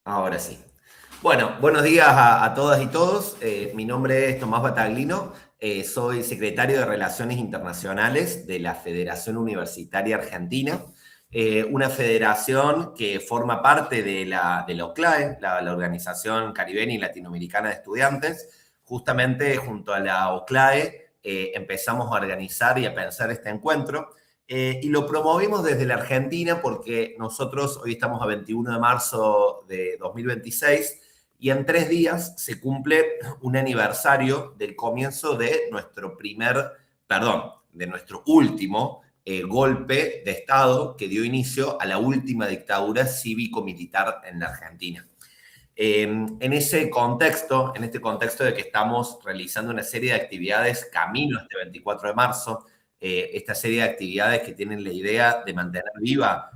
Ahora sí. Bueno, buenos días a todas y todos. Mi nombre es Tomás Bataglino. Soy secretario de Relaciones Internacionales de la Federación Universitaria Argentina, una federación que forma parte de la OCLAE, la Organización Caribeña y Latinoamericana de Estudiantes. Justamente junto a la OCLAE empezamos a organizar y a pensar este encuentro. Y lo promovimos desde la Argentina porque nosotros hoy estamos a 21 de marzo de 2026 y en 3 días se cumple un aniversario del comienzo de de nuestro último golpe de Estado que dio inicio a la última dictadura cívico-militar en la Argentina. En este contexto de que estamos realizando una serie de actividades camino a este 24 de marzo, esta serie de actividades que tienen la idea de mantener viva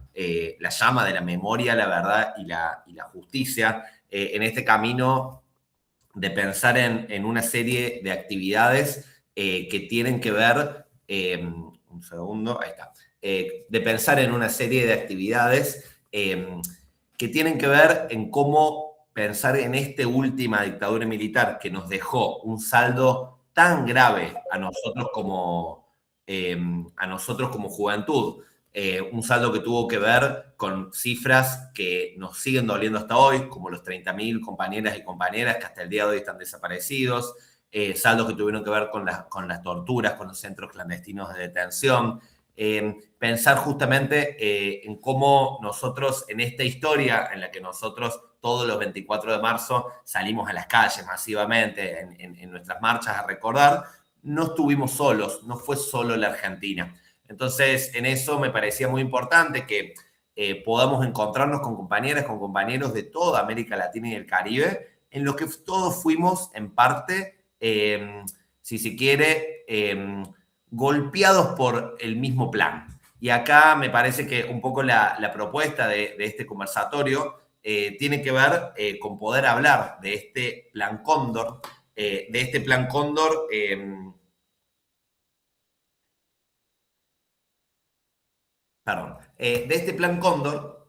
la llama de la memoria, la verdad y la justicia, en este camino de pensar en una serie de actividades que tienen que ver, un segundo, ahí está, de pensar en una serie de actividades que tienen que ver en cómo pensar en esta última dictadura militar que nos dejó un saldo tan grave a nosotros como juventud, un saldo que tuvo que ver con cifras que nos siguen doliendo hasta hoy, como los 30.000 compañeras y compañeras que hasta el día de hoy están desaparecidos, saldos que tuvieron que ver con las torturas, con los centros clandestinos de detención, pensar justamente en cómo nosotros, en esta historia en la que nosotros todos los 24 de marzo salimos a las calles masivamente en nuestras marchas a recordar, no estuvimos solos, no fue solo la Argentina. Entonces, en eso me parecía muy importante que podamos encontrarnos con compañeras, con compañeros de toda América Latina y el Caribe, en lo que todos fuimos en parte, si se quiere, golpeados por el mismo plan. Y acá me parece que un poco la propuesta de este conversatorio tiene que ver con poder hablar de este plan Cóndor, de este plan Cóndor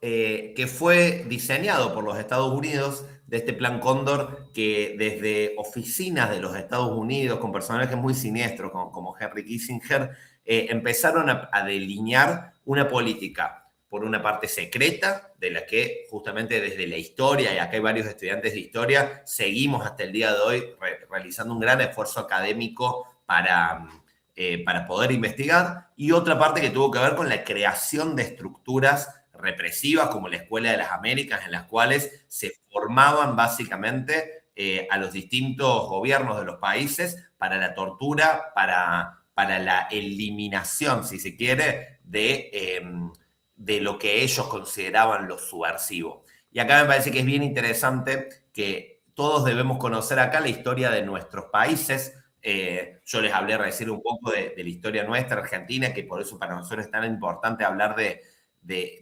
que fue diseñado por los Estados Unidos, de este plan Cóndor que desde oficinas de los Estados Unidos, con personajes muy siniestros como Henry Kissinger, empezaron a delinear una política, por una parte secreta, de la que justamente desde la historia, y acá hay varios estudiantes de historia, seguimos hasta el día de hoy realizando un gran esfuerzo académico para poder investigar, y otra parte que tuvo que ver con la creación de estructuras represivas como la Escuela de las Américas, en las cuales se formaban básicamente a los distintos gobiernos de los países para la tortura, para la eliminación, si se quiere, de lo que ellos consideraban lo subversivo. Y acá me parece que es bien interesante que todos debemos conocer acá la historia de nuestros países. Yo les hablé recién un poco de la historia nuestra, Argentina, que por eso para nosotros es tan importante hablar de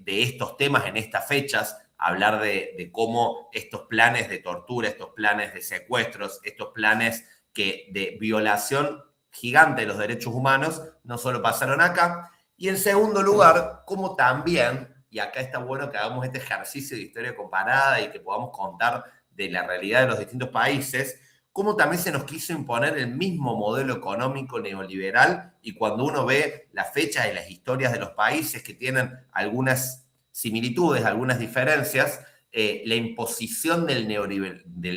estos temas en estas fechas, hablar de cómo estos planes de tortura, estos planes de secuestros, estos planes de violación gigante de los derechos humanos no solo pasaron acá. Y en segundo lugar, cómo también, y acá está bueno que hagamos este ejercicio de historia comparada y que podamos contar de la realidad de los distintos países, cómo también se nos quiso imponer el mismo modelo económico neoliberal, y cuando uno ve las fechas y las historias de los países que tienen algunas similitudes, algunas diferencias, la imposición del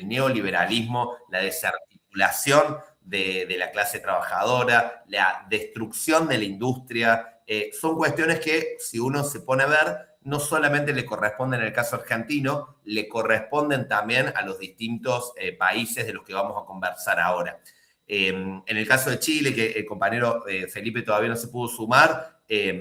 neoliberalismo, la desarticulación de la clase trabajadora, la destrucción de la industria, son cuestiones que si uno se pone a ver, no solamente le corresponden en el caso argentino, le corresponden también a los distintos países de los que vamos a conversar ahora. En el caso de Chile, que el compañero Felipe todavía no se pudo sumar, es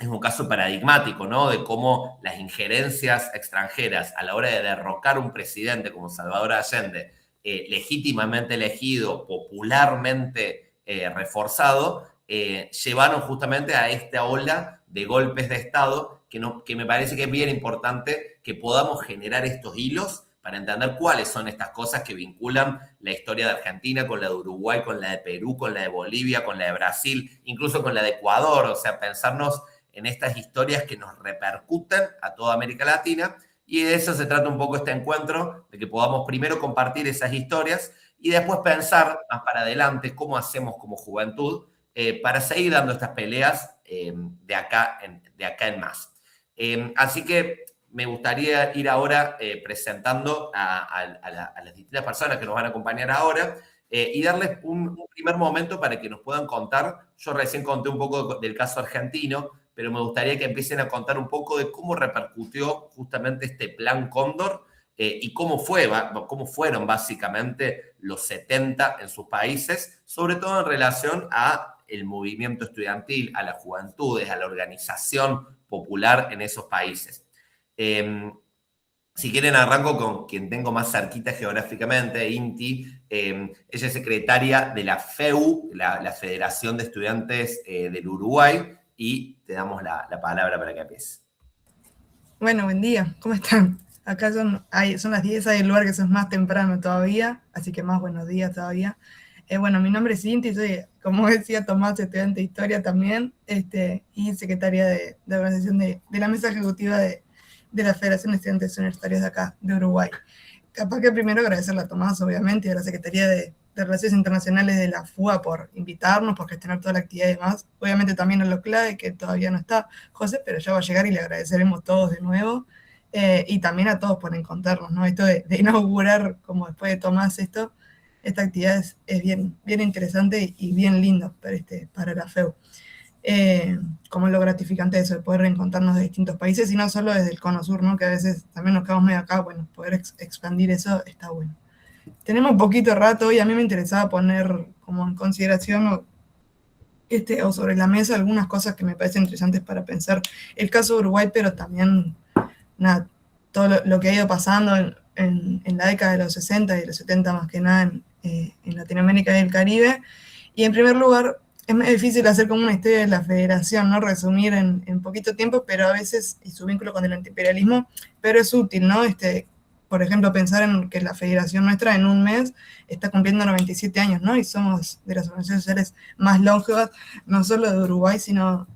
un caso paradigmático, ¿no? De cómo las injerencias extranjeras a la hora de derrocar un presidente como Salvador Allende, legítimamente elegido, popularmente reforzado, llevaron justamente a esta ola de golpes de Estado que me parece que es bien importante que podamos generar estos hilos para entender cuáles son estas cosas que vinculan la historia de Argentina con la de Uruguay, con la de Perú, con la de Bolivia, con la de Brasil, incluso con la de Ecuador. O sea, pensarnos en estas historias que nos repercuten a toda América Latina. Y de eso se trata un poco este encuentro, de que podamos primero compartir esas historias y después pensar más para adelante cómo hacemos como juventud para seguir dando estas peleas de acá en más. Así que me gustaría ir ahora presentando a las distintas personas que nos van a acompañar ahora y darles un primer momento para que nos puedan contar. Yo recién conté un poco del caso argentino, pero me gustaría que empiecen a contar un poco de cómo repercutió justamente este Plan Cóndor y cómo fueron básicamente los 70 en sus países, sobre todo en relación a el movimiento estudiantil, a las juventudes, a la organización popular en esos países. Si quieren, arranco con quien tengo más cerquita geográficamente, Inti. Ella es secretaria de la FEU, la Federación de Estudiantes del Uruguay, y te damos la palabra para que empieces. Bueno, buen día, ¿cómo están? Acá son las 10, hay el lugar que son más temprano todavía, así que más buenos días todavía. Bueno, mi nombre es Inti, soy, como decía Tomás, estudiante de Historia también, y secretaria de organización de la mesa ejecutiva de la Federación de Estudiantes Universitarios de acá, de Uruguay. Capaz que primero agradecerle a Tomás, obviamente, y a la Secretaría de Relaciones Internacionales de la FUA por invitarnos, por gestionar toda la actividad y demás. Obviamente también a los CLAE, que todavía no está José, pero ya va a llegar y le agradeceremos todos de nuevo. Y también a todos por encontrarnos, ¿no? Esto de inaugurar, como después de Tomás, esta actividad es bien interesante y bien lindo para la FEU. Como lo gratificante de eso, de poder reencontrarnos de distintos países y no solo desde el Cono Sur, ¿no? Que a veces también nos quedamos medio acá, bueno, poder expandir eso está bueno. Tenemos poquito rato y a mí me interesaba poner como en consideración o sobre la mesa algunas cosas que me parecen interesantes para pensar el caso de Uruguay, pero también nada, todo lo que ha ido pasando en la década de los 60 y de los 70 más que nada en Latinoamérica y el Caribe. Y en primer lugar, es más difícil hacer como una historia de la federación, ¿no? Resumir en poquito tiempo, pero a veces, y su vínculo con el antiimperialismo, pero es útil, ¿no? Por ejemplo, pensar en que la federación nuestra en un mes está cumpliendo 97 años, ¿no? Y somos de las organizaciones sociales más longevas, no solo de Uruguay, sino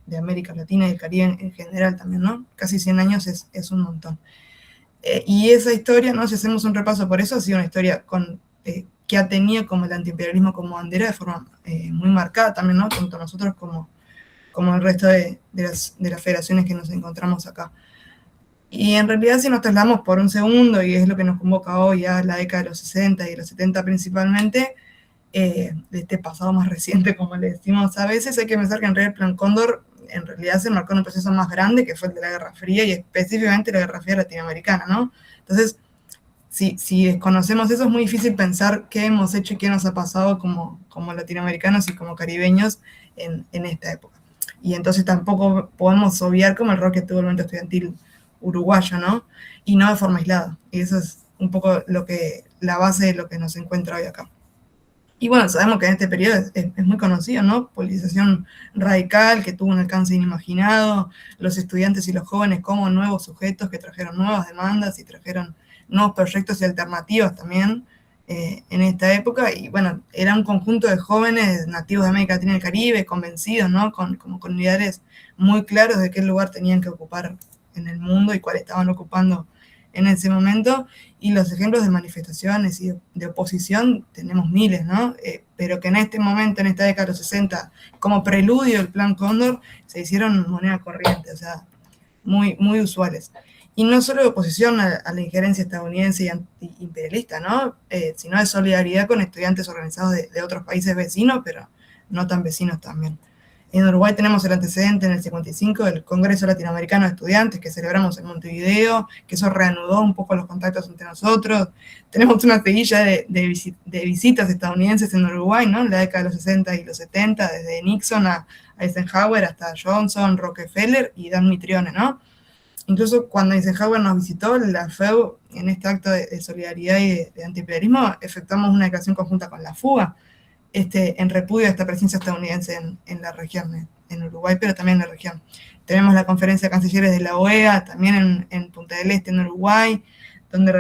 de América Latina y el Caribe en general también, ¿no? Casi 100 años es un montón. Y esa historia, ¿no? Si hacemos un repaso por eso, ha sido una historia que ha tenido como el antiimperialismo como bandera de forma muy marcada también, ¿no? Tanto nosotros como el resto de las federaciones que nos encontramos acá. Y en realidad, si nos trasladamos por un segundo, y es lo que nos convoca hoy a la década de los 60 y de los 70 principalmente, de este pasado más reciente, como le decimos a veces, hay que pensar que en realidad el Plan Cóndor en realidad se marcó en un proceso más grande, que fue el de la Guerra Fría, y específicamente la Guerra Fría latinoamericana, ¿no? Entonces, si desconocemos eso, es muy difícil pensar qué hemos hecho y qué nos ha pasado como latinoamericanos y como caribeños en esta época. Y entonces tampoco podemos obviar como el rol que tuvo el movimiento estudiantil uruguayo, ¿no? Y no de forma aislada. Y eso es un poco la base de lo que nos encuentra hoy acá. Y bueno, sabemos que en este periodo es muy conocido, ¿no? Politización radical que tuvo un alcance inimaginado, los estudiantes y los jóvenes como nuevos sujetos que trajeron nuevas demandas y trajeron nuevos proyectos y alternativas también en esta época. Y bueno, era un conjunto de jóvenes nativos de América Latina y el Caribe, convencidos, ¿no? Como con ideales muy claros de qué lugar tenían que ocupar en el mundo y cuál estaban ocupando en ese momento. Y los ejemplos de manifestaciones y de oposición tenemos miles, ¿no? Pero que en este momento, en esta década de los 60, como preludio del Plan Cóndor, se hicieron moneda corriente, o sea, muy usuales. Y no solo de oposición a la injerencia estadounidense y antiimperialista, ¿no? Sino de solidaridad con estudiantes organizados de otros países vecinos, pero no tan vecinos también. En Uruguay tenemos el antecedente en el 55 del Congreso Latinoamericano de Estudiantes que celebramos en Montevideo, que eso reanudó un poco los contactos entre nosotros. Tenemos una seguilla de visitas estadounidenses en Uruguay, ¿no? En la década de los 60 y los 70, desde Nixon a Eisenhower hasta Johnson, Rockefeller y Dan Mitrione, ¿no? Incluso cuando Eisenhower nos visitó, la FEU, en este acto de solidaridad y de antiimperialismo, efectuamos una declaración conjunta con la FUA, en repudio a esta presencia estadounidense en la región, en Uruguay, pero también en la región. Tenemos la conferencia de cancilleres de la OEA, también en Punta del Este, en Uruguay, donde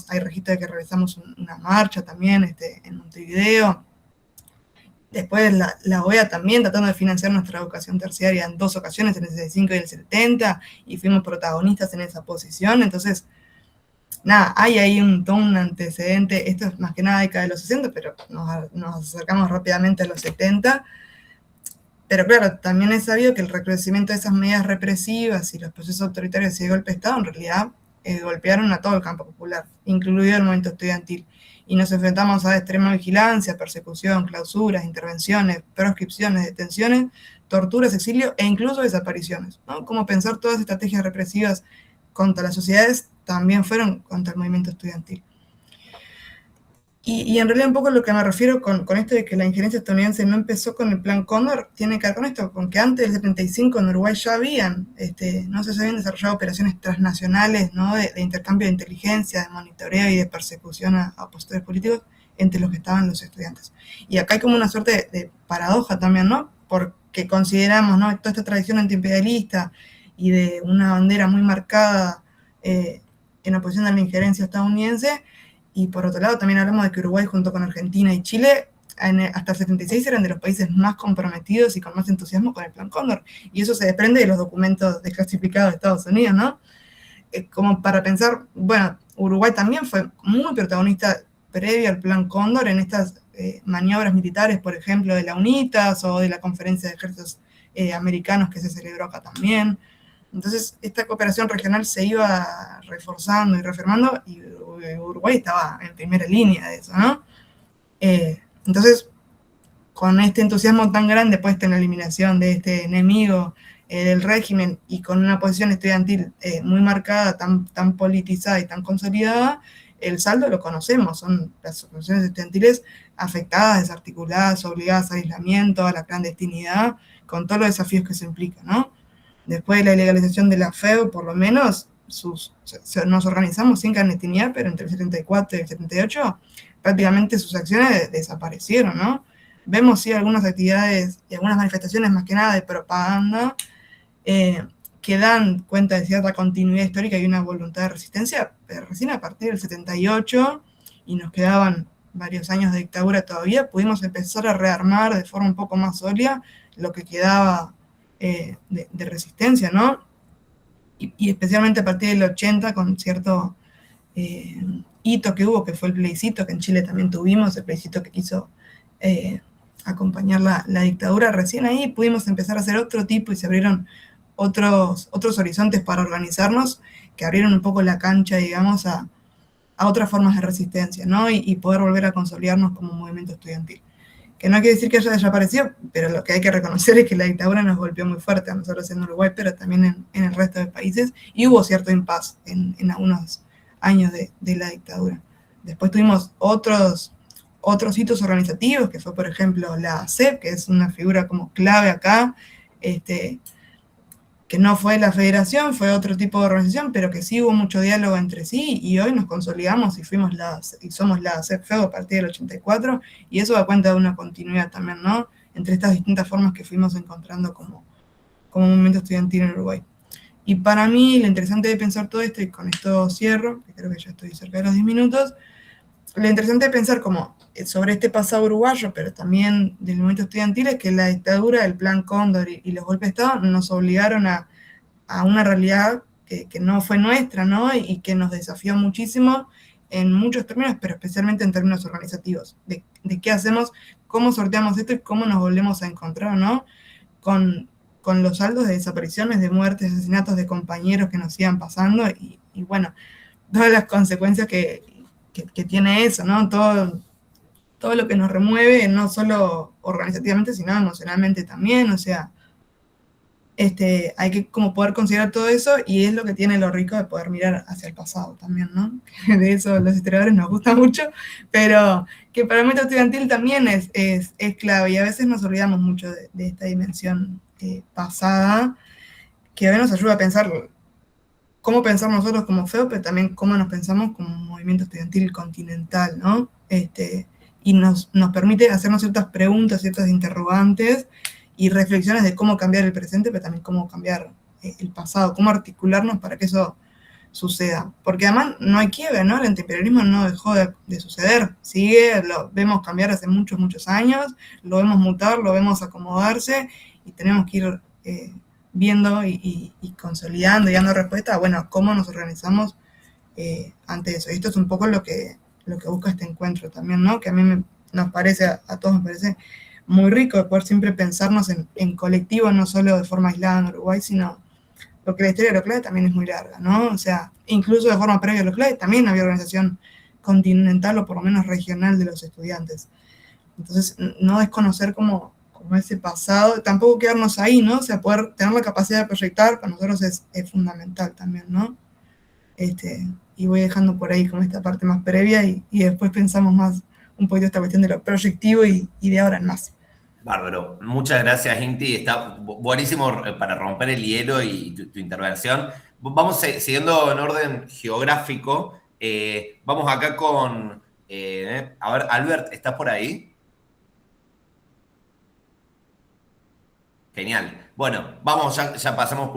hay registro de que realizamos una marcha también en Montevideo. Después la OEA también tratando de financiar nuestra educación terciaria en 2 ocasiones, en el 65 y el 70, y fuimos protagonistas en esa posición. Entonces, nada, hay ahí todo un antecedente. Esto es más que nada década de los 60, pero nos acercamos rápidamente a los 70. Pero claro, también es sabido que el recrudecimiento de esas medidas represivas y los procesos autoritarios y de golpe de Estado en realidad golpearon a todo el campo popular, incluido el movimiento estudiantil. Y nos enfrentamos a extrema vigilancia, persecución, clausuras, intervenciones, proscripciones, detenciones, torturas, exilio e incluso desapariciones, ¿no? Como pensar todas las estrategias represivas contra las sociedades también fueron contra el movimiento estudiantil. Y en realidad un poco lo que me refiero con esto de que la injerencia estadounidense no empezó con el Plan Cóndor, tiene que ver con esto, con que antes del 75 en Uruguay ya no sé, se habían desarrollado operaciones transnacionales, ¿no? de intercambio de inteligencia, de monitoreo y de persecución a opositores políticos entre los que estaban los estudiantes. Y acá hay como una suerte de paradoja también, ¿no? Porque consideramos, ¿no?, toda esta tradición antiimperialista y de una bandera muy marcada en oposición a la injerencia estadounidense. Y por otro lado también hablamos de que Uruguay junto con Argentina y Chile hasta el 76 eran de los países más comprometidos y con más entusiasmo con el Plan Cóndor. Y eso se desprende de los documentos desclasificados de Estados Unidos, ¿no? Como para pensar, bueno, Uruguay también fue muy protagonista previo al Plan Cóndor en estas maniobras militares, por ejemplo, de la UNITAS o de la Conferencia de Ejércitos Americanos que se celebró acá también. Entonces, esta cooperación regional se iba reforzando y reafirmando, y Uruguay estaba en primera línea de eso, ¿no? Entonces, con este entusiasmo tan grande puesto en la eliminación de este enemigo del régimen y con una posición estudiantil muy marcada, tan politizada y tan consolidada, el saldo lo conocemos, son las organizaciones estudiantiles afectadas, desarticuladas, obligadas a aislamiento, a la clandestinidad, con todos los desafíos que se implican, ¿no? Después de la ilegalización de la FEU, por lo menos, nos organizamos sin clandestinidad, pero entre el 74 y el 78 prácticamente sus acciones desaparecieron, ¿no? Vemos sí algunas actividades y algunas manifestaciones más que nada de propaganda que dan cuenta de cierta continuidad histórica y una voluntad de resistencia, pero recién a partir del 78, y nos quedaban varios años de dictadura todavía, pudimos empezar a rearmar de forma un poco más sólida lo que quedaba de resistencia, ¿no? Y especialmente a partir del 80 con cierto hito que hubo, que fue el plebiscito, que en Chile también tuvimos, el plebiscito que quiso acompañar la dictadura. Recién ahí pudimos empezar a hacer otro tipo y se abrieron otros horizontes para organizarnos, que abrieron un poco la cancha, digamos, a otras formas de resistencia, ¿no? Y poder volver a consolidarnos como movimiento estudiantil. Que no quiere decir que haya desaparecido, pero lo que hay que reconocer es que la dictadura nos golpeó muy fuerte a nosotros en Uruguay, pero también en el resto de países, y hubo cierto impasse en algunos años de la dictadura. Después tuvimos otros hitos organizativos, que fue, por ejemplo, la ACEP, que es una figura como clave acá, que no fue la federación, fue otro tipo de organización, pero que sí hubo mucho diálogo entre sí, y hoy nos consolidamos y somos la ACEP-FEU a partir del 84, y eso da cuenta de una continuidad también, ¿no? Entre estas distintas formas que fuimos encontrando como movimiento estudiantil en Uruguay. Y para mí, lo interesante de pensar todo esto, y con esto cierro, que creo que ya estoy cerca de los 10 minutos, lo interesante de pensar como sobre este pasado uruguayo, pero también del movimiento estudiantil, es que la dictadura, el Plan Cóndor y los golpes de Estado nos obligaron a una realidad que no fue nuestra, ¿no? Y que nos desafió muchísimo en muchos términos, pero especialmente en términos organizativos, de qué hacemos, cómo sorteamos esto y cómo nos volvemos a encontrar, ¿no? Con los saldos de desapariciones, de muertes, asesinatos de compañeros que nos iban pasando y bueno, todas las consecuencias que tiene eso, ¿no? Todo lo que nos remueve, no solo organizativamente, sino emocionalmente también, o sea, hay que como poder considerar todo eso, y es lo que tiene lo rico de poder mirar hacia el pasado también, ¿no? De eso los historiadores nos gusta mucho, pero que para el movimiento estudiantil también es clave, y a veces nos olvidamos mucho de esta dimensión pasada, que a veces nos ayuda a pensar cómo pensar nosotros como FEU, pero también cómo nos pensamos como un movimiento estudiantil continental, ¿no? Y nos permite hacernos ciertas preguntas, ciertas interrogantes y reflexiones de cómo cambiar el presente, pero también cómo cambiar el pasado, cómo articularnos para que eso suceda. Porque además no hay quiebre, ¿no? El antiimperialismo no dejó de suceder, sigue, lo vemos cambiar hace muchos, muchos años, lo vemos mutar, lo vemos acomodarse y tenemos que ir viendo y consolidando y dando respuesta a, bueno, cómo nos organizamos ante eso. Y esto es un poco lo que busca este encuentro también, ¿no? Que a mí nos parece, a todos me parece muy rico de poder siempre pensarnos en colectivo, no solo de forma aislada en Uruguay, sino porque la historia de los CLAE también es muy larga, ¿no? O sea, incluso de forma previa a los CLAE también había organización continental o por lo menos regional de los estudiantes. Entonces, no desconocer como ese pasado, tampoco quedarnos ahí, ¿no? O sea, poder tener la capacidad de proyectar para nosotros es fundamental también, ¿no? Y voy dejando por ahí como esta parte más previa y después pensamos más un poquito esta cuestión de lo proyectivo y de ahora en más. Bárbaro. Muchas gracias, Inti. Está buenísimo para romper el hielo y tu intervención. Vamos siguiendo en orden geográfico. Vamos acá con... a ver, Albert, ¿estás por ahí? Genial. Bueno, vamos, ya pasamos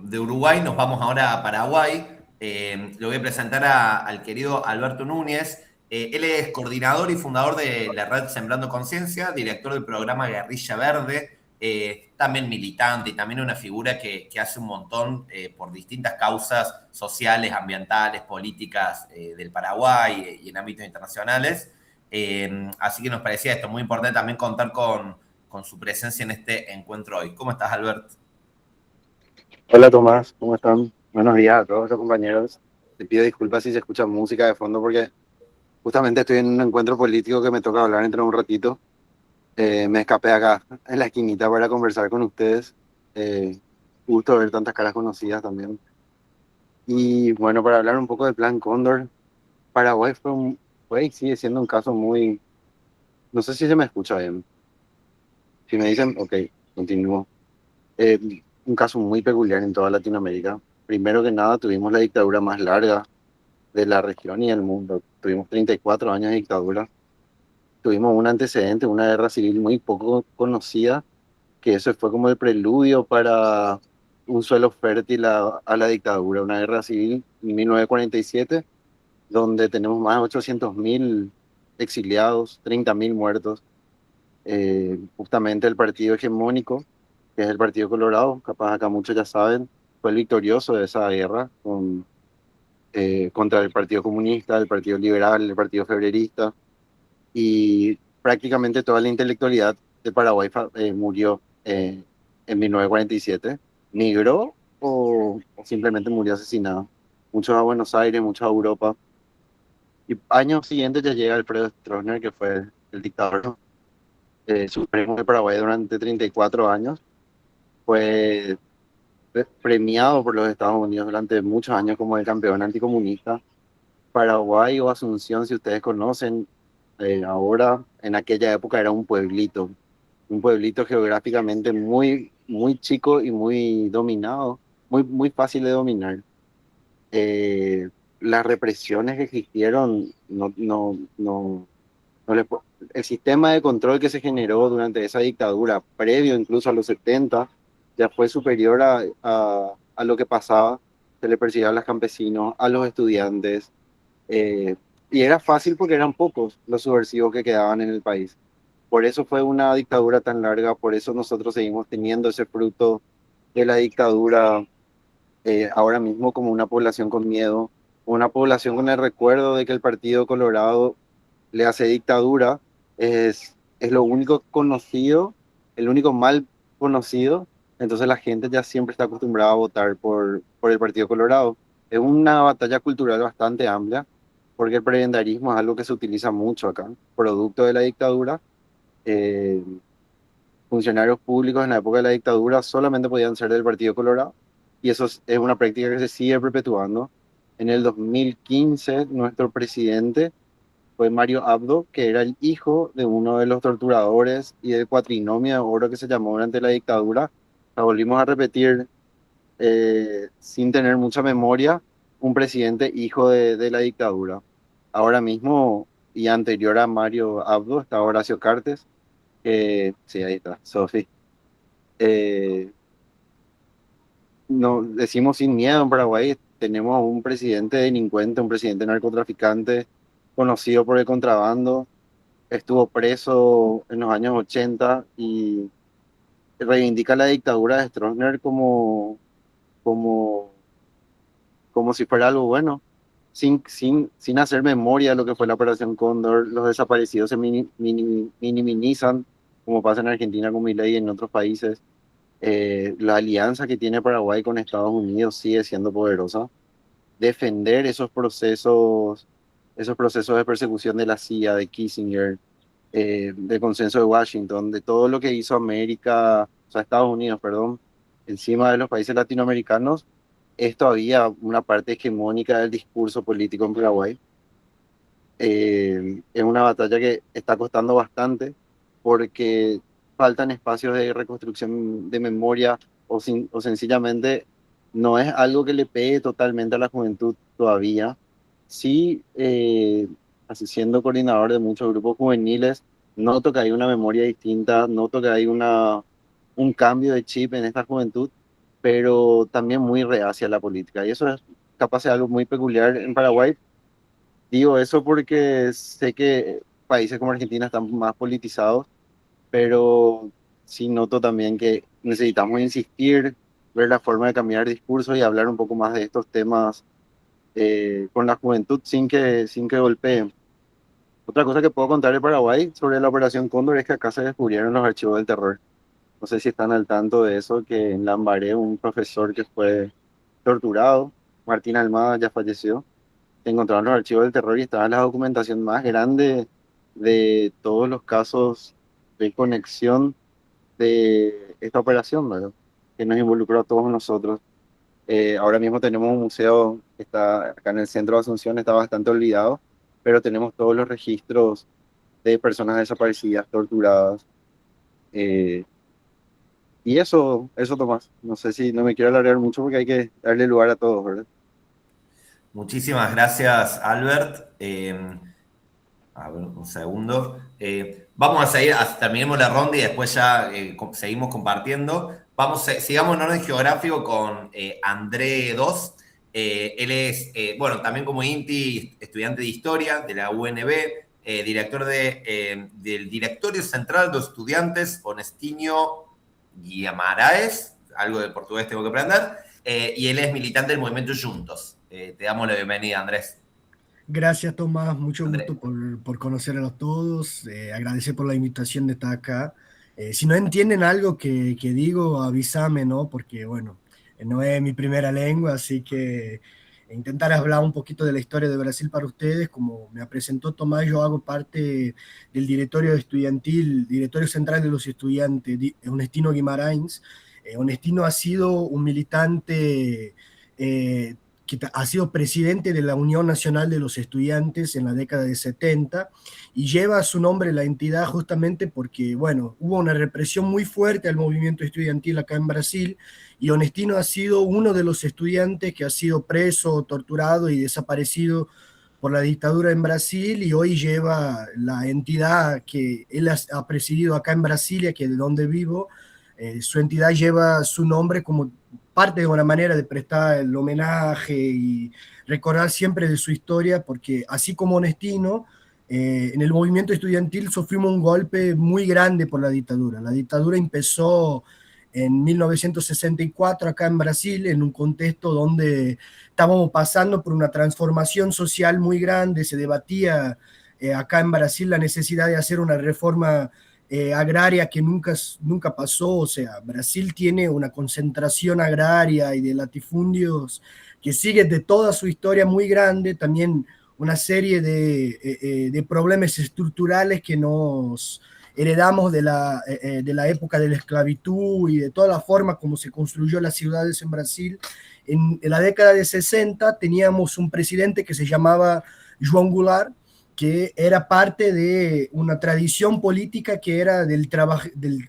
de Uruguay, nos vamos ahora a Paraguay. Le voy a presentar al querido Alberto Núñez. Él es coordinador y fundador de la red Sembrando Conciencia, director del programa Guerrilla Verde, también militante y también una figura que hace un montón por distintas causas sociales, ambientales, políticas del Paraguay y en ámbitos internacionales. Así que nos parecía esto muy importante también contar con su presencia en este encuentro hoy. ¿Cómo estás, Albert? Hola Tomás, ¿cómo están? Buenos días a todos los compañeros. Te pido disculpas si se escucha música de fondo porque justamente estoy en un encuentro político que me toca hablar dentro de un ratito. Me escapé acá en la esquinita para conversar con ustedes. Gusto ver tantas caras conocidas también. Y bueno, para hablar un poco del Plan Cóndor, Paraguay fue y sigue siendo un caso muy... No sé si se me escucha bien. Si me dicen, ok, continúo. Eh, un caso muy peculiar en toda Latinoamérica. Primero que nada, tuvimos la dictadura más larga de la región y del mundo. Tuvimos 34 años de dictadura. Tuvimos un antecedente, una guerra civil muy poco conocida, que eso fue como el preludio para un suelo fértil a la dictadura. Una guerra civil en 1947, donde tenemos más de 800.000 exiliados, 30.000 muertos. Justamente el partido hegemónico, que es el Partido Colorado, capaz acá muchos ya saben, fue el victorioso de esa guerra contra el Partido Comunista, el Partido Liberal, el Partido Febrerista, y prácticamente toda la intelectualidad de Paraguay murió en 1947. ¿Migró o simplemente murió asesinado? Muchos a Buenos Aires, muchos a Europa. Y años siguientes ya llega Alfredo Stroessner, que fue el dictador supremo de Paraguay durante 34 años. Fue premiado por los Estados Unidos durante muchos años como el campeón anticomunista. Paraguay o Asunción, si ustedes conocen, ahora en aquella época era un pueblito geográficamente muy, muy chico y muy dominado, muy, muy fácil de dominar. Eh, las represiones que existieron, no le pu- el sistema de control que se generó durante esa dictadura, previo incluso a los 70, ya fue superior a lo que pasaba. Se le perseguía a los campesinos, a los estudiantes, eh, y era fácil porque eran pocos los subversivos que quedaban en el país. Por eso fue una dictadura tan larga, por eso nosotros seguimos teniendo ese fruto de la dictadura ahora mismo como una población con miedo, una población con el recuerdo de que el Partido Colorado le hace dictadura, es lo único conocido, el único mal conocido, entonces la gente ya siempre está acostumbrada a votar por el Partido Colorado. Es una batalla cultural bastante amplia, porque el prebendarismo es algo que se utiliza mucho acá, producto de la dictadura. eh, Funcionarios públicos en la época de la dictadura solamente podían ser del Partido Colorado, y eso es una práctica que se sigue perpetuando. En el 2015, nuestro presidente fue Mario Abdo, que era el hijo de uno de los torturadores y del cuatrinomio de oro que se llamó durante la dictadura. La volvimos a repetir sin tener mucha memoria, un presidente hijo de la dictadura. Ahora mismo, y anterior a Mario Abdo, está Horacio Cartes, que sí, ahí está, Sofi. No, decimos sin miedo en Paraguay, tenemos un presidente delincuente, un presidente narcotraficante, conocido por el contrabando, estuvo preso en los años 80 y reivindica la dictadura de Stroessner como, como si fuera algo bueno, sin hacer memoria de lo que fue la Operación Cóndor. Los desaparecidos se minimizan, como pasa en Argentina con Milei y en otros países. La alianza que tiene Paraguay con Estados Unidos sigue siendo poderosa. Defender esos procesos de persecución de la CIA, de Kissinger, del consenso de Washington, de todo lo que hizo América, o sea, Estados Unidos, perdón, encima de los países latinoamericanos, es todavía una parte hegemónica del discurso político en Paraguay. Es una batalla que está costando bastante porque faltan espacios de reconstrucción de memoria o sencillamente no es algo que le pegue totalmente a la juventud todavía. Sí, así siendo coordinador de muchos grupos juveniles, noto que hay una memoria distinta, noto que hay un cambio de chip en esta juventud, pero también muy reacia a la política. Y eso es capaz de algo muy peculiar en Paraguay. Digo eso porque sé que países como Argentina están más politizados, pero sí noto también que necesitamos insistir, ver la forma de cambiar discurso y hablar un poco más de estos temas con la juventud sin que golpeen. Otra cosa que puedo contar de Paraguay sobre la Operación Cóndor es que acá se descubrieron los archivos del terror. No sé si están al tanto de eso, que en Lambaré un profesor que fue torturado, Martín Almada, ya falleció. Se encontraron los archivos del terror y estaba la documentación más grande de todos los casos de conexión de esta operación, ¿verdad? Que nos involucró a todos nosotros. Ahora mismo tenemos un museo que está acá en el centro de Asunción, está bastante olvidado, pero tenemos todos los registros de personas desaparecidas, torturadas. eh, y eso, Tomás. No sé si no me quiero alargar mucho porque hay que darle lugar a todos, ¿verdad? Muchísimas gracias, Albert. A ver, un segundo. Vamos a seguir, terminemos la ronda y después ya seguimos compartiendo. Sigamos en orden geográfico con André II. Él es, bueno, también como INTI, estudiante de Historia de la UNB, director del Directorio Central de Estudiantes, Honestinho Guimarães, algo de portugués tengo que aprender, y él es militante del movimiento Juntos. Te damos la bienvenida, Andrés. Gracias, Tomás. Mucho Andrés. gusto por conocerlos todos. Agradecer por la invitación de estar acá. Si no entienden algo que digo, avísame, ¿no? Porque, bueno, no es mi primera lengua, así que intentar hablar un poquito de la historia de Brasil para ustedes. Como me presentó Tomás, yo hago parte del directorio estudiantil, directorio central de los estudiantes, Honestino Guimarães. Honestino ha sido un militante que ha sido presidente de la Unión Nacional de los Estudiantes en la década de 70 y lleva su nombre la entidad justamente porque, bueno, hubo una represión muy fuerte al movimiento estudiantil acá en Brasil y Honestino ha sido uno de los estudiantes que ha sido preso, torturado y desaparecido por la dictadura en Brasil y hoy lleva la entidad que él ha presidido acá en Brasilia, que es de donde vivo. Su entidad lleva su nombre como parte de una manera de prestar el homenaje y recordar siempre de su historia, porque así como Honestino, en el movimiento estudiantil sufrimos un golpe muy grande por la dictadura. La dictadura empezó en 1964 acá en Brasil, en un contexto donde estábamos pasando por una transformación social muy grande, se debatía acá en Brasil la necesidad de hacer una reforma agraria que nunca pasó. O sea, Brasil tiene una concentración agraria y de latifundios que sigue de toda su historia muy grande, también una serie de problemas estructurales que nos heredamos de la época de la esclavitud y de toda la forma como se construyó las ciudades en Brasil. En la década de 60 teníamos un presidente que se llamaba João Goulart, que era parte de una tradición política que era del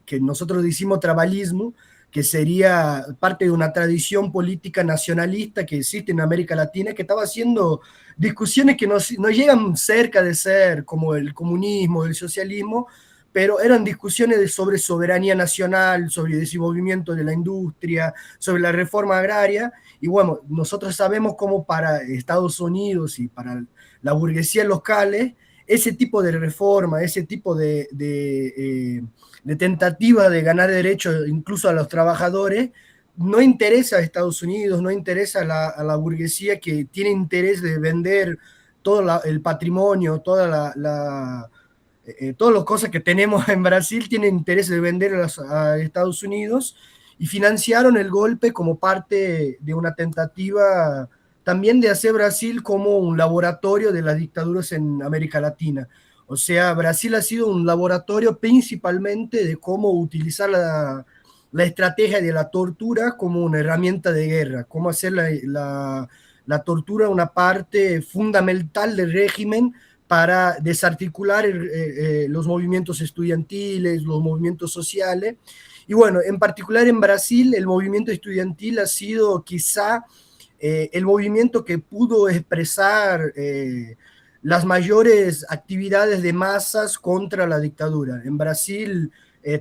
que nosotros decimos trabajismo, que sería parte de una tradición política nacionalista que existe en América Latina, que estaba haciendo discusiones que no llegan cerca de ser como el comunismo, el socialismo, pero eran discusiones sobre soberanía nacional, sobre desenvolvimiento de la industria, sobre la reforma agraria, y bueno, nosotros sabemos cómo para Estados Unidos y para la burguesía locales, ese tipo de reforma, ese tipo de tentativa de ganar derechos incluso a los trabajadores, no interesa a Estados Unidos, no interesa a la burguesía que tiene interés de vender todo el patrimonio, todas las cosas que tenemos en Brasil tienen interés de venderlas a Estados Unidos y financiaron el golpe como parte de una tentativa también de hacer Brasil como un laboratorio de las dictaduras en América Latina. O sea, Brasil ha sido un laboratorio principalmente de cómo utilizar la estrategia de la tortura como una herramienta de guerra, cómo hacer la tortura una parte fundamental del régimen para desarticular los movimientos estudiantiles, los movimientos sociales. Y bueno, en particular en Brasil, el movimiento estudiantil ha sido quizá el movimiento que pudo expresar las mayores actividades de masas contra la dictadura. En Brasil,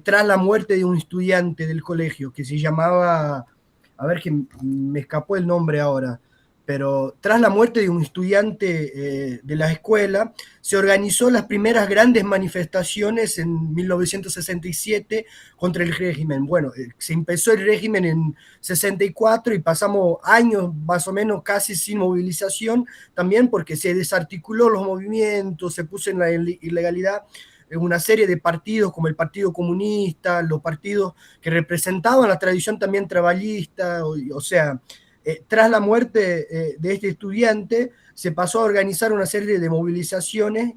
tras la muerte de un estudiante del colegio que se llamaba, a ver que me escapó el nombre ahora, pero tras la muerte de un estudiante de la escuela, se organizó las primeras grandes manifestaciones en 1967 contra el régimen. Bueno, se empezó el régimen en 64 y pasamos años más o menos casi sin movilización, también porque se desarticuló los movimientos, se puso en la ilegalidad una serie de partidos como el Partido Comunista, los partidos que representaban la tradición también trabajista, o sea, tras la muerte de este estudiante, se pasó a organizar una serie de movilizaciones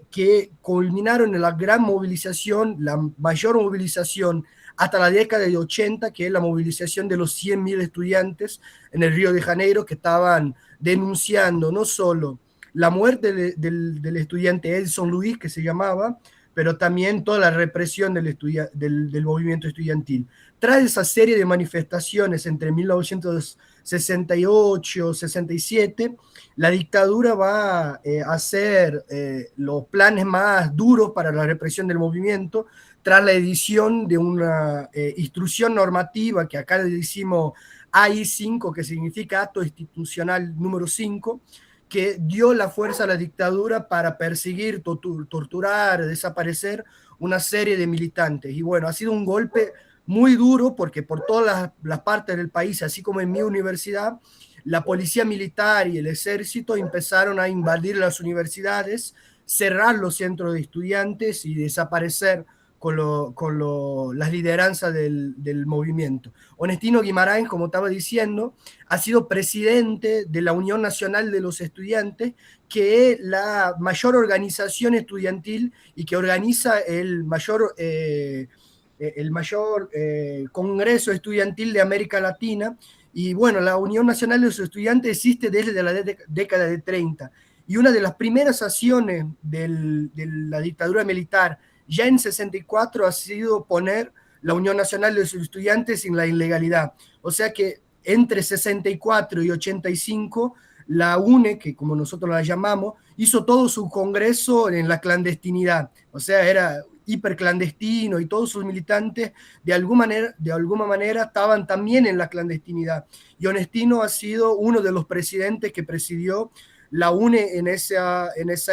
que culminaron en la gran movilización, la mayor movilización hasta la década de 80, que es la movilización de los 100.000 estudiantes en el Río de Janeiro, que estaban denunciando no solo la muerte del estudiante Edson Luis, que se llamaba, pero también toda la represión del movimiento estudiantil. Tras esa serie de manifestaciones entre 1968 y 67, la dictadura va a hacer los planes más duros para la represión del movimiento, tras la edición de una instrucción normativa que acá le decimos AI5, que significa Acto Institucional número 5, que dio la fuerza a la dictadura para perseguir, torturar, desaparecer una serie de militantes. Y bueno, ha sido un golpe muy duro porque por todas las partes del país, así como en mi universidad, la policía militar y el ejército empezaron a invadir las universidades, cerrar los centros de estudiantes y desaparecer las lideranzas del movimiento. Onestino Guimarães, como estaba diciendo, ha sido presidente de la Unión Nacional de los Estudiantes, que es la mayor organización estudiantil y que organiza el mayor congreso estudiantil de América Latina. Y bueno, la Unión Nacional de los Estudiantes existe desde la década de 30. Y una de las primeras acciones de la dictadura militar ya en 64 ha sido poner la Unión Nacional de los Estudiantes en la ilegalidad. O sea que entre 64 y 85, la UNE, que como nosotros la llamamos, hizo todo su congreso en la clandestinidad. O sea, era hiperclandestino y todos sus militantes de alguna manera estaban también en la clandestinidad. Y Onestino ha sido uno de los presidentes que presidió la UNE en esa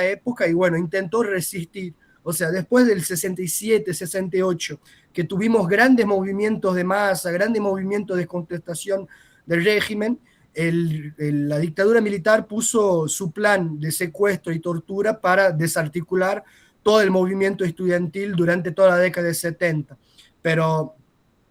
época y bueno, intentó resistir. O sea, después del 67, 68, que tuvimos grandes movimientos de masa, grandes movimientos de contestación del régimen, la dictadura militar puso su plan de secuestro y tortura para desarticular todo el movimiento estudiantil durante toda la década de 70. Pero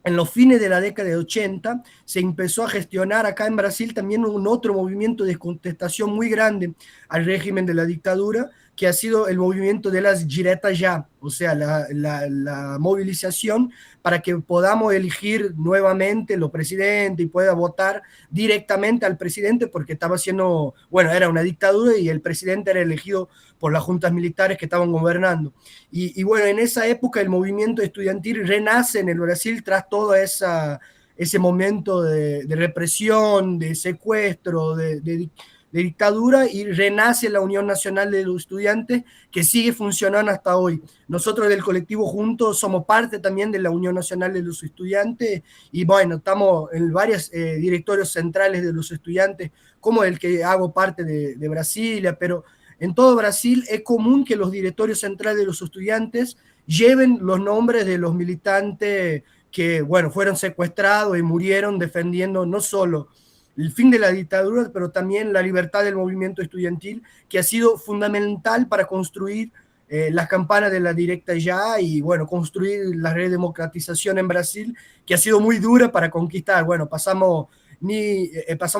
en los fines de la década de 80 se empezó a gestionar acá en Brasil también un otro movimiento de contestación muy grande al régimen de la dictadura, que ha sido el movimiento de las diretas ya, o sea, la movilización para que podamos elegir nuevamente los presidentes y pueda votar directamente al presidente, porque estaba siendo, bueno, era una dictadura y el presidente era elegido por las juntas militares que estaban gobernando. Y bueno, en esa época el movimiento estudiantil renace en el Brasil tras todo ese momento de represión, de secuestro, de de dictadura y renace la Unión Nacional de los Estudiantes, que sigue funcionando hasta hoy. Nosotros del colectivo Juntos somos parte también de la Unión Nacional de los Estudiantes y bueno, estamos en varios directorios centrales de los estudiantes, como el que hago parte de Brasilia, pero en todo Brasil es común que los directorios centrales de los estudiantes lleven los nombres de los militantes que, bueno, fueron secuestrados y murieron defendiendo no solo el fin de la dictadura, pero también la libertad del movimiento estudiantil, que ha sido fundamental para construir las campanas de la directa ya y, bueno, construir la redemocratización en Brasil, que ha sido muy dura para conquistar. Bueno, pasamos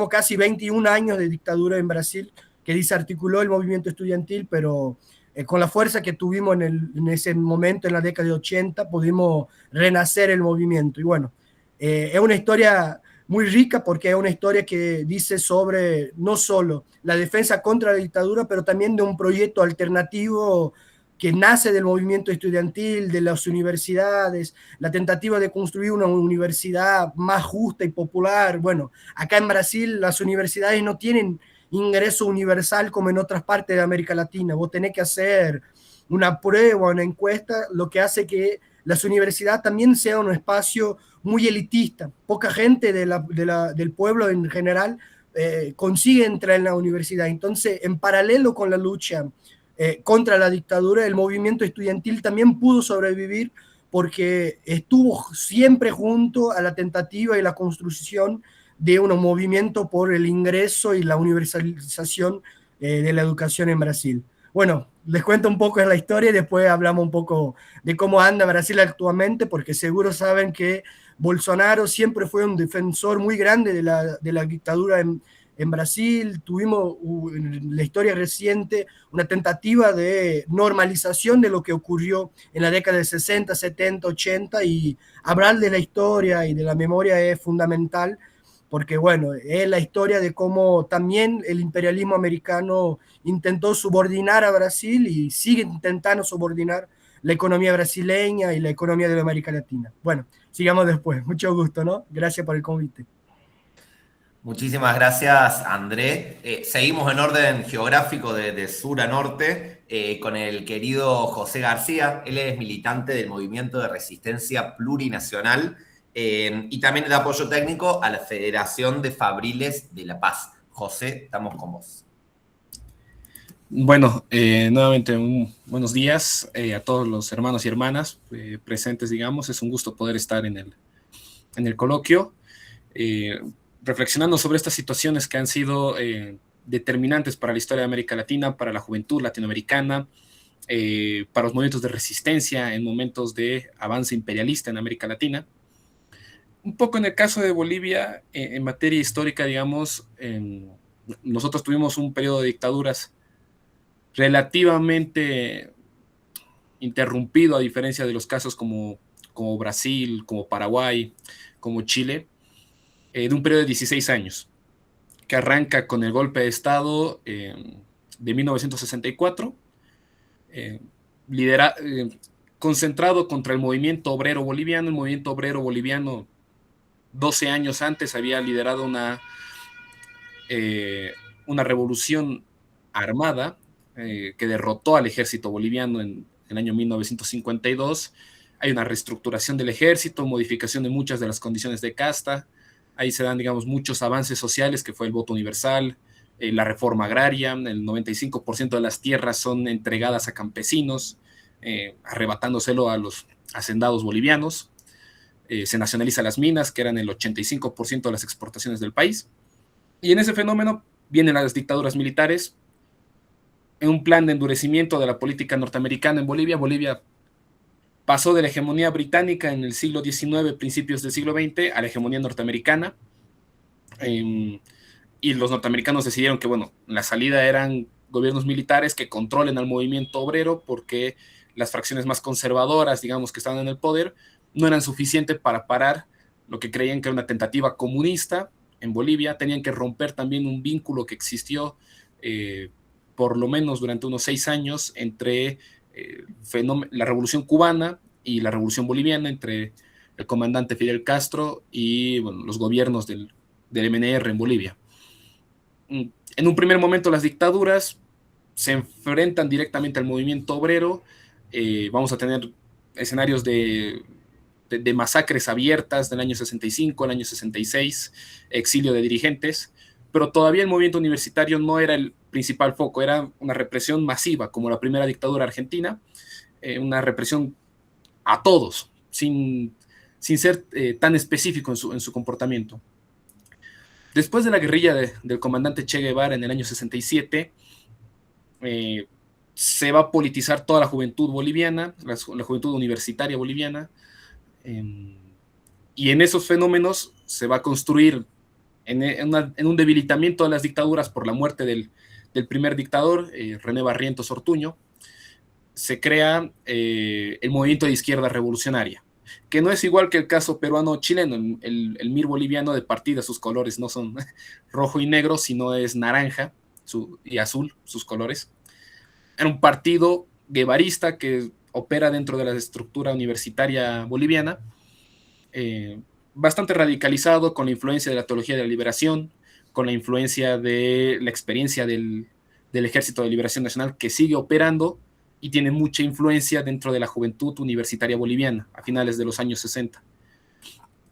casi 21 años de dictadura en Brasil, que desarticuló el movimiento estudiantil, pero con la fuerza que tuvimos en ese momento, en la década de 80, pudimos renacer el movimiento. Y bueno, es una historia muy rica porque es una historia que dice sobre no solo la defensa contra la dictadura, pero también de un proyecto alternativo que nace del movimiento estudiantil, de las universidades, la tentativa de construir una universidad más justa y popular. Bueno, acá en Brasil las universidades no tienen ingreso universal como en otras partes de América Latina. Vos tenés que hacer una prueba, una encuesta, lo que hace que las universidades también sea un espacio muy elitista. Poca gente del pueblo en general consigue entrar en la universidad. Entonces, en paralelo con la lucha contra la dictadura, el movimiento estudiantil también pudo sobrevivir porque estuvo siempre junto a la tentativa y la construcción de un movimiento por el ingreso y la universalización de la educación en Brasil. Bueno, les cuento un poco de la historia y después hablamos un poco de cómo anda Brasil actualmente, porque seguro saben que Bolsonaro siempre fue un defensor muy grande de la dictadura en Brasil. Tuvimos en la historia reciente una tentativa de normalización de lo que ocurrió en la década de 60, 70, 80, y hablar de la historia y de la memoria es fundamental, porque bueno, es la historia de cómo también el imperialismo americano intentó subordinar a Brasil y sigue intentando subordinar la economía brasileña y la economía de la América Latina. Bueno, sigamos después. Mucho gusto, ¿no? Gracias por el convite. Muchísimas gracias, André. Seguimos en orden geográfico de sur a norte con el querido José García. Él es militante del Movimiento de Resistencia Plurinacional y también de apoyo técnico a la Federación de Fabriles de La Paz. José, estamos con vos. Bueno, nuevamente buenos días a todos los hermanos y hermanas presentes, digamos. Es un gusto poder estar en el coloquio, reflexionando sobre estas situaciones que han sido determinantes para la historia de América Latina, para la juventud latinoamericana, para los movimientos de resistencia en momentos de avance imperialista en América Latina. Un poco en el caso de Bolivia, en materia histórica, digamos, nosotros tuvimos un periodo de dictaduras relativamente interrumpido, a diferencia de los casos como Brasil, como Paraguay, como Chile, de un periodo de 16 años, que arranca con el golpe de Estado de 1964, concentrado contra el movimiento obrero boliviano. El movimiento obrero boliviano 12 años antes había liderado una revolución armada que derrotó al ejército boliviano en el año 1952. Hay una reestructuración del ejército, modificación de muchas de las condiciones de casta. Ahí se dan, digamos, muchos avances sociales, que fue el voto universal, la reforma agraria. El 95% de las tierras son entregadas a campesinos, arrebatándoselo a los hacendados bolivianos. Se nacionaliza las minas, que eran el 85% de las exportaciones del país. Y en ese fenómeno vienen las dictaduras militares, en un plan de endurecimiento de la política norteamericana en Bolivia. Bolivia pasó de la hegemonía británica en el siglo XIX, principios del siglo XX, a la hegemonía norteamericana. Y los norteamericanos decidieron que, bueno, la salida eran gobiernos militares que controlen al movimiento obrero, porque las fracciones más conservadoras, digamos, que estaban en el poder, no eran suficientes para parar lo que creían que era una tentativa comunista en Bolivia. Tenían que romper también un vínculo que existió por lo menos durante unos 6 años entre la Revolución Cubana y la Revolución Boliviana, entre el comandante Fidel Castro y, bueno, los gobiernos del MNR en Bolivia. En un primer momento las dictaduras se enfrentan directamente al movimiento obrero. Vamos a tener escenarios de masacres abiertas del año 65, el año 66, exilio de dirigentes, pero todavía el movimiento universitario no era el principal foco, era una represión masiva, como la primera dictadura argentina, una represión a todos, sin ser tan específico en su comportamiento. Después de la guerrilla del comandante Che Guevara en el año 67, se va a politizar toda la juventud boliviana, la juventud universitaria boliviana, y en esos fenómenos se va a construir en un debilitamiento de las dictaduras por la muerte del primer dictador, René Barrientos Ortuño. Se crea el movimiento de izquierda revolucionaria, que no es igual que el caso peruano-chileno. El MIR boliviano, de partida, sus colores no son rojo y negro, sino es naranja y azul, sus colores. Era un partido guevarista que opera dentro de la estructura universitaria boliviana, bastante radicalizado, con la influencia de la teología de la liberación, con la influencia de la experiencia del Ejército de Liberación Nacional, que sigue operando y tiene mucha influencia dentro de la juventud universitaria boliviana a finales de los años 60.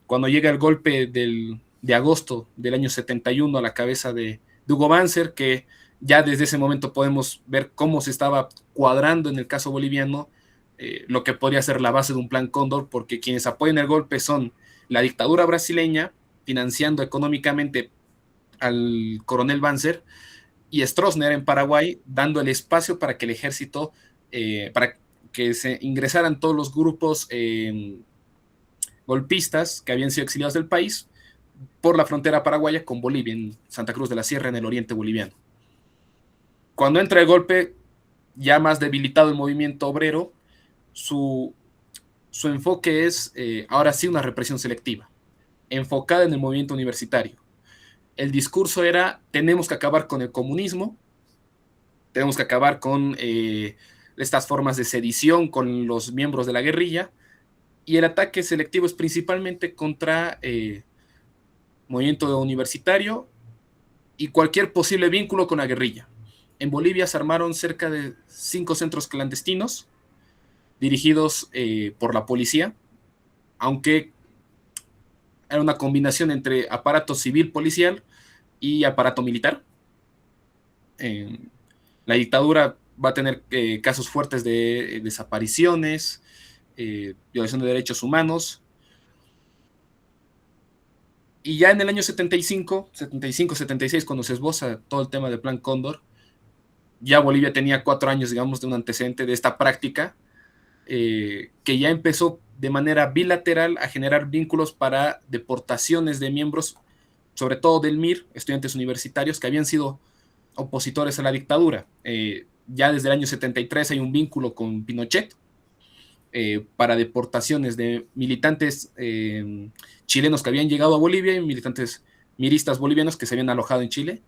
Cuando llega el golpe de agosto del año 71 a la cabeza de Hugo Banzer, que ya desde ese momento podemos ver cómo se estaba cuadrando en el caso boliviano lo que podría ser la base de un plan Cóndor, porque quienes apoyan el golpe son la dictadura brasileña, financiando económicamente al coronel Banzer, y Stroessner en Paraguay, dando el espacio para que el ejército, para que se ingresaran todos los grupos golpistas que habían sido exiliados del país por la frontera paraguaya con Bolivia, en Santa Cruz de la Sierra, en el oriente boliviano. Cuando entra el golpe, ya más debilitado el movimiento obrero, su enfoque es ahora sí una represión selectiva, enfocada en el movimiento universitario. El discurso era: tenemos que acabar con el comunismo, tenemos que acabar con estas formas de sedición con los miembros de la guerrilla, y el ataque selectivo es principalmente contra movimiento universitario y cualquier posible vínculo con la guerrilla. En Bolivia se armaron cerca de 5 centros clandestinos dirigidos por la policía, aunque era una combinación entre aparato civil policial y aparato militar. La dictadura va a tener casos fuertes de desapariciones, violación de derechos humanos. Y ya en el año 75-76, cuando se esboza todo el tema del Plan Cóndor, ya Bolivia tenía 4 años, digamos, de un antecedente de esta práctica, que ya empezó de manera bilateral a generar vínculos para deportaciones de miembros, sobre todo del MIR, estudiantes universitarios que habían sido opositores a la dictadura. Ya desde el año 73 hay un vínculo con Pinochet para deportaciones de militantes chilenos que habían llegado a Bolivia y militantes miristas bolivianos que se habían alojado en Chile.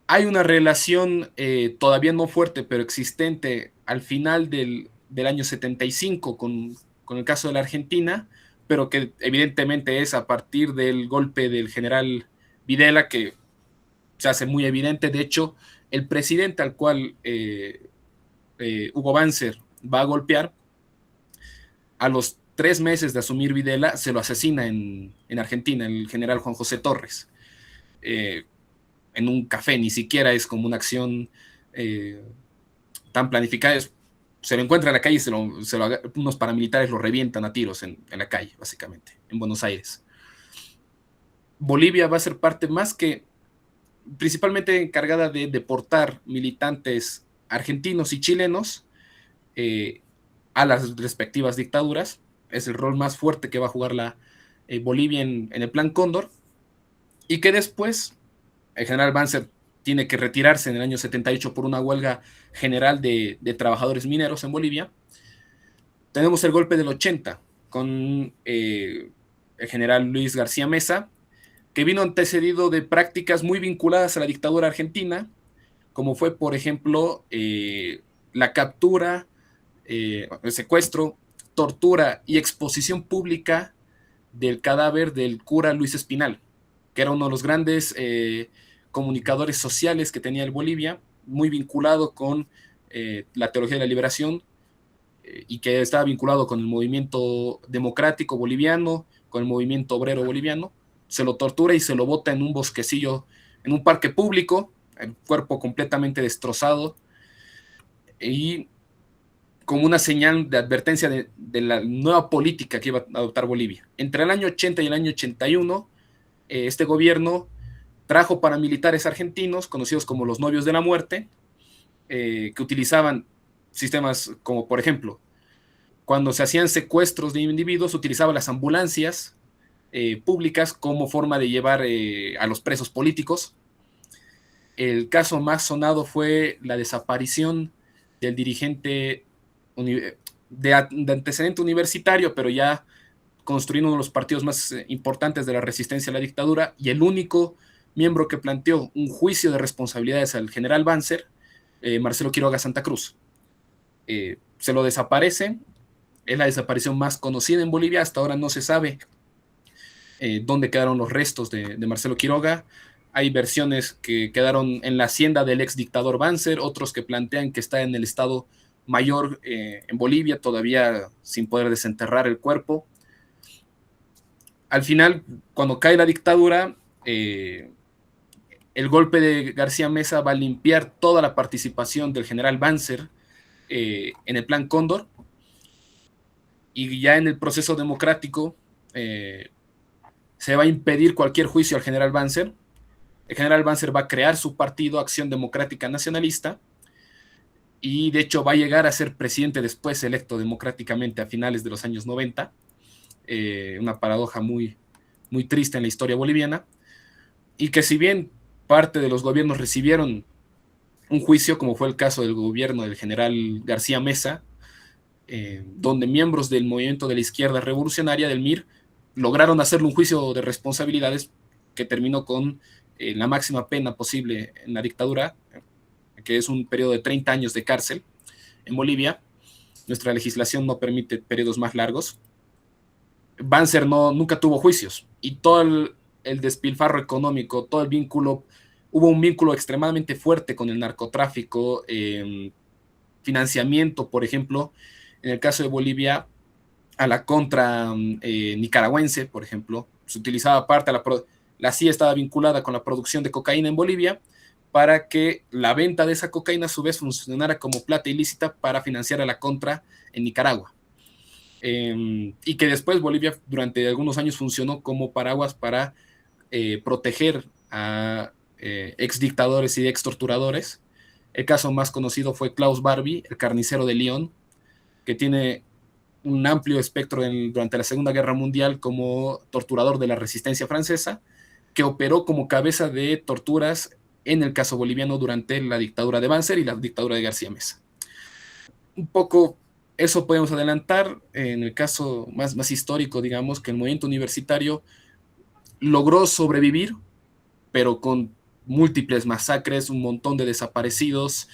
Hay una relación todavía no fuerte, pero existente al final del año 75 con el caso de la Argentina, pero que evidentemente es a partir del golpe del general Videla que se hace muy evidente. De hecho, el presidente al cual Hugo Banzer va a golpear, a los 3 meses de asumir Videla, se lo asesina en Argentina, el general Juan José Torres. En un café, ni siquiera es como una acción tan planificada. Se lo encuentra en la calle y unos paramilitares lo revientan a tiros en la calle, básicamente, en Buenos Aires. Bolivia va a ser parte más que principalmente encargada de deportar militantes argentinos y chilenos a las respectivas dictaduras. Es el rol más fuerte que va a jugar la Bolivia en el Plan Cóndor, y que después el general Banzer tiene que retirarse en el año 78 por una huelga general de trabajadores mineros en Bolivia. Tenemos el golpe del 80 con el general Luis García Meza, que vino antecedido de prácticas muy vinculadas a la dictadura argentina, como fue, por ejemplo, la captura, el secuestro, tortura y exposición pública del cadáver del cura Luis Espinal, que era uno de los grandes comunicadores sociales que tenía el Bolivia, muy vinculado con la teología de la liberación, y que estaba vinculado con el movimiento democrático boliviano, con el movimiento obrero boliviano. Se lo tortura y se lo bota en un bosquecillo, en un parque público, el cuerpo completamente destrozado, y como una señal de advertencia de la nueva política que iba a adoptar Bolivia. Entre el año 80 y el año 81, este gobierno trajo paramilitares argentinos, conocidos como los novios de la muerte, que utilizaban sistemas como, por ejemplo, cuando se hacían secuestros de individuos, utilizaban las ambulancias públicas como forma de llevar a los presos políticos. El caso más sonado fue la desaparición del dirigente de antecedente universitario, pero ya construyendo uno de los partidos más importantes de la resistencia a la dictadura, y el único miembro que planteó un juicio de responsabilidades al general Banzer, Marcelo Quiroga Santa Cruz. Se lo desaparece, es la desaparición más conocida en Bolivia, hasta ahora no se sabe dónde quedaron los restos de Marcelo Quiroga. Hay versiones que quedaron en la hacienda del ex dictador Banzer, otros que plantean que está en el Estado Mayor en Bolivia, todavía sin poder desenterrar el cuerpo. Al final, cuando cae la dictadura, el golpe de García Meza va a limpiar toda la participación del general Banzer en el Plan Cóndor, y ya en el proceso democrático se va a impedir cualquier juicio al general Banzer. El general Banzer va a crear su partido Acción Democrática Nacionalista, y de hecho va a llegar a ser presidente después, electo democráticamente a finales de los años 90. Una paradoja muy, muy triste en la historia boliviana, y que si bien parte de los gobiernos recibieron un juicio, como fue el caso del gobierno del general García Meza, donde miembros del movimiento de la izquierda revolucionaria del MIR lograron hacerle un juicio de responsabilidades que terminó con la máxima pena posible en la dictadura, que es un periodo de 30 años de cárcel en Bolivia. Nuestra legislación no permite periodos más largos. Banzer nunca tuvo juicios, y todo el despilfarro económico, todo el vínculo, hubo un vínculo extremadamente fuerte con el narcotráfico, financiamiento, por ejemplo, en el caso de Bolivia, a la contra nicaragüense, por ejemplo. Se utilizaba parte, la CIA estaba vinculada con la producción de cocaína en Bolivia, para que la venta de esa cocaína a su vez funcionara como plata ilícita para financiar a la contra en Nicaragua. Y que después Bolivia durante algunos años funcionó como paraguas para proteger a exdictadores y extorturadores. El caso más conocido fue Klaus Barbie, el carnicero de Lyon, que tiene un amplio espectro durante la Segunda Guerra Mundial como torturador de la resistencia francesa, que operó como cabeza de torturas en el caso boliviano durante la dictadura de Banzer y la dictadura de García Meza. Un poco eso podemos adelantar. En el caso más histórico, digamos, que el movimiento universitario logró sobrevivir, pero con múltiples masacres, un montón de desaparecidos.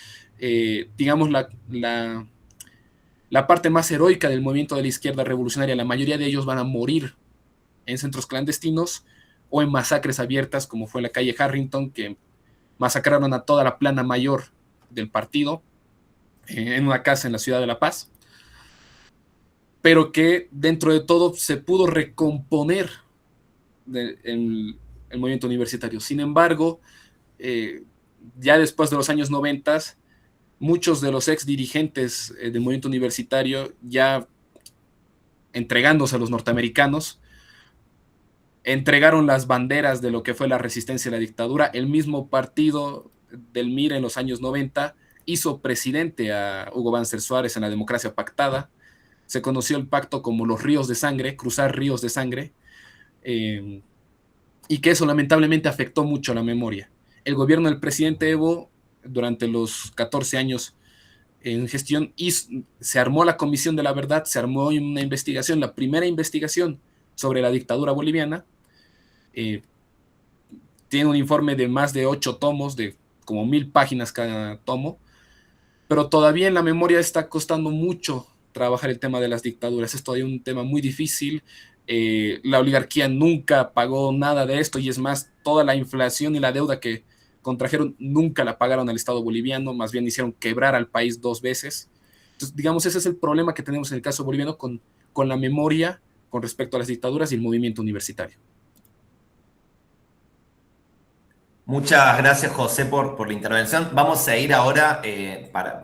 Digamos, la parte más heroica del movimiento de la izquierda revolucionaria, la mayoría de ellos van a morir en centros clandestinos o en masacres abiertas, como fue la calle Harrington, que masacraron a toda la plana mayor del partido en una casa en la ciudad de La Paz, pero que dentro de todo se pudo recomponer el movimiento universitario. Sin embargo, ya después de los años 90, muchos de los ex dirigentes del movimiento universitario, ya entregándose a los norteamericanos, entregaron las banderas de lo que fue la resistencia a la dictadura. El mismo partido del MIR en los años 90 hizo presidente a Hugo Banzer Suárez en la democracia pactada. Se conoció el pacto como los ríos de sangre, cruzar ríos de sangre, y que eso lamentablemente afectó mucho la memoria. El gobierno del presidente Evo, durante los 14 años en gestión, se armó la Comisión de la Verdad, se armó una investigación, la primera investigación sobre la dictadura boliviana. Tiene un informe de más de 8 tomos, de como 1000 páginas cada tomo, pero todavía en la memoria está costando mucho trabajar el tema de las dictaduras. Es todavía un tema muy difícil. La oligarquía nunca pagó nada de esto y es más, toda la inflación y la deuda que contrajeron nunca la pagaron al Estado boliviano, más bien hicieron quebrar al país 2 veces. Entonces, digamos, ese es el problema que tenemos en el caso boliviano con la memoria con respecto a las dictaduras y el movimiento universitario. Muchas gracias, José, por la intervención. Vamos a ir ahora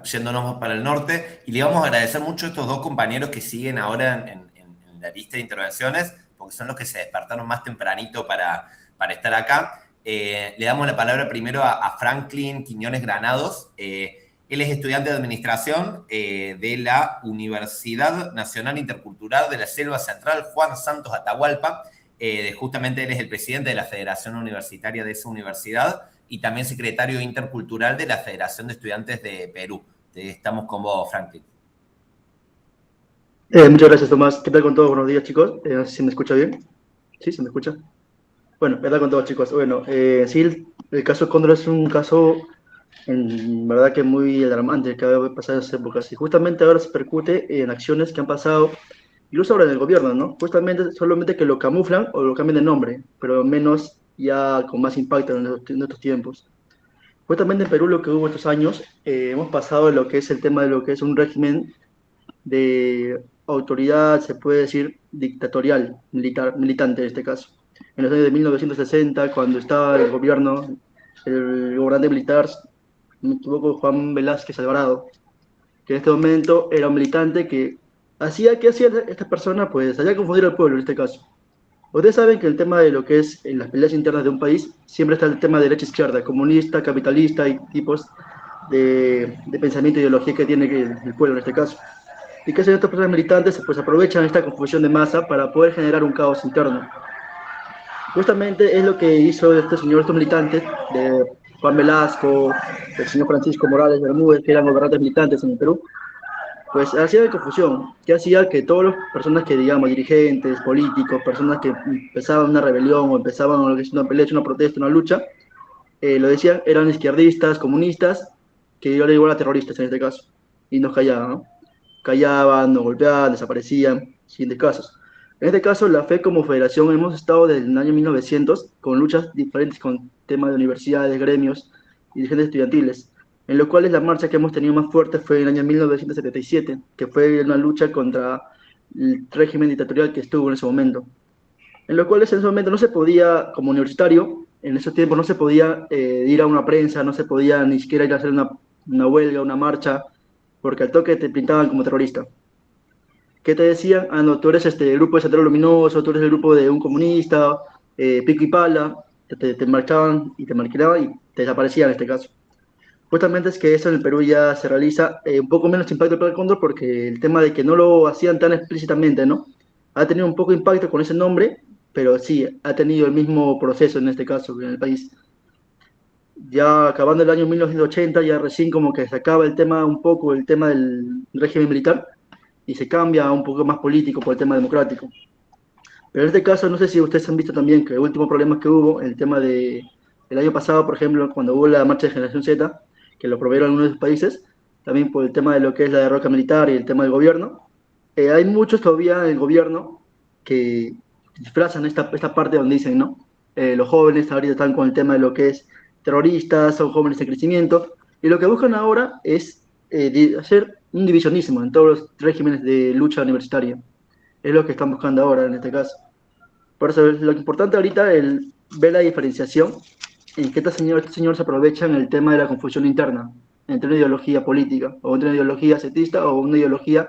yéndonos más para el norte y le vamos a agradecer mucho a estos dos compañeros que siguen ahora en la lista de intervenciones, porque son los que se despertaron más tempranito para estar acá. Le damos la palabra primero a Franklin Quiñones Granados. Él es estudiante de administración de la Universidad Nacional Intercultural de la Selva Central, Juan Santos Atahualpa. Justamente él es el presidente de la Federación Universitaria de esa universidad y también secretario intercultural de la Federación de Estudiantes de Perú. Estamos con vos, Franklin. Muchas gracias, Tomás. ¿Qué tal con todos? Buenos días, chicos. No sé si me escucha bien. ¿Sí? ¿Se me escucha? Bueno, ¿qué tal con todos, chicos? Bueno, sí, el caso Cóndor es un caso, en verdad, que muy alarmante que ha pasado en esas épocas. Y justamente ahora se percute en acciones que han pasado, incluso ahora en el gobierno, ¿no? Justamente, solamente que lo camuflan o lo cambian de nombre, pero menos ya con más impacto en estos tiempos. Justamente en Perú lo que hubo estos años, hemos pasado de lo que es el tema de lo que es un régimen de autoridad, se puede decir, dictatorial, militante en este caso. En los años de 1960, cuando estaba el gobierno, el gobernante militar, si no me equivoco, Juan Velázquez Alvarado, que en este momento era un militante que ¿qué hacía esta persona? Pues hacía confundir al pueblo en este caso. Ustedes saben que el tema de lo que es en las peleas internas de un país, siempre está el tema de derecha-izquierda, comunista, capitalista y tipos de pensamiento e ideología que tiene el pueblo en este caso. ¿Y qué hacen estas personas militantes? Pues aprovechan esta confusión de masa para poder generar un caos interno. Justamente es lo que hizo estos militantes, de Juan Velasco, el señor Francisco Morales Bermúdez, que eran gobernantes militantes en el Perú, pues hacía confusión, que hacía que todas las personas que, digamos, dirigentes, políticos, personas que empezaban una rebelión o empezaban una pelea, una protesta, una lucha, lo decían, eran izquierdistas, comunistas, que yo le digo a terroristas en este caso, y nos callaban, ¿no? Callaban, nos golpeaban, desaparecían, siguientes casos. En este caso, la FE como federación hemos estado desde el año 1900 con luchas diferentes con temas de universidades, gremios y dirigentes estudiantiles, en los cuales la marcha que hemos tenido más fuerte fue en el año 1977, que fue una lucha contra el régimen dictatorial que estuvo en ese momento, en los cuales en ese momento no se podía, como universitario, en esos tiempos no se podía ir a una prensa, no se podía ni siquiera ir a hacer una huelga, una marcha, porque al toque te pintaban como terrorista. ¿Qué te decían? Ah, no, tú eres el grupo de Sendero Luminoso, tú eres el grupo de un comunista, pico y pala, te marchaban y te marginaban y te desaparecían en este caso. Justamente es que eso en el Perú ya se realiza un poco menos impacto para el Cóndor porque el tema de que no lo hacían tan explícitamente, ¿no? Ha tenido un poco de impacto con ese nombre, pero sí, ha tenido el mismo proceso en este caso en el país. Ya acabando el año 1980, ya recién como que se acaba el tema un poco, el tema del régimen militar, y se cambia a un poco más político por el tema democrático. Pero en este caso, no sé si ustedes han visto también que el último problema que hubo, el tema el año pasado, por ejemplo, cuando hubo la marcha de Generación Z, que lo proveyeron algunos de los países, también por el tema de lo que es la derroca militar y el tema del gobierno, hay muchos todavía en el gobierno que disfrazan esta parte donde dicen, ¿no? Los jóvenes ahorita están con el tema de lo que es terroristas, son jóvenes de crecimiento, y lo que buscan ahora es hacer un divisionismo en todos los regímenes de lucha universitaria. Es lo que están buscando ahora en este caso. Por eso lo importante ahorita es ver la diferenciación en que estos señores aprovechan el tema de la confusión interna entre una ideología política o entre una ideología setista o una ideología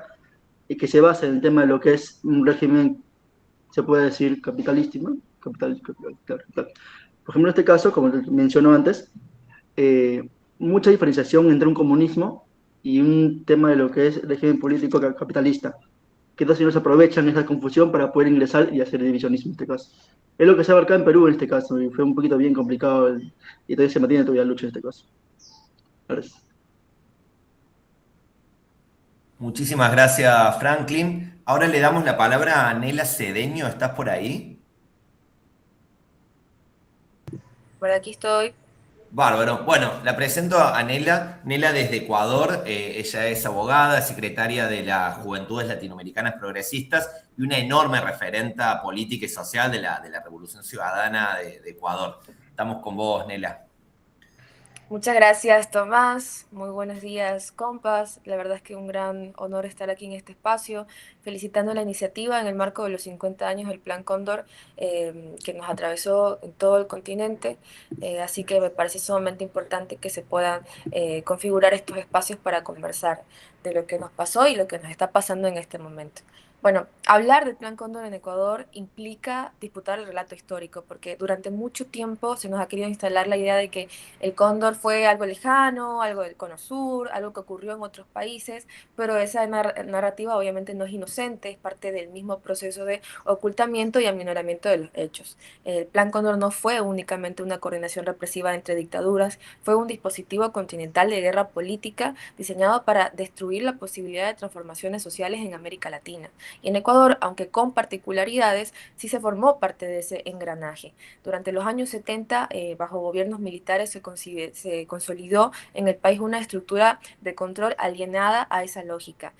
que se basa en el tema de lo que es un régimen, se puede decir, capitalista, ¿no? Capital. Por ejemplo, en este caso, como mencionó antes, mucha diferenciación entre un comunismo y un tema de lo que es el régimen político capitalista, que estos señores aprovechan esa confusión para poder ingresar y hacer divisionismo en este caso. Es lo que se ha abarcado en Perú en este caso, y fue un poquito bien complicado, y todavía se mantiene todavía la lucha en este caso. Gracias. Muchísimas gracias, Franklin. Ahora le damos la palabra a Nela Cedeño. ¿Estás por ahí? Por aquí estoy. Bárbaro. Bueno, la presento a Nela. Nela desde Ecuador. Ella es abogada, secretaria de las Juventudes Latinoamericanas Progresistas y una enorme referenta política y social de la Revolución Ciudadana de Ecuador. Estamos con vos, Nela. Muchas gracias, Tomás. Muy buenos días, compas. La verdad es que un gran honor estar aquí en este espacio, felicitando la iniciativa en el marco de los 50 años del Plan Cóndor, que nos atravesó en todo el continente. Así que me parece sumamente importante que se puedan configurar estos espacios para conversar de lo que nos pasó y lo que nos está pasando en este momento. Bueno, hablar del Plan Cóndor en Ecuador implica disputar el relato histórico, porque durante mucho tiempo se nos ha querido instalar la idea de que el cóndor fue algo lejano, algo del Cono Sur, algo que ocurrió en otros países, pero esa narrativa obviamente no es inocente, es parte del mismo proceso de ocultamiento y aminoramiento de los hechos. El Plan Cóndor no fue únicamente una coordinación represiva entre dictaduras, fue un dispositivo continental de guerra política diseñado para destruir la posibilidad de transformaciones sociales en América Latina. Y en Ecuador, aunque con particularidades, sí se formó parte de ese engranaje. Durante los años 70, bajo gobiernos militares, se consolidó en el país una estructura de control alienada a esa lógica.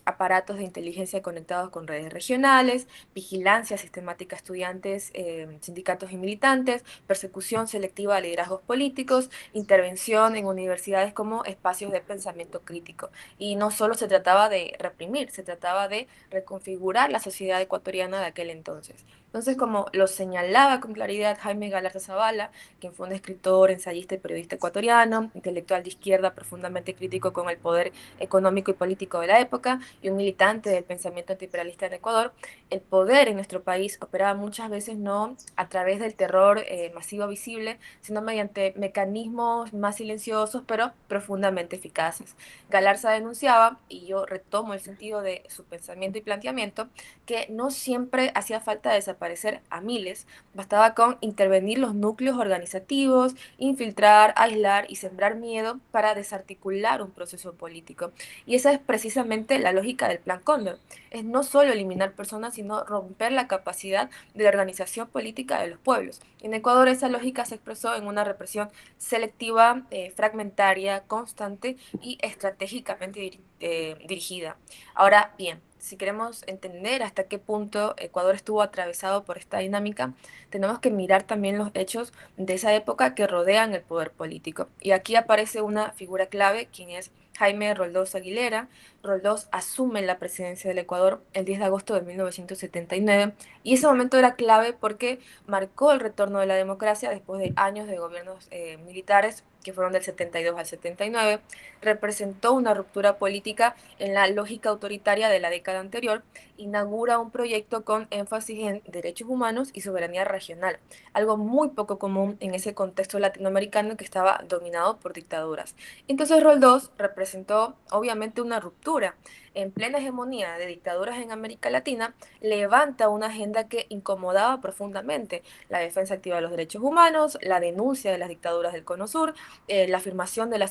Aparatos de inteligencia conectados con redes regionales, vigilancia sistemática a estudiantes, sindicatos y militantes, persecución selectiva a liderazgos políticos, intervención en universidades como espacios de pensamiento crítico. Y no solo se trataba de reprimir, se trataba de reconfigurar la sociedad ecuatoriana de aquel entonces. Entonces, como lo señalaba con claridad Jaime Galarza Zavala, quien fue un escritor, ensayista y periodista ecuatoriano, intelectual de izquierda profundamente crítico con el poder económico y político de la época y un militante del pensamiento antiimperialista en Ecuador, el poder en nuestro país operaba muchas veces no a través del terror masivo visible, sino mediante mecanismos más silenciosos pero profundamente eficaces. Galarza denunciaba, y yo retomo el sentido de su pensamiento y planteamiento, que no siempre hacía falta desaparecer a miles, bastaba con intervenir los núcleos organizativos, infiltrar, aislar y sembrar miedo para desarticular un proceso político. Y esa es precisamente la lógica del Plan Cóndor. Es no solo eliminar personas, sino romper la capacidad de la organización política de los pueblos. En Ecuador esa lógica se expresó en una represión selectiva, fragmentaria, constante y estratégicamente dirigida. Ahora bien, si queremos entender hasta qué punto Ecuador estuvo atravesado por esta dinámica, tenemos que mirar también los hechos de esa época que rodean el poder político. Y aquí aparece una figura clave, quien es Jaime Roldós Aguilera. Roldós asume la presidencia del Ecuador el 10 de agosto de 1979 y ese momento era clave porque marcó el retorno de la democracia después de años de gobiernos militares que fueron del 72 al 79, representó una ruptura política en la lógica autoritaria de la década anterior, inaugura un proyecto con énfasis en derechos humanos y soberanía regional, algo muy poco común en ese contexto latinoamericano que estaba dominado por dictaduras. Entonces Roldós representó obviamente una ruptura. En plena hegemonía de dictaduras en América Latina, levanta una agenda que incomodaba profundamente: la defensa activa de los derechos humanos, la denuncia de las dictaduras del Cono Sur, la afirmación de la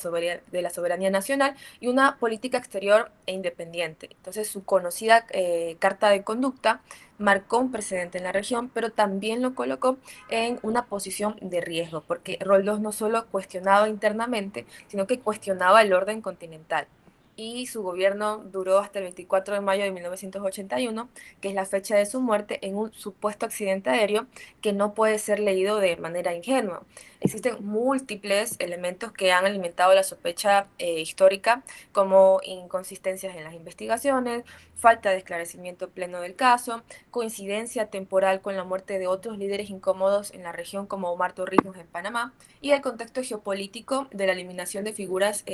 soberanía nacional y una política exterior e independiente. Entonces, su conocida carta de conducta marcó un precedente en la región, pero también lo colocó en una posición de riesgo, porque Roldós no solo cuestionaba internamente, sino que cuestionaba el orden continental. Y su gobierno duró hasta el 24 de mayo de 1981, que es la fecha de su muerte, en un supuesto accidente aéreo que no puede ser leído de manera ingenua. Existen múltiples elementos que han alimentado la sospecha histórica, como inconsistencias en las investigaciones, falta de esclarecimiento pleno del caso, coincidencia temporal con la muerte de otros líderes incómodos en la región como Omar Torrijos en Panamá, y el contexto geopolítico de la eliminación de figuras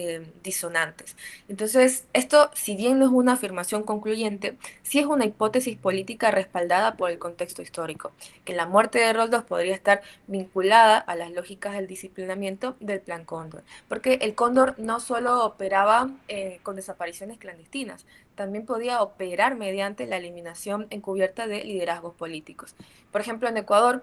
disonantes. Entonces, esto, si bien no es una afirmación concluyente, sí es una hipótesis política respaldada por el contexto histórico, que la muerte de Roldós podría estar vinculada a las lógicas del disciplinamiento del Plan Cóndor, porque el Cóndor no solo operaba con desapariciones clandestinas, también podía operar mediante la eliminación encubierta de liderazgos políticos. Por ejemplo, en Ecuador,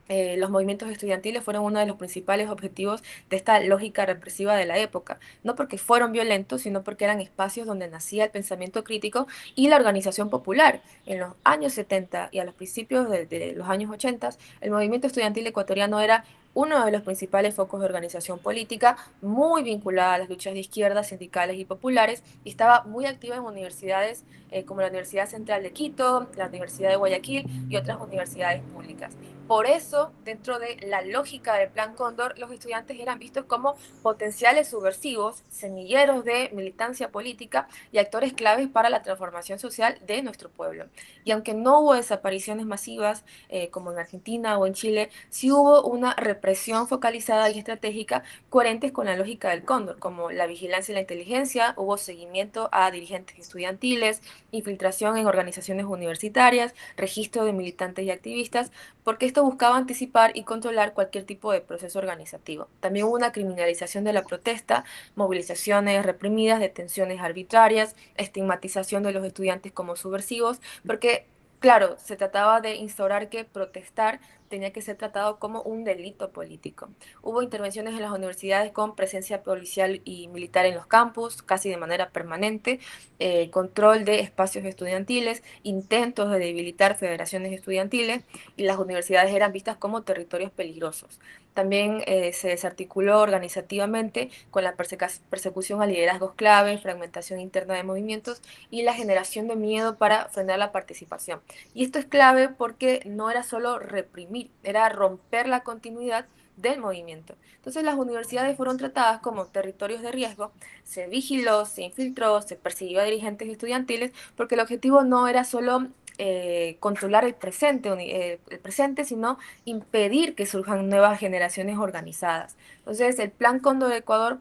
los movimientos estudiantiles fueron uno de los principales objetivos de esta lógica represiva de la época, no porque fueron violentos, sino porque eran espacios donde nacía el pensamiento crítico y la organización popular. En los años 70 y a los principios de los años 80, el movimiento estudiantil ecuatoriano era uno de los principales focos de organización política, muy vinculada a las luchas de izquierda, sindicales y populares, y estaba muy activa en universidades como la Universidad Central de Quito, la Universidad de Guayaquil y otras universidades públicas. Por eso, dentro de la lógica del Plan Cóndor, los estudiantes eran vistos como potenciales subversivos, semilleros de militancia política y actores claves para la transformación social de nuestro pueblo. Y aunque no hubo desapariciones masivas, como en Argentina o en Chile, sí hubo una represión focalizada y estratégica coherentes con la lógica del Cóndor, como la vigilancia y la inteligencia, hubo seguimiento a dirigentes estudiantiles, infiltración en organizaciones universitarias, registro de militantes y activistas, porque esto buscaba anticipar y controlar cualquier tipo de proceso organizativo. También hubo una criminalización de la protesta, movilizaciones reprimidas, detenciones arbitrarias, estigmatización de los estudiantes como subversivos, porque claro, se trataba de instaurar que protestar tenía que ser tratado como un delito político. Hubo intervenciones en las universidades con presencia policial y militar en los campus, casi de manera permanente, control de espacios estudiantiles, intentos de debilitar federaciones estudiantiles, y las universidades eran vistas como territorios peligrosos. También se desarticuló organizativamente con la persecución a liderazgos clave, fragmentación interna de movimientos y la generación de miedo para frenar la participación. Y esto es clave porque no era solo reprimir, era romper la continuidad del movimiento. Entonces las universidades fueron tratadas como territorios de riesgo, se vigiló, se infiltró, se persiguió a dirigentes estudiantiles, porque el objetivo no era solo controlar el presente, sino impedir que surjan nuevas generaciones organizadas. Entonces el Plan Cóndor de Ecuador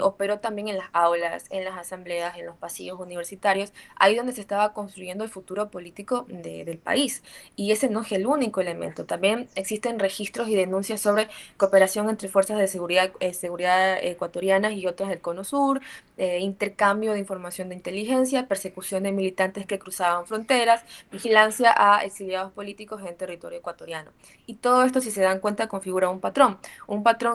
operó también en las aulas, en las asambleas, en los pasillos universitarios, ahí donde se estaba construyendo el futuro político del país. Y ese no es el único elemento. También existen registros y denuncias sobre cooperación entre fuerzas de seguridad ecuatorianas y otras del Cono Sur, intercambio de información de inteligencia, persecución de militantes que cruzaban fronteras, vigilancia a exiliados políticos en territorio ecuatoriano. Y todo esto, si se dan cuenta, configura un patrón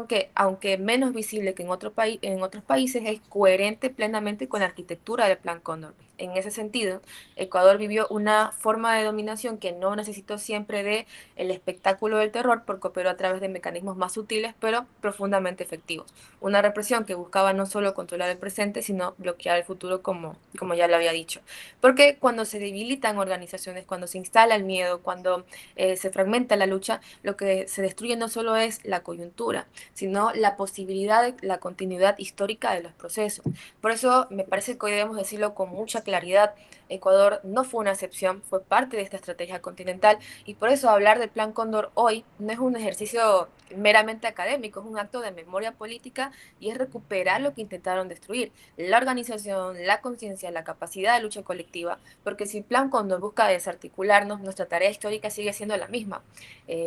que, aunque menos visible que en otros países, es coherente plenamente con la arquitectura del Plan Cóndor. En ese sentido, Ecuador vivió una forma de dominación que no necesitó siempre de el espectáculo del terror, porque operó a través de mecanismos más sutiles, pero profundamente efectivos. Una represión que buscaba no solo controlar el presente, sino bloquear el futuro, como ya lo había dicho. Porque cuando se debilitan organizaciones, cuando se instala el miedo, cuando se fragmenta la lucha, lo que se destruye no solo es la coyuntura, sino la posibilidad de la continuidad histórica de los procesos. Por eso me parece que hoy debemos decirlo con mucha claridad: Ecuador no fue una excepción, fue parte de esta estrategia continental, y por eso hablar del Plan Cóndor hoy no es un ejercicio meramente académico, es un acto de memoria política y es recuperar lo que intentaron destruir: la organización, la conciencia, la capacidad de lucha colectiva, porque si el Plan Cóndor busca desarticularnos, nuestra tarea histórica sigue siendo la misma: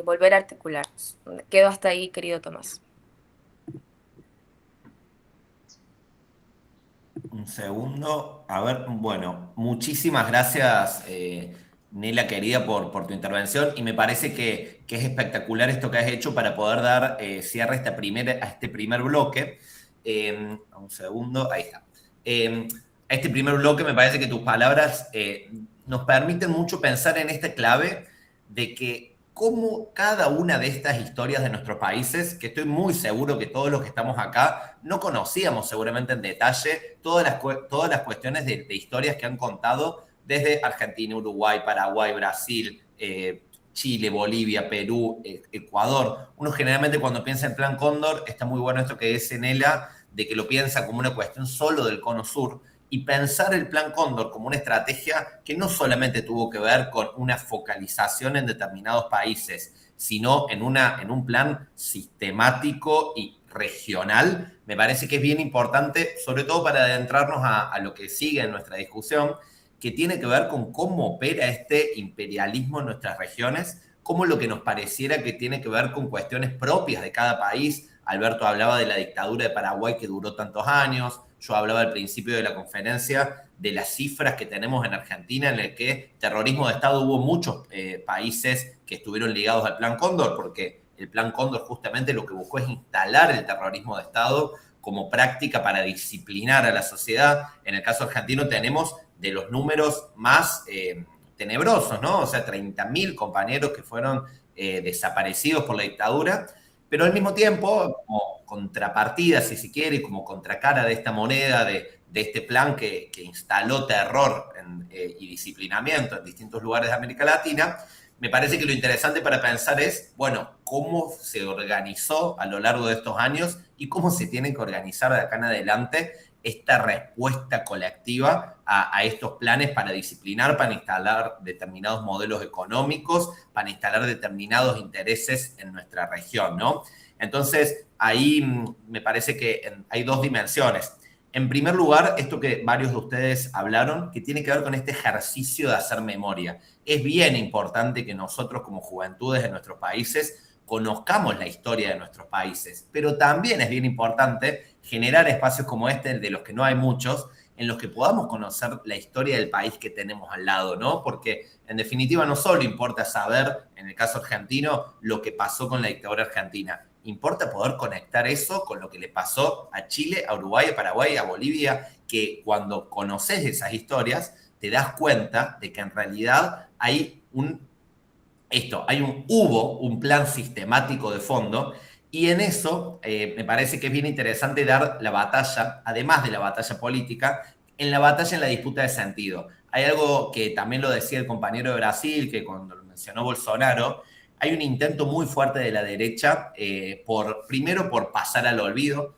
volver a articularnos. Quedo hasta ahí, querido Tomás. Un segundo. A ver, bueno, muchísimas gracias, Nela querida, por tu intervención. Y me parece que es espectacular esto que has hecho para poder dar cierre a este primer bloque. Un segundo, ahí está. A este primer bloque me parece que tus palabras nos permiten mucho pensar en esta clave de que cómo cada una de estas historias de nuestros países, que estoy muy seguro que todos los que estamos acá no conocíamos seguramente en detalle todas las cuestiones de historias que han contado desde Argentina, Uruguay, Paraguay, Brasil, Chile, Bolivia, Perú, Ecuador. Uno generalmente cuando piensa en Plan Cóndor, está muy bueno esto que dice Nela, de que lo piensa como una cuestión solo del Cono Sur, y pensar el Plan Cóndor como una estrategia que no solamente tuvo que ver con una focalización en determinados países, sino en un plan sistemático y regional, me parece que es bien importante, sobre todo para adentrarnos a lo que sigue en nuestra discusión, que tiene que ver con cómo opera este imperialismo en nuestras regiones, cómo lo que nos pareciera que tiene que ver con cuestiones propias de cada país. Alberto hablaba de la dictadura de Paraguay que duró tantos años. Yo hablaba al principio de la conferencia de las cifras que tenemos en Argentina, en el que terrorismo de Estado hubo muchos países que estuvieron ligados al Plan Cóndor, porque el Plan Cóndor justamente lo que buscó es instalar el terrorismo de Estado como práctica para disciplinar a la sociedad. En el caso argentino tenemos de los números más tenebrosos, ¿no? O sea, 30.000 compañeros que fueron desaparecidos por la dictadura. Pero al mismo tiempo, como contrapartida, si se quiere, como contracara de esta moneda, de este plan que instaló terror y disciplinamiento en distintos lugares de América Latina, me parece que lo interesante para pensar es, bueno, cómo se organizó a lo largo de estos años y cómo se tiene que organizar de acá en adelante esta respuesta colectiva a estos planes para disciplinar, para instalar determinados modelos económicos, para instalar determinados intereses en nuestra región, ¿no? Entonces, ahí me parece que hay dos dimensiones. En primer lugar, esto que varios de ustedes hablaron, que tiene que ver con este ejercicio de hacer memoria. Es bien importante que nosotros como juventudes de nuestros países conozcamos la historia de nuestros países, pero también es bien importante generar espacios como este, de los que no hay muchos, en los que podamos conocer la historia del país que tenemos al lado, ¿no? Porque en definitiva no solo importa saber, en el caso argentino, lo que pasó con la dictadura argentina, importa poder conectar eso con lo que le pasó a Chile, a Uruguay, a Paraguay, a Bolivia, que cuando conoces esas historias te das cuenta de que en realidad hubo un plan sistemático de fondo, y en eso me parece que es bien interesante dar la batalla, además de la batalla política, en la batalla en la disputa de sentido. Hay algo que también lo decía el compañero de Brasil, que cuando lo mencionó Bolsonaro, hay un intento muy fuerte de la derecha, primero por pasar al olvido.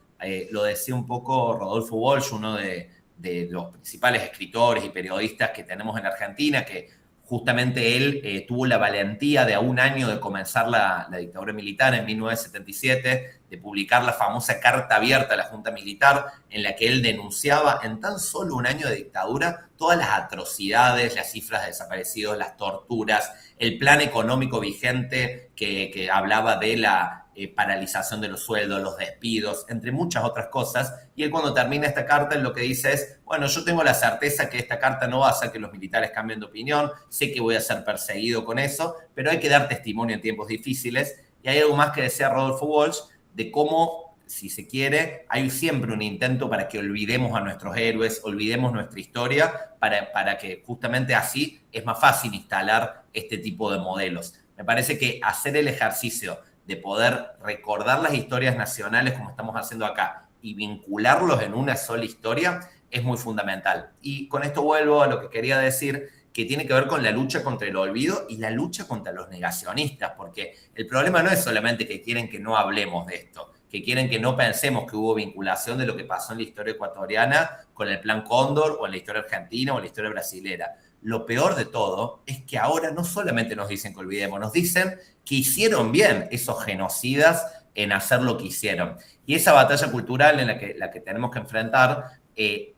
Lo decía un poco Rodolfo Walsh, uno de los principales escritores y periodistas que tenemos en Argentina, que justamente él tuvo la valentía de a un año de comenzar la dictadura militar en 1977, de publicar la famosa carta abierta a la Junta Militar, en la que él denunciaba en tan solo un año de dictadura todas las atrocidades, las cifras de desaparecidos, las torturas, el plan económico vigente que hablaba de la paralización de los sueldos, los despidos, entre muchas otras cosas. Y él cuando termina esta carta, él lo que dice es, bueno, yo tengo la certeza que esta carta no va a hacer que los militares cambien de opinión, sé que voy a ser perseguido con eso, pero hay que dar testimonio en tiempos difíciles. Y hay algo más que decía Rodolfo Walsh, de cómo, si se quiere, hay siempre un intento para que olvidemos a nuestros héroes, olvidemos nuestra historia, para que justamente así es más fácil instalar este tipo de modelos. Me parece que hacer el ejercicio de poder recordar las historias nacionales como estamos haciendo acá y vincularlos en una sola historia es muy fundamental. Y con esto vuelvo a lo que quería decir, que tiene que ver con la lucha contra el olvido y la lucha contra los negacionistas, porque el problema no es solamente que quieren que no hablemos de esto, que quieren que no pensemos que hubo vinculación de lo que pasó en la historia ecuatoriana con el Plan Cóndor o en la historia argentina o en la historia brasilera. Lo peor de todo es que ahora no solamente nos dicen que olvidemos, nos dicen que hicieron bien esos genocidas en hacer lo que hicieron. Y esa batalla cultural en la que tenemos que enfrentar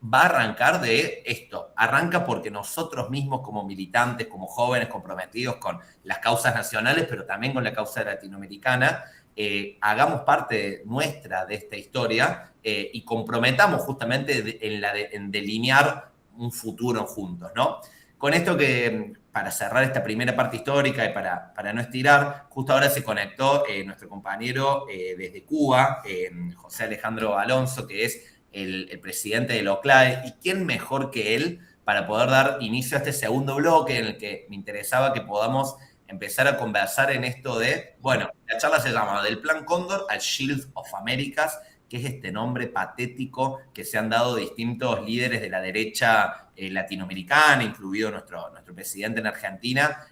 va a arrancar de esto. Arranca porque nosotros mismos como militantes, como jóvenes comprometidos con las causas nacionales, pero también con la causa latinoamericana, hagamos parte nuestra de esta historia y comprometamos justamente en delinear un futuro juntos, ¿no? Con esto que, para cerrar esta primera parte histórica y para no estirar, justo ahora se conectó nuestro compañero desde Cuba, José Alejandro Alonso, que es el presidente de la OCLAE, y quién mejor que él para poder dar inicio a este segundo bloque en el que me interesaba que podamos empezar a conversar en esto de, bueno, la charla se llama Del Plan Cóndor al Shield of Americas, que es este nombre patético que se han dado distintos líderes de la derecha latinoamericana, incluido nuestro presidente en Argentina,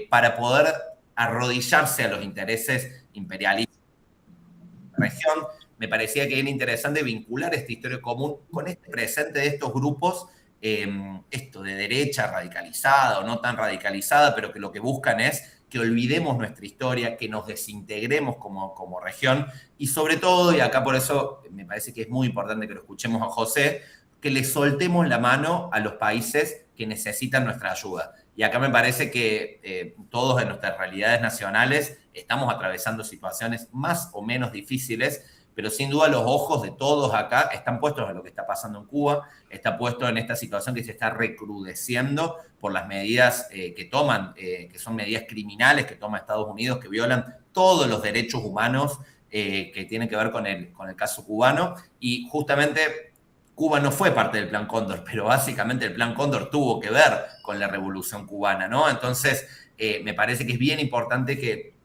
para poder arrodillarse a los intereses imperialistas de la región. Me parecía que era interesante vincular esta historia común con este presente de estos grupos, esto de derecha radicalizada o no tan radicalizada, pero que lo que buscan es que olvidemos nuestra historia, que nos desintegremos como región y sobre todo, y acá por eso me parece que es muy importante que lo escuchemos a José, que le soltemos la mano a los países que necesitan nuestra ayuda. Y acá me parece que todos en nuestras realidades nacionales estamos atravesando situaciones más o menos difíciles, pero sin duda los ojos de todos acá están puestos en lo que está pasando en Cuba, está puesto en esta situación que se está recrudeciendo por las medidas que toman, que son medidas criminales que toma Estados Unidos, que violan todos los derechos humanos que tienen que ver con el caso cubano. Y justamente Cuba no fue parte del Plan Cóndor, pero básicamente el Plan Cóndor tuvo que ver con la Revolución Cubana, ¿no? Entonces, me parece que es bien importante que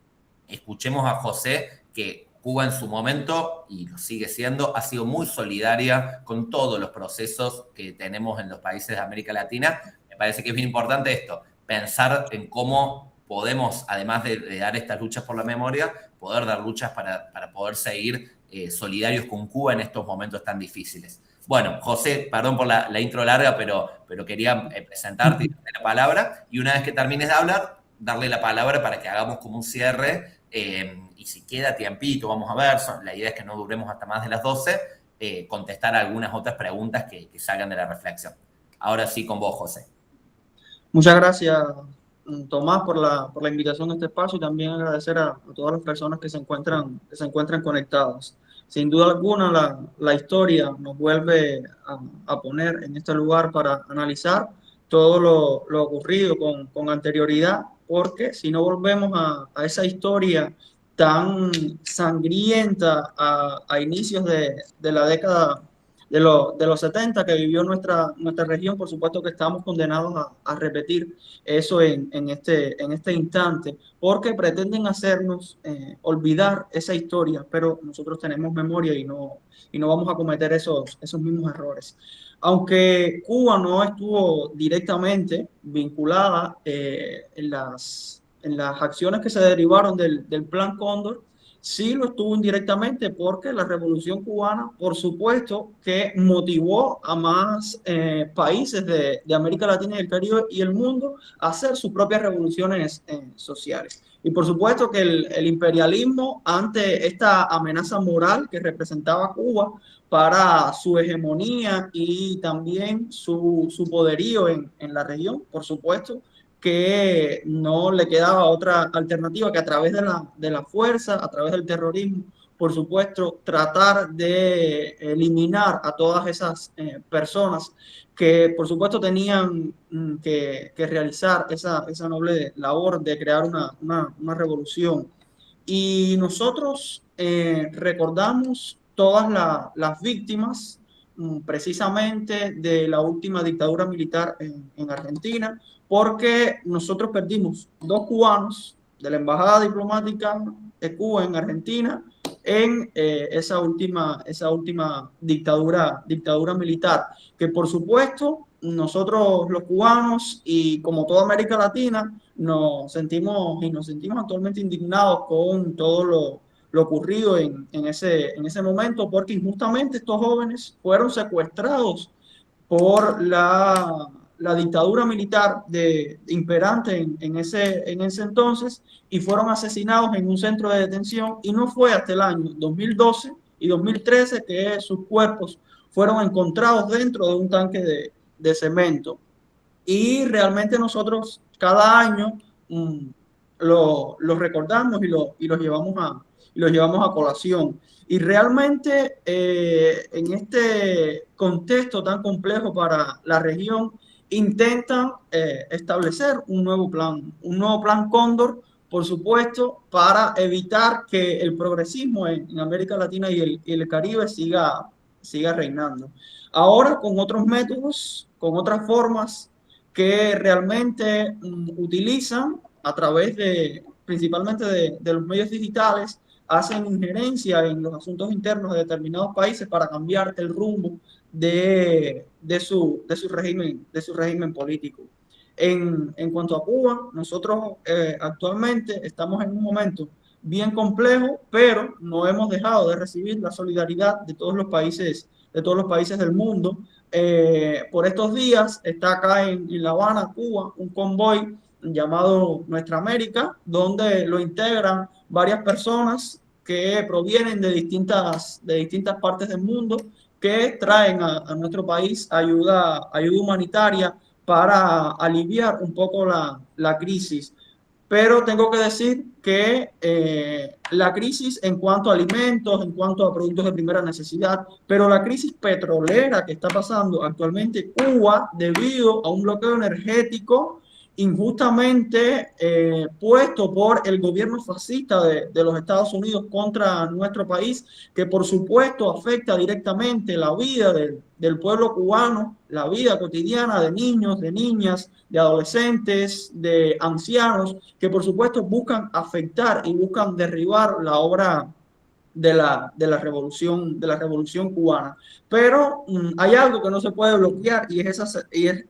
escuchemos a José, que Cuba en su momento, y lo sigue siendo, ha sido muy solidaria con todos los procesos que tenemos en los países de América Latina. Me parece que es bien importante esto, pensar en cómo podemos, además de dar estas luchas por la memoria, poder dar luchas para poder seguir solidarios con Cuba en estos momentos tan difíciles. Bueno, José, perdón por la intro larga, pero quería presentarte y darte la palabra, y una vez que termines de hablar, darle la palabra para que hagamos como un cierre, y si queda tiempito, vamos a ver, la idea es que no duremos hasta más de las 12, contestar algunas otras preguntas que salgan de la reflexión. Ahora sí, con vos, José. Muchas gracias, Tomás, por la invitación a este espacio, y también agradecer a todas las personas que se encuentran conectadas. Sin duda alguna, la historia nos vuelve a poner en este lugar para analizar todo lo ocurrido con anterioridad, porque si no volvemos a esa historia tan sangrienta a inicios de la década de los 70 que vivió nuestra región, por supuesto que estamos condenados a repetir eso en este instante, porque pretenden hacernos olvidar esa historia, pero nosotros tenemos memoria y no vamos a cometer esos mismos errores. Aunque Cuba no estuvo directamente vinculada en las acciones que se derivaron del Plan Cóndor, sí lo estuvo indirectamente, porque la Revolución Cubana, por supuesto, que motivó a más países de América Latina y el Caribe y el mundo a hacer sus propias revoluciones sociales. Y por supuesto que el imperialismo, ante esta amenaza moral que representaba Cuba para su hegemonía y también su poderío en la región, por supuesto, que no le quedaba otra alternativa que a través de la fuerza, a través del terrorismo, por supuesto, tratar de eliminar a todas esas personas que, por supuesto, tenían que realizar esa noble labor de crear una revolución. Y nosotros recordamos todas las víctimas precisamente de la última dictadura militar en Argentina, porque nosotros perdimos 2 cubanos de la embajada diplomática de Cuba en Argentina en esa última dictadura militar, que por supuesto nosotros los cubanos y como toda América Latina nos sentimos actualmente indignados con todo lo ocurrido en ese momento, porque injustamente estos jóvenes fueron secuestrados por la dictadura militar imperante en ese entonces, y fueron asesinados en un centro de detención, y no fue hasta el año 2012 y 2013 que sus cuerpos fueron encontrados dentro de un tanque de cemento. Y realmente nosotros cada año lo recordamos y los llevamos a colación. Y realmente en este contexto tan complejo para la región, intentan establecer un nuevo plan Cóndor, por supuesto, para evitar que el progresismo en América Latina y el Caribe siga reinando. Ahora con otros métodos, con otras formas que realmente utilizan a través principalmente de los medios digitales, hacen injerencia en los asuntos internos de determinados países para cambiar el rumbo de su régimen político. En cuanto a Cuba, nosotros actualmente estamos en un momento bien complejo, pero no hemos dejado de recibir la solidaridad de todos los países del mundo. Por estos días está acá en La Habana, Cuba, un convoy llamado Nuestra América, donde lo integran varias personas que provienen de distintas partes del mundo, que traen a nuestro país ayuda humanitaria para aliviar un poco la crisis. Pero tengo que decir que la crisis en cuanto a alimentos, en cuanto a productos de primera necesidad, pero la crisis petrolera que está pasando actualmente Cuba debido a un bloqueo energético injustamente puesto por el gobierno fascista de los Estados Unidos contra nuestro país, que por supuesto afecta directamente la vida del pueblo cubano, la vida cotidiana de niños, de niñas, de adolescentes, de ancianos, que por supuesto buscan afectar y buscan derribar la obra de la revolución cubana. Pero hay algo que no se puede bloquear y es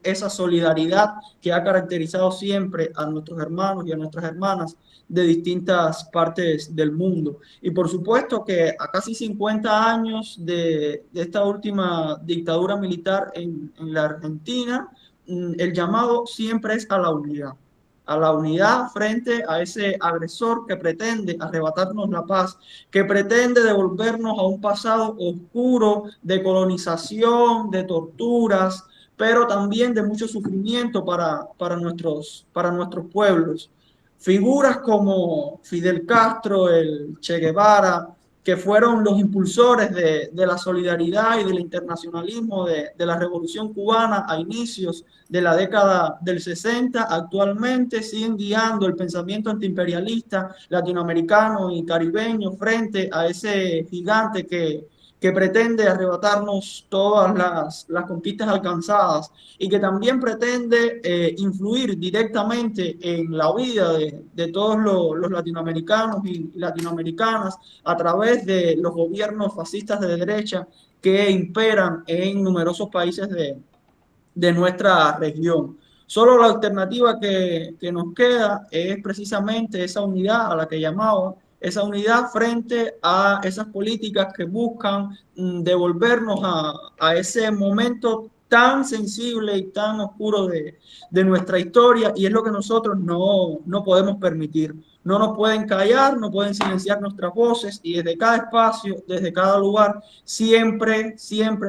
esa solidaridad que ha caracterizado siempre a nuestros hermanos y a nuestras hermanas de distintas partes del mundo. Y por supuesto que a casi 50 años de esta última dictadura militar en la Argentina, el llamado siempre es a la unidad frente a ese agresor que pretende arrebatarnos la paz, que pretende devolvernos a un pasado oscuro de colonización, de torturas, pero también de mucho sufrimiento para nuestros pueblos. Figuras como Fidel Castro, el Che Guevara, que fueron los impulsores de la solidaridad y del internacionalismo de la Revolución Cubana a inicios de la década del 60, actualmente siguen guiando el pensamiento antiimperialista latinoamericano y caribeño frente a ese gigante que pretende arrebatarnos todas las conquistas alcanzadas y que también pretende influir directamente en la vida de todos los latinoamericanos y latinoamericanas a través de los gobiernos fascistas de derecha que imperan en numerosos países de nuestra región. Solo la alternativa que nos queda es precisamente esa unidad a la que llamaba, esa unidad frente a esas políticas que buscan devolvernos a ese momento tan sensible y tan oscuro de nuestra historia, y es lo que nosotros no podemos permitir. No nos pueden callar, no pueden silenciar nuestras voces, y desde cada espacio, desde cada lugar, siempre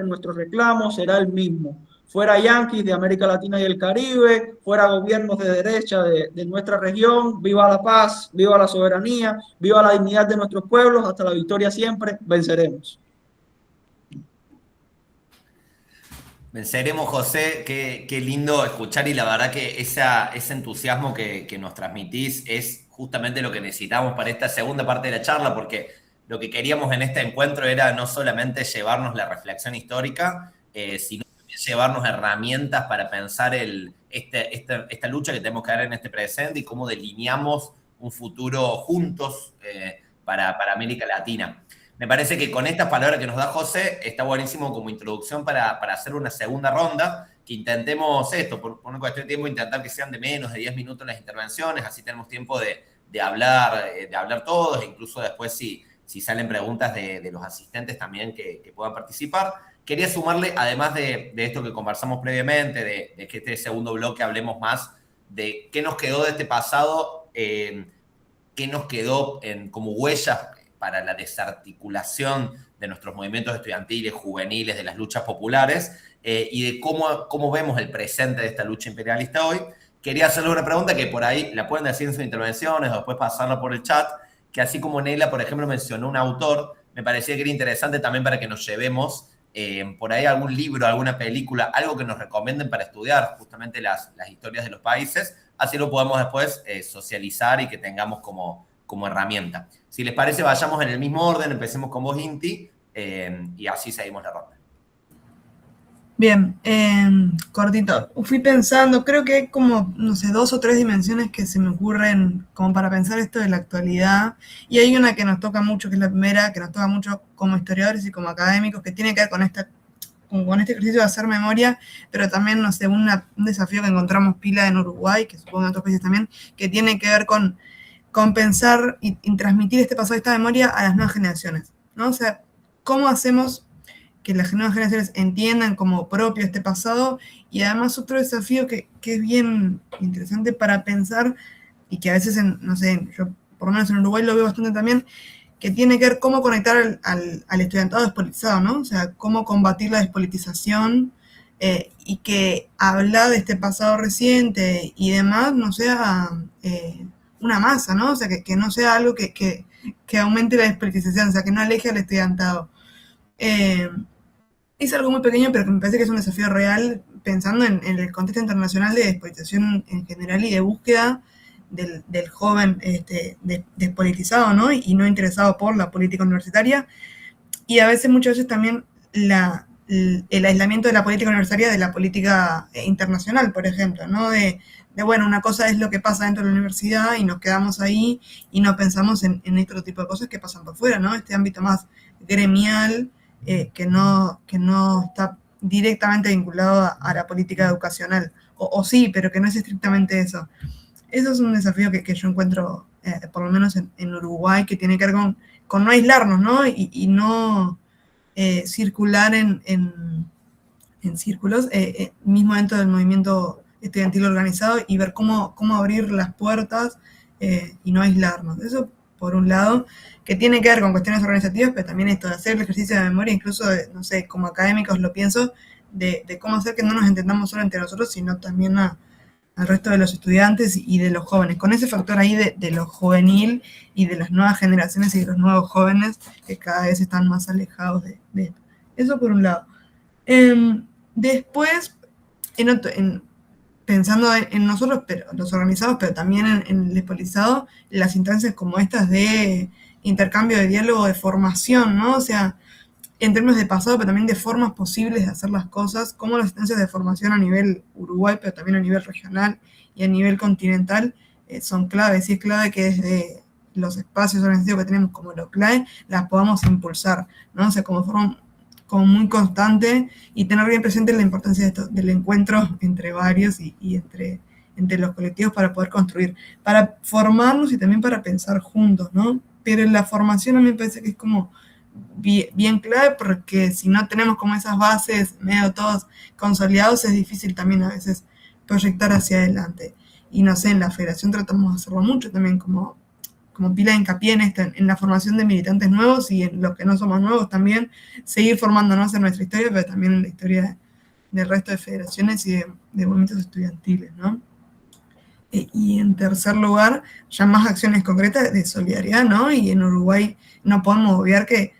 nuestro reclamo será el mismo. Fuera yanquis de América Latina y el Caribe, fuera gobiernos de derecha de nuestra región, viva la paz, viva la soberanía, viva la dignidad de nuestros pueblos, hasta la victoria siempre, venceremos. Venceremos, José, qué lindo escuchar, y la verdad que ese entusiasmo que nos transmitís es justamente lo que necesitamos para esta segunda parte de la charla, porque lo que queríamos en este encuentro era no solamente llevarnos la reflexión histórica, sino llevarnos herramientas para pensar esta lucha que tenemos que dar en este presente y cómo delineamos un futuro juntos para América Latina. Me parece que con estas palabras que nos da José está buenísimo como introducción para hacer una segunda ronda, que intentemos esto, por una cuestión de tiempo, intentar que sean de menos de 10 minutos las intervenciones, así tenemos tiempo de hablar todos, e incluso después si salen preguntas de los asistentes también que puedan participar. Quería sumarle, además de esto que conversamos previamente, de que este segundo bloque hablemos más de qué nos quedó de este pasado, qué nos quedó como huellas para la desarticulación de nuestros movimientos estudiantiles, juveniles, de las luchas populares, y de cómo vemos el presente de esta lucha imperialista hoy. Quería hacerle una pregunta que por ahí la pueden decir en sus intervenciones o después pasarla por el chat, que así como Neila, por ejemplo, mencionó un autor, me parecía que era interesante también para que nos llevemos por ahí algún libro, alguna película, algo que nos recomienden para estudiar justamente las historias de los países, así lo podemos después socializar y que tengamos como herramienta. Si les parece, vayamos en el mismo orden, empecemos con vos, Inti, y así seguimos la ronda. Bien, cortito. Fui pensando, creo que hay como, no sé, 2 o 3 dimensiones que se me ocurren como para pensar esto de la actualidad. Y hay una que nos toca mucho, que es la primera, que nos toca mucho como historiadores y como académicos, que tiene que ver con este ejercicio de hacer memoria, pero también, no sé, un desafío que encontramos pila en Uruguay, que supongo en otros países también, que tiene que ver con pensar y transmitir este pasado, esta memoria a las nuevas generaciones, ¿no? O sea, ¿cómo hacemos que las nuevas generaciones entiendan como propio este pasado? Y además otro desafío que es bien interesante para pensar y que a veces, no sé, yo por lo menos en Uruguay lo veo bastante también, que tiene que ver cómo conectar al estudiantado despolitizado, ¿no? O sea, cómo combatir la despolitización y que hablar de este pasado reciente y demás no sea una masa, ¿no? O sea, que no sea algo que aumente la despolitización, o sea, que no aleje al estudiantado. Es algo muy pequeño, pero que me parece que es un desafío real, pensando en el contexto internacional de despolitización en general y de búsqueda del joven despolitizado, ¿no? Y no interesado por la política universitaria. Y muchas veces también la el aislamiento de la política universitaria de la política internacional, por ejemplo, ¿no? Bueno, una cosa es lo que pasa dentro de la universidad y nos quedamos ahí y no pensamos en este otro tipo de cosas que pasan por fuera, ¿no? Este ámbito más gremial que no está directamente vinculado a la política educacional, o sí, pero que no es estrictamente eso. Eso es un desafío que yo encuentro, por lo menos en Uruguay, que tiene que ver con no aislarnos, ¿no? Y no circular en círculos, mismo dentro del movimiento estudiantil organizado, y ver cómo abrir las puertas y no aislarnos. Eso, por un lado, que tiene que ver con cuestiones organizativas, pero también esto de hacer el ejercicio de memoria, incluso, no sé, como académicos lo pienso, de cómo hacer que no nos entendamos solo entre nosotros, sino también al resto de los estudiantes y de los jóvenes, con ese factor ahí de lo juvenil y de las nuevas generaciones y de los nuevos jóvenes que cada vez están más alejados de esto. Eso por un lado. Después, pensando en nosotros, pero los organizados, pero también en el despolitizado, las instancias como estas de intercambio, de diálogo, de formación, ¿no? O sea, en términos de pasado, pero también de formas posibles de hacer las cosas, como las instancias de formación a nivel Uruguay, pero también a nivel regional y a nivel continental, son claves. Y es clave que desde los espacios organizativos que tenemos como lo CLAE, las podamos impulsar, ¿no? O sea, como forma como muy constante, y tener bien presente la importancia de esto, del encuentro entre varios y entre los colectivos para poder construir, para formarnos y también para pensar juntos, ¿no? Pero en la formación a mí me parece que es como bien clave, porque si no tenemos como esas bases medio todos consolidados, es difícil también a veces proyectar hacia adelante. Y no sé, en la federación tratamos de hacerlo mucho también, como pila de hincapié en esto, en la formación de militantes nuevos y en los que no somos nuevos también, seguir formándonos en nuestra historia, pero también en la historia del resto de federaciones y de movimientos estudiantiles, ¿no? Y en tercer lugar, ya más acciones concretas de solidaridad, ¿no? Y en Uruguay no podemos obviar que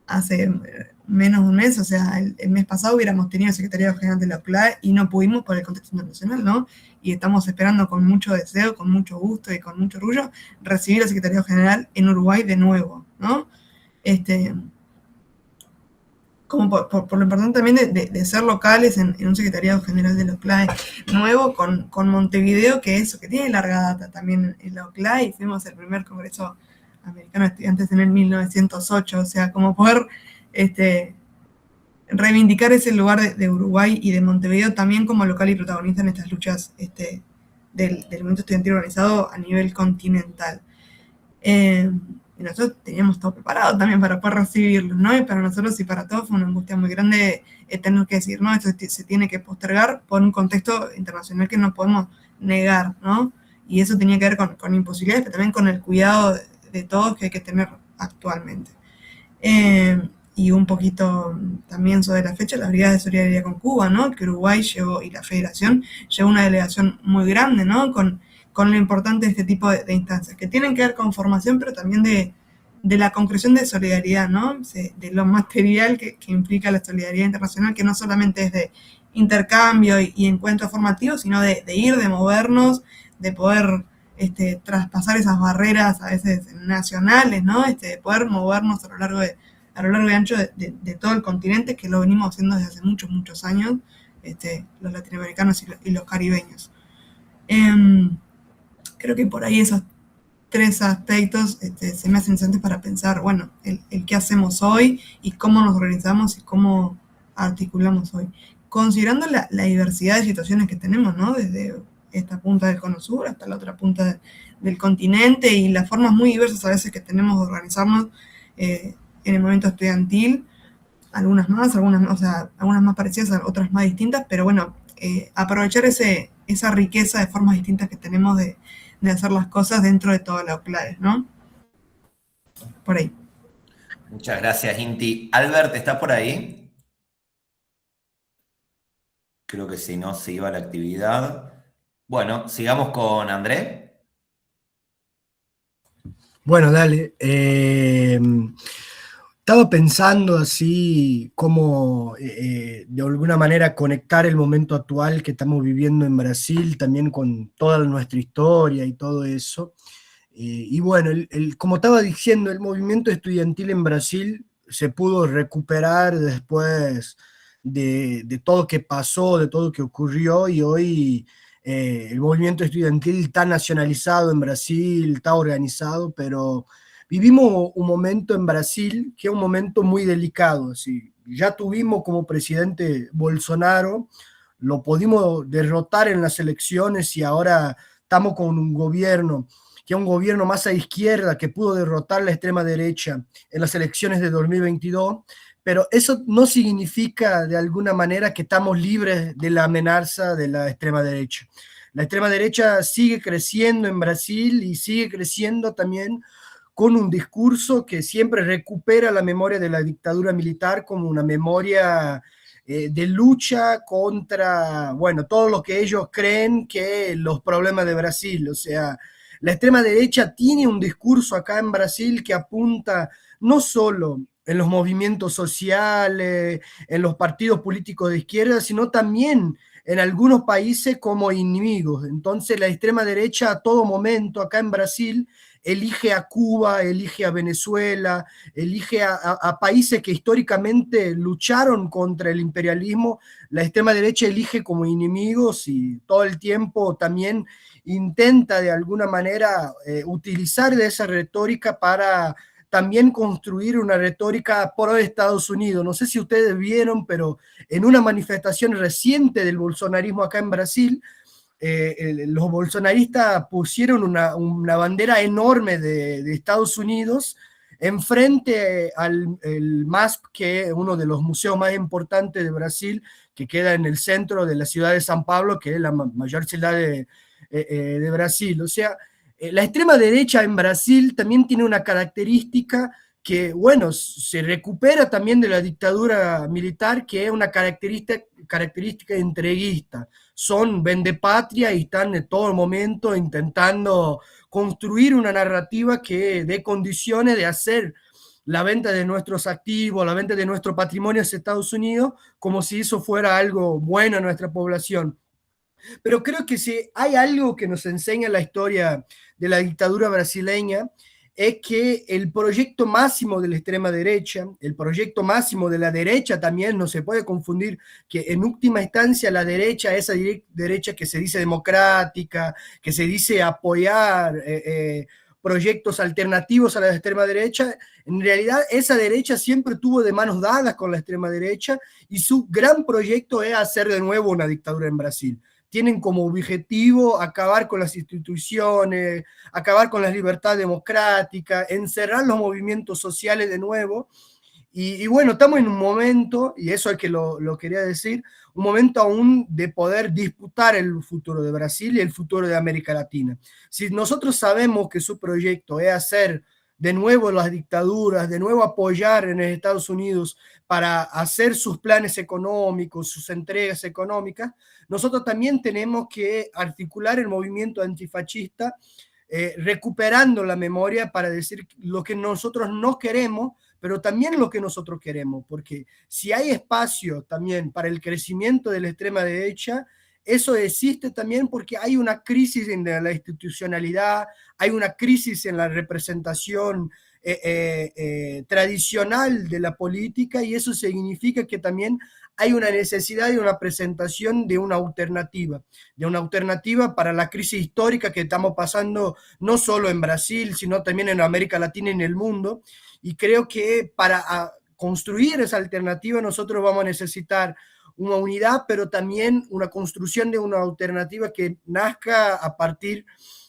hace menos de un mes, o sea, el mes pasado hubiéramos tenido secretariado general de la CLAE y no pudimos por el contexto internacional, ¿no? Y estamos esperando con mucho deseo, con mucho gusto y con mucho orgullo recibir el secretariado general en Uruguay de nuevo, ¿no? Como por lo importante también de ser locales en un secretariado general de la CLAE nuevo, con Montevideo, que eso, que tiene larga data también en la CLAE, y fuimos el primer congreso americano de estudiantes en el 1908, o sea, como poder reivindicar ese lugar de Uruguay y de Montevideo también como local y protagonista en estas luchas del movimiento estudiantil organizado a nivel continental. Y nosotros teníamos todo preparado también para poder recibirlos, ¿no? Y para nosotros y para todos fue una angustia muy grande tener que decir, no, esto se tiene que postergar por un contexto internacional que no podemos negar, ¿no? Y eso tenía que ver con imposibilidades, pero también con el cuidado de todos que hay que tener actualmente. Y un poquito también sobre la fecha, la Brigada de Solidaridad con Cuba, ¿no? Que Uruguay llevó, y la Federación llevó una delegación muy grande, ¿no? Con lo importante de este tipo de instancias, que tienen que ver con formación, pero también de la concreción de solidaridad, ¿no? De lo material que implica la solidaridad internacional, que no solamente es de intercambio y encuentros formativos, sino de ir, de movernos, de poder traspasar esas barreras a veces nacionales, ¿no? De poder movernos a lo largo y ancho de todo el continente, que lo venimos haciendo desde hace muchos, muchos años, los latinoamericanos y los caribeños. Creo que por ahí esos tres aspectos se me hacen interesantes para pensar, bueno, el qué hacemos hoy y cómo nos organizamos y cómo articulamos hoy. Considerando la diversidad de situaciones que tenemos, ¿no? Desde esta punta del Cono Sur hasta la otra punta del continente, y las formas muy diversas a veces que tenemos de organizarnos en el movimiento estudiantil, algunas más parecidas, otras más distintas, pero bueno, aprovechar esa riqueza de formas distintas que tenemos de hacer las cosas dentro de todas las claves, ¿no? Por ahí. Muchas gracias, Inti. Albert, ¿estás por ahí? Creo que si no, se iba la actividad. Bueno, sigamos con André. Bueno, dale. Estaba pensando así cómo de alguna manera conectar el momento actual que estamos viviendo en Brasil también con toda nuestra historia y todo eso. Y bueno, como estaba diciendo, el movimiento estudiantil en Brasil se pudo recuperar después de todo que pasó, de todo que ocurrió, y hoy el movimiento estudiantil está nacionalizado en Brasil, está organizado, pero vivimos un momento en Brasil que es un momento muy delicado. Así. Ya tuvimos como presidente Bolsonaro, lo pudimos derrotar en las elecciones y ahora estamos con un gobierno que es un gobierno más a izquierda que pudo derrotar la extrema derecha en las elecciones de 2022, pero eso no significa de alguna manera que estamos libres de la amenaza de la extrema derecha. La extrema derecha sigue creciendo en Brasil y sigue creciendo también con un discurso que siempre recupera la memoria de la dictadura militar como una memoria de lucha contra, bueno, todo lo que ellos creen que los problemas de Brasil. O sea, la extrema derecha tiene un discurso acá en Brasil que apunta no solo en los movimientos sociales, en los partidos políticos de izquierda, sino también en algunos países como enemigos. Entonces la extrema derecha a todo momento acá en Brasil elige a Cuba, elige a Venezuela, elige a países que históricamente lucharon contra el imperialismo. La extrema derecha elige como enemigos y todo el tiempo también intenta de alguna manera utilizar de esa retórica para también construir una retórica pro Estados Unidos. No sé si ustedes vieron, pero en una manifestación reciente del bolsonarismo acá en Brasil, los bolsonaristas pusieron una bandera enorme de Estados Unidos enfrente al el MASP, que es uno de los museos más importantes de Brasil, que queda en el centro de la ciudad de San Pablo, que es la mayor ciudad de Brasil. O sea, la extrema derecha en Brasil también tiene una característica que, bueno, se recupera también de la dictadura militar, que es una característica entreguista. Son vendepatria y están en todo momento intentando construir una narrativa que dé condiciones de hacer la venta de nuestros activos, la venta de nuestro patrimonio hacia Estados Unidos, como si eso fuera algo bueno a nuestra población. Pero creo que si hay algo que nos enseña la historia de la dictadura brasileña, es que el proyecto máximo de la extrema derecha, el proyecto máximo de la derecha también, no se puede confundir que en última instancia la derecha, esa derecha que se dice democrática, que se dice apoyar proyectos alternativos a la extrema derecha, en realidad esa derecha siempre tuvo de manos dadas con la extrema derecha y su gran proyecto es hacer de nuevo una dictadura en Brasil. Tienen como objetivo acabar con las instituciones, acabar con la libertad democrática, encerrar los movimientos sociales de nuevo. Y bueno, estamos en un momento, y eso es que lo quería decir, un momento aún de poder disputar el futuro de Brasil y el futuro de América Latina. Si nosotros sabemos que su proyecto es hacer de nuevo las dictaduras, de nuevo apoyar en Estados Unidos para hacer sus planes económicos, sus entregas económicas, nosotros también tenemos que articular el movimiento antifascista, recuperando la memoria para decir lo que nosotros no queremos, pero también lo que nosotros queremos, porque si hay espacio también para el crecimiento de la extrema derecha, eso existe también porque hay una crisis en la institucionalidad, hay una crisis en la representación tradicional de la política, y eso significa que también hay una necesidad de una presentación de una alternativa para la crisis histórica que estamos pasando no solo en Brasil, sino también en América Latina y en el mundo. Y creo que para construir esa alternativa nosotros vamos a necesitar una unidad, pero también una construcción de una alternativa que nazca a partir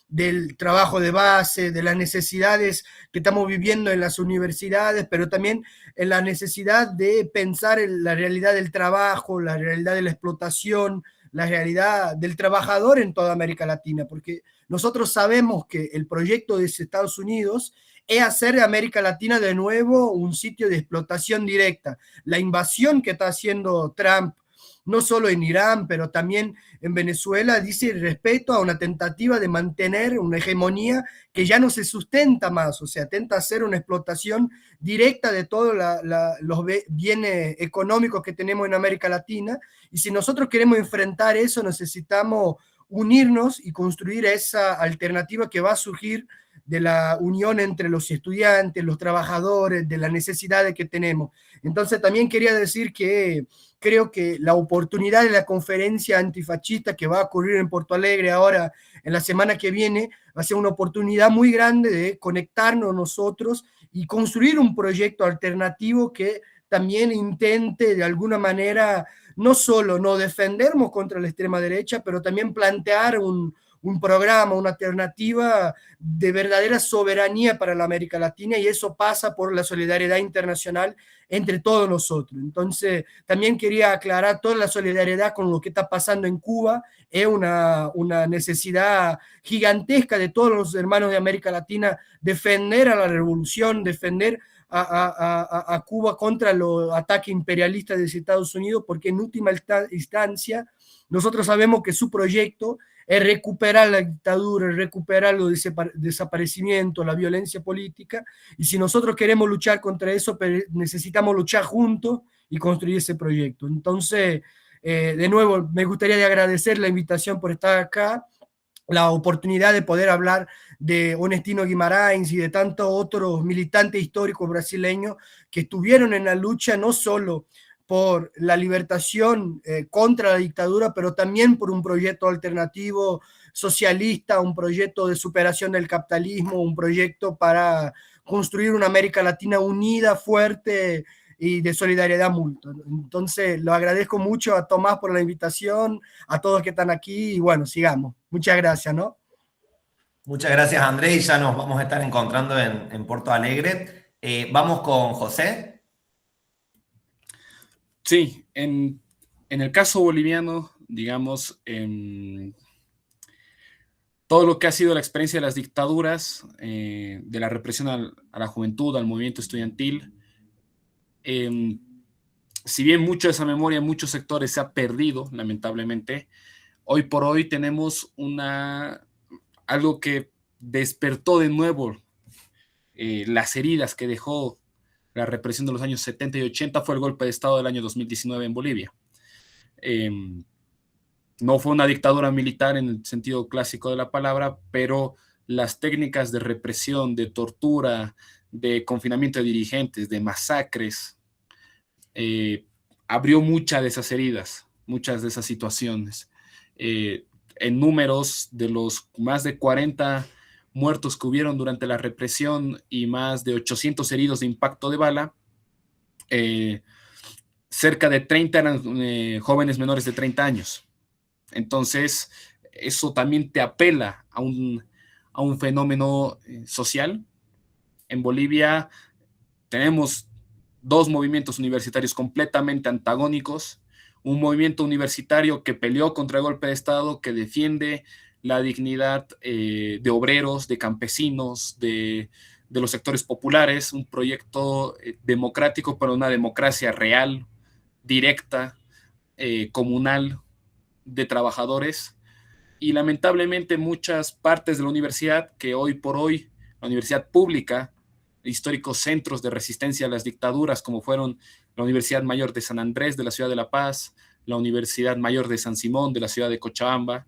del trabajo de base, de las necesidades que estamos viviendo en las universidades, pero también en la necesidad de pensar en la realidad del trabajo, la realidad de la explotación, la realidad del trabajador en toda América Latina, porque nosotros sabemos que el proyecto de Estados Unidos es hacer de América Latina de nuevo un sitio de explotación directa. La invasión que está haciendo Trump, no solo en Irán, pero también en Venezuela, dice respeto a una tentativa de mantener una hegemonía que ya no se sustenta más, o sea, tenta hacer una explotación directa de todos los bienes económicos que tenemos en América Latina, y si nosotros queremos enfrentar eso, necesitamos unirnos y construir esa alternativa que va a surgir de la unión entre los estudiantes, los trabajadores, de las necesidades que tenemos. Entonces también quería decir que creo que la oportunidad de la conferencia antifascista que va a ocurrir en Porto Alegre ahora, en la semana que viene, va a ser una oportunidad muy grande de conectarnos nosotros y construir un proyecto alternativo que también intente de alguna manera no solo no defendernos contra la extrema derecha, pero también plantear un programa, una alternativa de verdadera soberanía para la América Latina, y eso pasa por la solidaridad internacional entre todos nosotros. Entonces, también quería aclarar toda la solidaridad con lo que está pasando en Cuba. Es una necesidad gigantesca de todos los hermanos de América Latina defender a la revolución, defender a Cuba contra los ataques imperialistas de Estados Unidos, porque en última instancia nosotros sabemos que su proyecto es recuperar la dictadura, es recuperar los desaparecimientos, la violencia política, y si nosotros queremos luchar contra eso, necesitamos luchar juntos y construir ese proyecto. Entonces, de nuevo, me gustaría agradecer la invitación por estar acá, la oportunidad de poder hablar de Onestino Guimarães y de tantos otros militantes históricos brasileños que estuvieron en la lucha no solo por la libertación contra la dictadura, pero también por un proyecto alternativo socialista, un proyecto de superación del capitalismo, un proyecto para construir una América Latina unida, fuerte y de solidaridad mutua. Entonces, lo agradezco mucho a Tomás por la invitación, a todos que están aquí, y bueno, sigamos. Muchas gracias, ¿no? Muchas gracias, Andrés, y ya nos vamos a estar encontrando en Porto Alegre. Vamos con José. Sí, en el caso boliviano, digamos, todo lo que ha sido la experiencia de las dictaduras, de la represión a la juventud, al movimiento estudiantil, si bien mucho de esa memoria en muchos sectores se ha perdido, lamentablemente, hoy por hoy tenemos algo que despertó de nuevo las heridas que dejó la represión de los años 70 y 80, fue el golpe de Estado del año 2019 en Bolivia. No fue una dictadura militar en el sentido clásico de la palabra, pero las técnicas de represión, de tortura, de confinamiento de dirigentes, de masacres, abrió muchas de esas heridas, muchas de esas situaciones. En números de los más de 40 muertos que hubieron durante la represión y más de 800 heridos de impacto de bala, cerca de 30 eran jóvenes menores de 30 años. Entonces, eso también te apela a un fenómeno social. En Bolivia tenemos dos movimientos universitarios completamente antagónicos, un movimiento universitario que peleó contra el golpe de Estado, que defiende la dignidad de obreros, de campesinos, de los sectores populares, un proyecto democrático, pero una democracia real, directa, comunal, de trabajadores. Y lamentablemente muchas partes de la universidad, que hoy por hoy, la universidad pública, históricos centros de resistencia a las dictaduras, como fueron la Universidad Mayor de San Andrés de la ciudad de La Paz, la Universidad Mayor de San Simón de la ciudad de Cochabamba,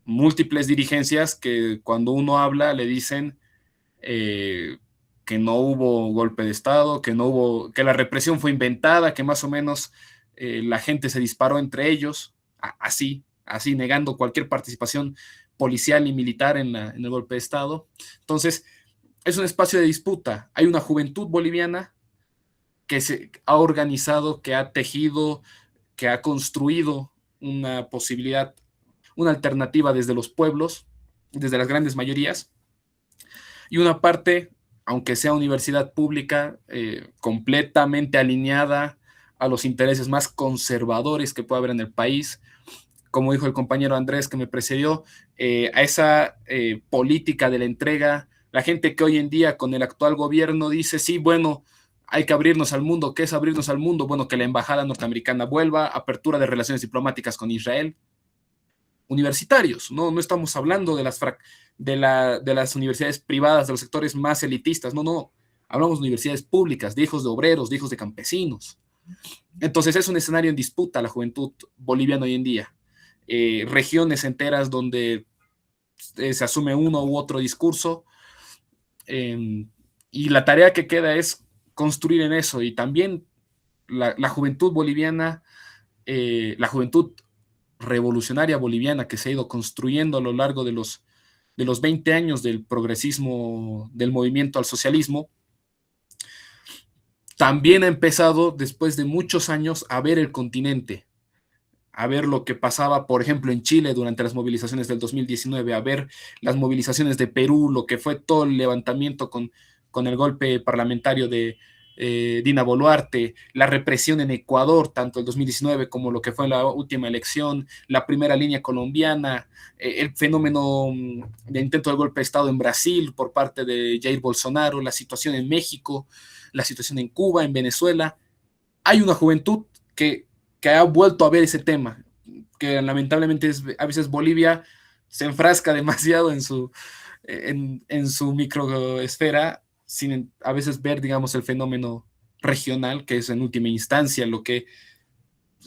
múltiples dirigencias que cuando uno habla le dicen que no hubo golpe de Estado, que la represión fue inventada, que más o menos la gente se disparó entre ellos, así negando cualquier participación policial y militar en el golpe de Estado. Entonces, es un espacio de disputa. Hay una juventud boliviana que se ha organizado, que ha tejido, que ha construido una posibilidad, una alternativa desde los pueblos, desde las grandes mayorías, y una parte, aunque sea universidad pública, completamente alineada a los intereses más conservadores que puede haber en el país, como dijo el compañero Andrés que me precedió, a esa política de la entrega. La gente que hoy en día con el actual gobierno dice, sí, bueno, hay que abrirnos al mundo. ¿Qué es abrirnos al mundo? Bueno, que la embajada norteamericana vuelva, apertura de relaciones diplomáticas con Israel. Universitarios, no estamos hablando de las universidades privadas, de los sectores más elitistas, no, hablamos de universidades públicas, de hijos de obreros, de hijos de campesinos. Entonces es un escenario en disputa la juventud boliviana hoy en día. Regiones enteras donde se asume uno u otro discurso, y la tarea que queda es construir en eso, y también la juventud boliviana, la juventud revolucionaria boliviana que se ha ido construyendo a lo largo de los 20 años del progresismo, del movimiento al socialismo, también ha empezado después de muchos años a ver el continente, a ver lo que pasaba, por ejemplo, en Chile durante las movilizaciones del 2019, a ver las movilizaciones de Perú, lo que fue todo el levantamiento con el golpe parlamentario de Dina Boluarte, la represión en Ecuador, tanto el 2019 como lo que fue la última elección, la primera línea colombiana, el fenómeno de intento de golpe de Estado en Brasil por parte de Jair Bolsonaro, la situación en México, la situación en Cuba, en Venezuela. Hay una juventud que ha vuelto a ver ese tema, que lamentablemente a veces Bolivia se enfrasca demasiado en su microesfera, sin a veces ver, digamos, el fenómeno regional, que es en última instancia lo que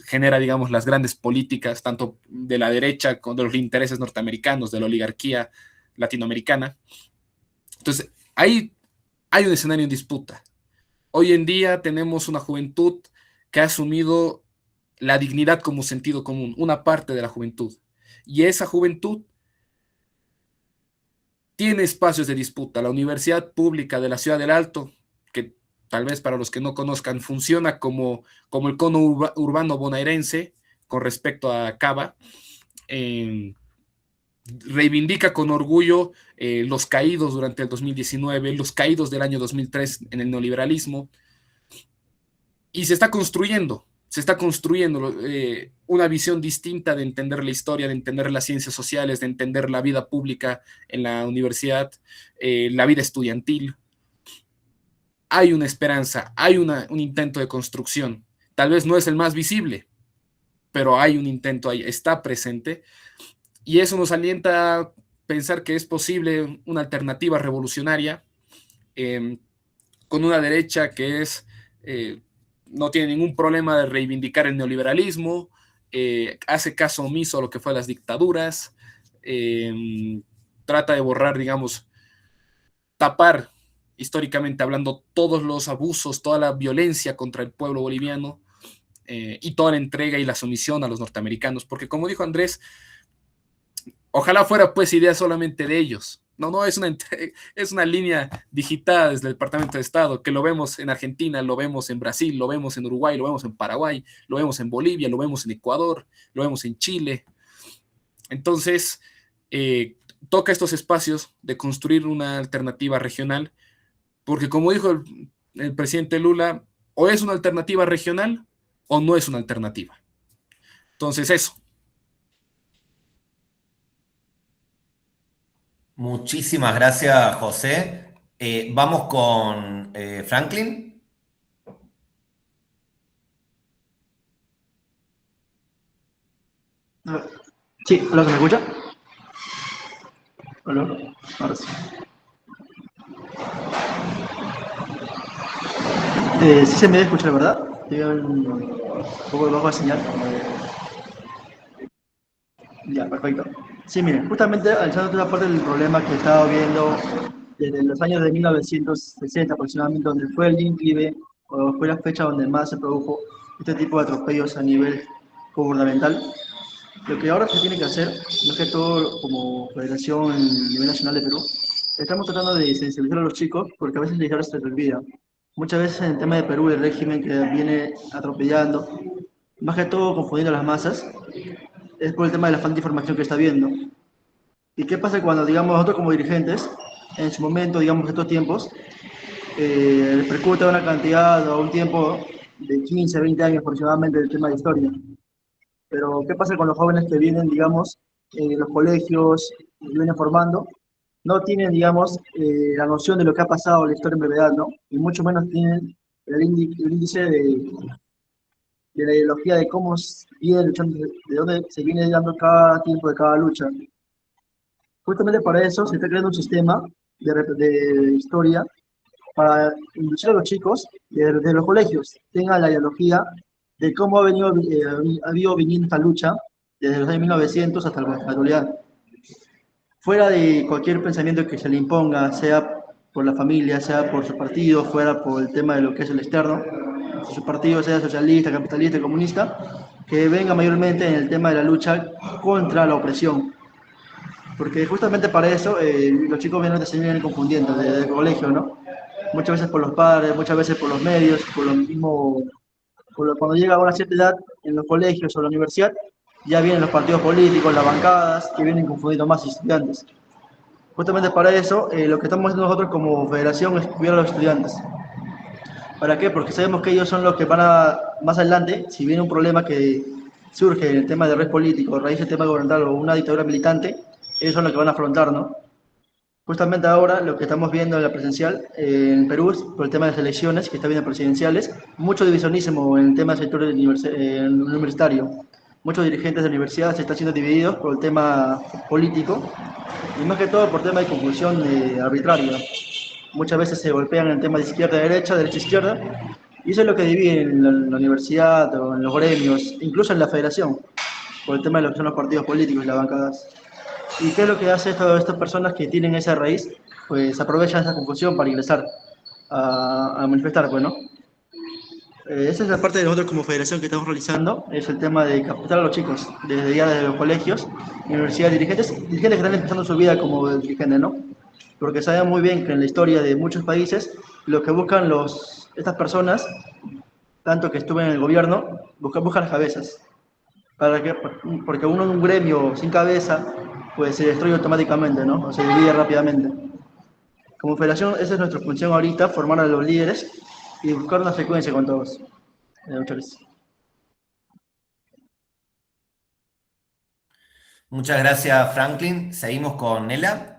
genera, digamos, las grandes políticas, tanto de la derecha, con de los intereses norteamericanos, de la oligarquía latinoamericana. Entonces, hay un escenario en disputa. Hoy en día tenemos una juventud que ha asumido la dignidad como sentido común, una parte de la juventud. Y esa juventud tiene espacios de disputa. La Universidad Pública de la Ciudad del Alto, que tal vez para los que no conozcan, funciona como el cono urbano bonaerense con respecto a Cava, reivindica con orgullo los caídos durante el 2019, los caídos del año 2003 en el neoliberalismo, y se está construyendo una visión distinta de entender la historia, de entender las ciencias sociales, de entender la vida pública en la universidad, la vida estudiantil. Hay una esperanza, hay un intento de construcción. Tal vez no es el más visible, pero hay un intento ahí, está presente, y eso nos alienta a pensar que es posible una alternativa revolucionaria con una derecha que no tiene ningún problema de reivindicar el neoliberalismo, hace caso omiso a lo que fue las dictaduras, trata de borrar, digamos, tapar históricamente hablando todos los abusos, toda la violencia contra el pueblo boliviano, y toda la entrega y la sumisión a los norteamericanos, porque como dijo Andrés, ojalá fuera pues idea solamente de ellos. No, es una línea digitada desde el Departamento de Estado, que lo vemos en Argentina, lo vemos en Brasil, lo vemos en Uruguay, lo vemos en Paraguay, lo vemos en Bolivia, lo vemos en Ecuador, lo vemos en Chile. Entonces, toca estos espacios de construir una alternativa regional, porque como dijo el presidente Lula, o es una alternativa regional o no es una alternativa. Entonces, eso. Muchísimas gracias, José. Vamos con Franklin. Sí, hola, ¿se me escucha? Hola, ahora sí. Sí se me debe escuchar, ¿verdad? Tengo un poco de bajo de señal. Ya, perfecto. Sí, miren, justamente analizando toda la parte del problema que he estado viendo desde los años de 1960 aproximadamente, donde fue el inclive, o fue la fecha donde más se produjo este tipo de atropellos a nivel gubernamental. Lo que ahora se tiene que hacer, más que todo como Federación a nivel nacional de Perú, estamos tratando de sensibilizar a los chicos, porque a veces les se les olvida. Muchas veces en el tema de Perú, el régimen que viene atropellando, más que todo confundiendo a las masas, es por el tema de la falta de información que está viendo. ¿Y qué pasa cuando, digamos, nosotros como dirigentes, en su momento, digamos, en estos tiempos, les percuta una cantidad o un tiempo de 15, 20 años aproximadamente del tema de historia? Pero ¿qué pasa con los jóvenes que vienen, digamos, en los colegios, que vienen formando? No tienen, digamos, la noción de lo que ha pasado en la historia en brevedad, ¿no? Y mucho menos tienen el índice de la ideología de cómo viene luchando, de dónde se viene dando cada tiempo de cada lucha. Justamente para eso se está creando un sistema de historia para inducir a los chicos de los colegios, tengan la ideología de cómo ha ido viniendo esta lucha desde los años 1900 hasta la actualidad. fuera de cualquier pensamiento que se le imponga, sea por la familia, sea por su partido, fuera por el tema de lo que es el externo, si su partido sea socialista, capitalista, comunista, que venga mayormente en el tema de la lucha contra la opresión. Porque justamente para eso los chicos se vienen confundiendo desde el colegio, ¿no? Muchas veces por los padres, muchas veces por los medios, por lo mismo, cuando llega a una cierta edad en los colegios o la universidad, ya vienen los partidos políticos, las bancadas, que vienen confundiendo más estudiantes. Justamente para eso, lo que estamos haciendo nosotros como federación es cuidar a los estudiantes. ¿Para qué? Porque sabemos que ellos son los que van a, más adelante, si viene un problema que surge en el tema de red político, raíz del tema gubernamental o una dictadura militante, ellos son los que van a afrontar, ¿no? Justamente ahora lo que estamos viendo en la presencial en Perú es por el tema de las elecciones que está viendo presidenciales, mucho divisionismo en el tema del sector universitario. Muchos dirigentes de universidades están siendo divididos por el tema político y más que todo por tema de confusión arbitraria. Muchas veces se golpean en el tema de izquierda-derecha, derecha-izquierda, y eso es lo que divide en la universidad o en los gremios, incluso en la federación, por el tema de lo que son los partidos políticos y las bancadas. ¿Y qué es lo que hace estas personas que tienen esa raíz? Pues aprovechan esa confusión para ingresar a manifestar, pues, ¿no? Esa es la parte de nosotros como federación que estamos realizando, es el tema de capacitar a los chicos, desde ya desde los colegios, universidades, dirigentes que están empezando su vida como dirigentes, ¿no? Porque saben muy bien que en la historia de muchos países, lo que buscan estas personas, tanto que estuve en el gobierno, buscan las cabezas. ¿Para qué? Porque uno en un gremio sin cabeza, pues se destruye automáticamente, ¿no? O se divide rápidamente. Como federación, esa es nuestra función ahorita, formar a los líderes y buscar una frecuencia con todos. Muchas gracias. Muchas gracias, Franklin. Seguimos con Nela.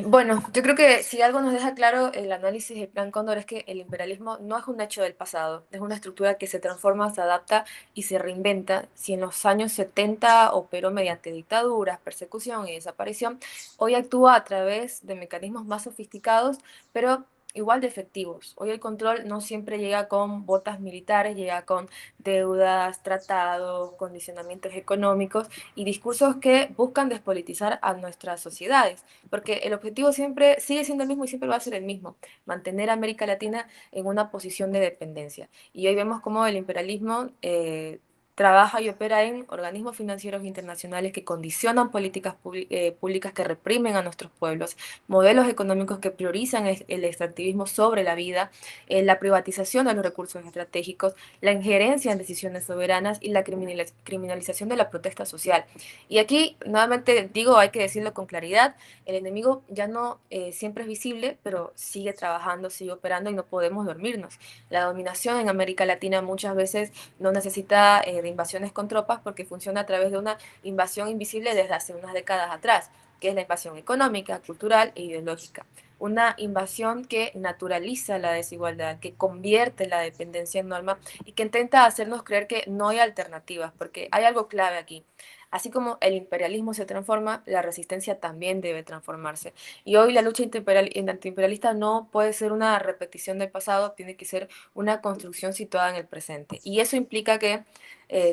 Bueno, yo creo que si algo nos deja claro el análisis del Plan Cóndor es que el imperialismo no es un hecho del pasado, es una estructura que se transforma, se adapta y se reinventa. Si en los años 70 operó mediante dictaduras, persecución y desaparición, hoy actúa a través de mecanismos más sofisticados, pero igual de efectivos. Hoy el control no siempre llega con botas militares, llega con deudas, tratados, condicionamientos económicos y discursos que buscan despolitizar a nuestras sociedades, porque el objetivo siempre sigue siendo el mismo y siempre va a ser el mismo, mantener a América Latina en una posición de dependencia. Y hoy vemos cómo el imperialismo trabaja y opera en organismos financieros internacionales que condicionan políticas públicas que reprimen a nuestros pueblos, modelos económicos que priorizan el extractivismo sobre la vida, la privatización de los recursos estratégicos, la injerencia en decisiones soberanas y la criminalización de la protesta social. Y aquí, nuevamente digo, hay que decirlo con claridad, el enemigo ya no siempre es visible, pero sigue trabajando, sigue operando y no podemos dormirnos. La dominación en América Latina muchas veces no necesita de invasiones con tropas porque funciona a través de una invasión invisible desde hace unas décadas atrás, que es la invasión económica, cultural e ideológica. Una invasión que naturaliza la desigualdad, que convierte la dependencia en norma y que intenta hacernos creer que no hay alternativas, porque hay algo clave aquí. Así como el imperialismo se transforma, la resistencia también debe transformarse. Y hoy la lucha antiimperialista no puede ser una repetición del pasado, tiene que ser una construcción situada en el presente. Y eso implica que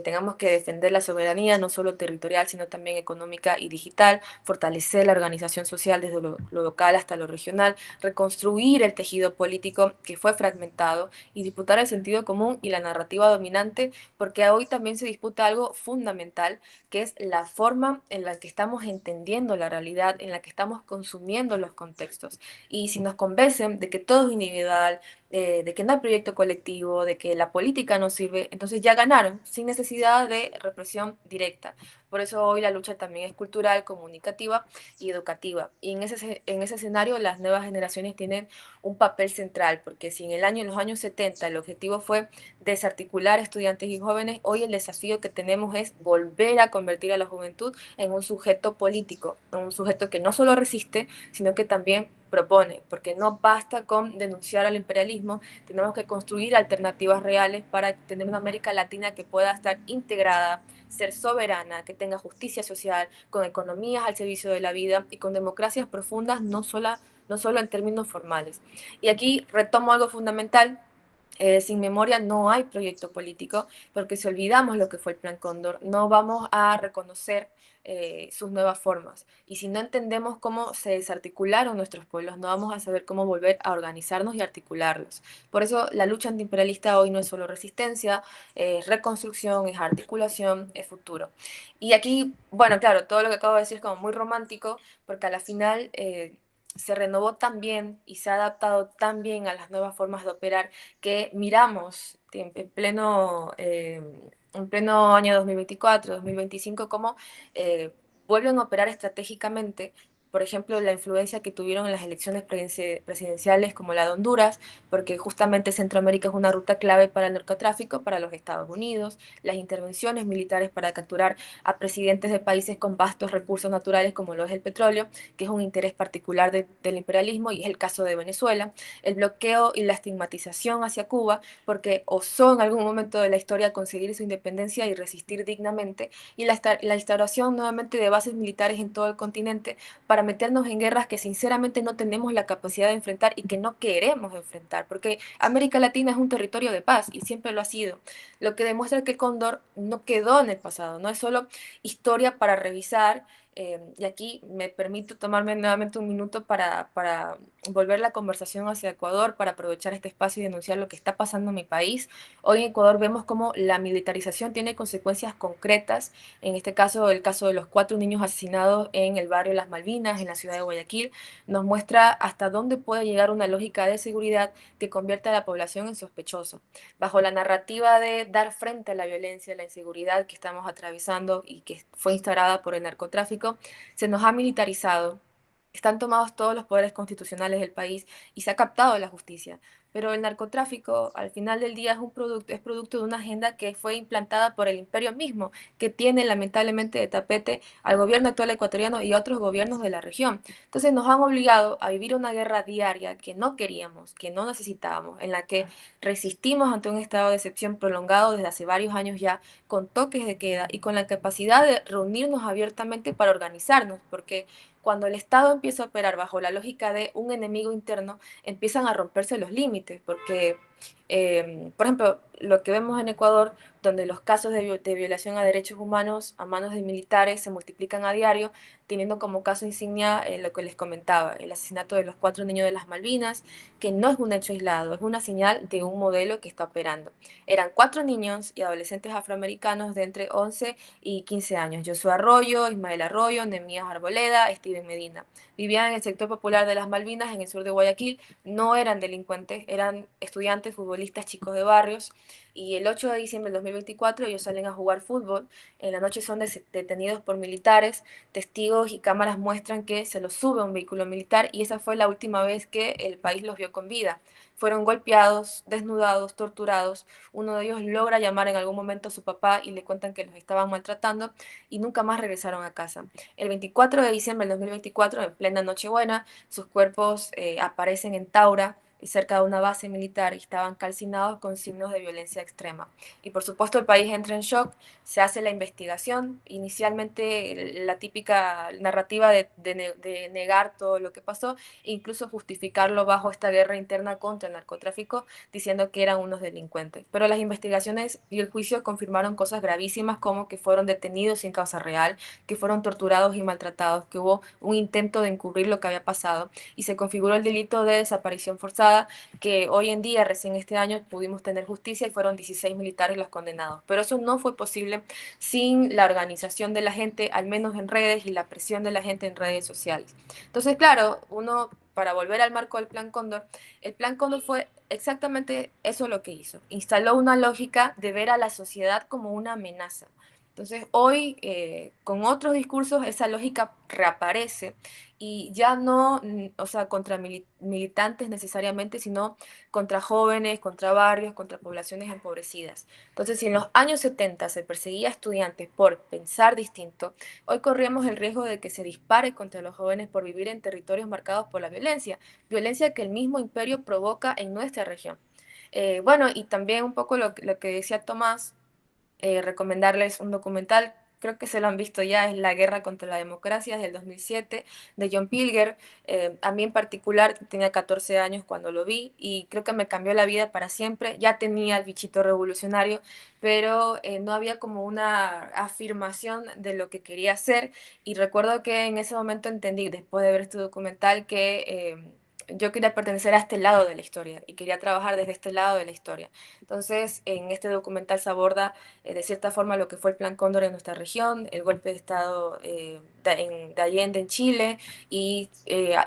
tengamos que defender la soberanía, no solo territorial, sino también económica y digital, fortalecer la organización social desde lo local hasta lo regional, reconstruir el tejido político que fue fragmentado y disputar el sentido común y la narrativa dominante, porque hoy también se disputa algo fundamental, que es la forma en la que estamos entendiendo la realidad, en la que estamos consumiendo los contextos. Y si nos convencen de que todo es individual, de que no hay proyecto colectivo, de que la política no sirve, entonces ya ganaron, sin necesidad de represión directa. Por eso hoy la lucha también es cultural, comunicativa y educativa. Y en ese escenario las nuevas generaciones tienen un papel central, porque si en los años 70 el objetivo fue desarticular estudiantes y jóvenes, hoy el desafío que tenemos es volver a convertir a la juventud en un sujeto político, en un sujeto que no solo resiste, sino que también propone, porque no basta con denunciar al imperialismo, tenemos que construir alternativas reales para tener una América Latina que pueda estar integrada, ser soberana, que tenga justicia social, con economías al servicio de la vida y con democracias profundas, no solo en términos formales. Y aquí retomo algo fundamental. Sin memoria no hay proyecto político, porque si olvidamos lo que fue el Plan Cóndor, no vamos a reconocer sus nuevas formas. Y si no entendemos cómo se desarticularon nuestros pueblos, no vamos a saber cómo volver a organizarnos y articularlos. Por eso la lucha antiimperialista hoy no es solo resistencia, es reconstrucción, es articulación, es futuro. Y aquí, bueno, claro, todo lo que acabo de decir es como muy romántico, porque a la final se renovó tan bien y se ha adaptado tan bien a las nuevas formas de operar que miramos en pleno año 2024, 2025, cómo vuelven a operar estratégicamente. Por ejemplo, la influencia que tuvieron en las elecciones presidenciales como la de Honduras, porque justamente Centroamérica es una ruta clave para el narcotráfico, para los Estados Unidos, las intervenciones militares para capturar a presidentes de países con vastos recursos naturales como lo es el petróleo, que es un interés particular del imperialismo, y es el caso de Venezuela, el bloqueo y la estigmatización hacia Cuba, porque osó en algún momento de la historia conseguir su independencia y resistir dignamente, y la instauración nuevamente de bases militares en todo el continente para meternos en guerras que sinceramente no tenemos la capacidad de enfrentar y que no queremos enfrentar, porque América Latina es un territorio de paz y siempre lo ha sido, lo que demuestra que Cóndor no quedó en el pasado, no es solo historia para revisar. Y aquí me permito tomarme nuevamente un minuto para volver la conversación hacia Ecuador, para aprovechar este espacio y denunciar lo que está pasando en mi país. Hoy en Ecuador vemos cómo la militarización tiene consecuencias concretas, en este caso el caso de los 4 niños asesinados en el barrio Las Malvinas, en la ciudad de Guayaquil, nos muestra hasta dónde puede llegar una lógica de seguridad que convierte a la población en sospechosa. Bajo la narrativa de dar frente a la violencia, la inseguridad que estamos atravesando y que fue instaurada por el narcotráfico, se nos ha militarizado, están tomados todos los poderes constitucionales del país y se ha captado la justicia. Pero el narcotráfico, al final del día, es producto de una agenda que fue implantada por el imperio mismo, que tiene lamentablemente de tapete al gobierno actual ecuatoriano y a otros gobiernos de la región. Entonces nos han obligado a vivir una guerra diaria que no queríamos, que no necesitábamos, en la que resistimos ante un estado de excepción prolongado desde hace varios años ya, con toques de queda y con la capacidad de reunirnos abiertamente para organizarnos, porque cuando el Estado empieza a operar bajo la lógica de un enemigo interno, empiezan a romperse los límites, porque, por ejemplo, lo que vemos en Ecuador, donde los casos de violación a derechos humanos a manos de militares se multiplican a diario, teniendo como caso insignia lo que les comentaba, el asesinato de los 4 niños de las Malvinas, que no es un hecho aislado, es una señal de un modelo que está operando. Eran 4 niños y adolescentes afroamericanos de entre 11 y 15 años, Josué Arroyo, Ismael Arroyo, Nemías Arboleda, Steven Medina. Vivían en el sector popular de las Malvinas, en el sur de Guayaquil, no eran delincuentes, eran estudiantes, futbolistas, chicos de barrios, y el 8 de diciembre del 2024 ellos salen a jugar fútbol, en la noche son detenidos por militares, testigos y cámaras muestran que se los sube a un vehículo militar y esa fue la última vez que el país los vio con vida. Fueron golpeados, desnudados, torturados. Uno de ellos logra llamar en algún momento a su papá y le cuentan que los estaban maltratando y nunca más regresaron a casa. El 24 de diciembre del 2024, en plena Nochebuena, sus cuerpos aparecen en Taura, cerca de una base militar, y estaban calcinados con signos de violencia extrema. Y por supuesto el país entra en shock, se hace la investigación, inicialmente la típica narrativa de negar todo lo que pasó e incluso justificarlo bajo esta guerra interna contra el narcotráfico, diciendo que eran unos delincuentes. Pero las investigaciones y el juicio confirmaron cosas gravísimas como que fueron detenidos sin causa real, que fueron torturados y maltratados, que hubo un intento de encubrir lo que había pasado y se configuró el delito de desaparición forzada, que hoy en día, recién este año, pudimos tener justicia y fueron 16 militares los condenados. Pero eso no fue posible sin la organización de la gente, al menos en redes, y la presión de la gente en redes sociales. Entonces, claro, uno, para volver al marco del Plan Cóndor, el Plan Cóndor fue exactamente eso lo que hizo. Instaló una lógica de ver a la sociedad como una amenaza. Entonces, hoy, con otros discursos, esa lógica reaparece y ya no, o sea, contra militantes necesariamente, sino contra jóvenes, contra barrios, contra poblaciones empobrecidas. Entonces, si en los años 70 se perseguía a estudiantes por pensar distinto, hoy corríamos el riesgo de que se dispare contra los jóvenes por vivir en territorios marcados por la violencia, violencia que el mismo imperio provoca en nuestra región. Bueno, y también un poco lo que decía Tomás, recomendarles un documental creo que se lo han visto ya, es La guerra contra la democracia, es del 2007, de John Pilger. A mí en particular tenía 14 años cuando lo vi y creo que me cambió la vida para siempre. Ya tenía el bichito revolucionario, pero no había como una afirmación de lo que quería hacer. Y recuerdo que en ese momento entendí, después de ver este documental, que yo quería pertenecer a este lado de la historia y quería trabajar desde este lado de la historia. Entonces, en este documental se aborda de cierta forma lo que fue el Plan Cóndor en nuestra región, el golpe de Estado de Allende en Chile, y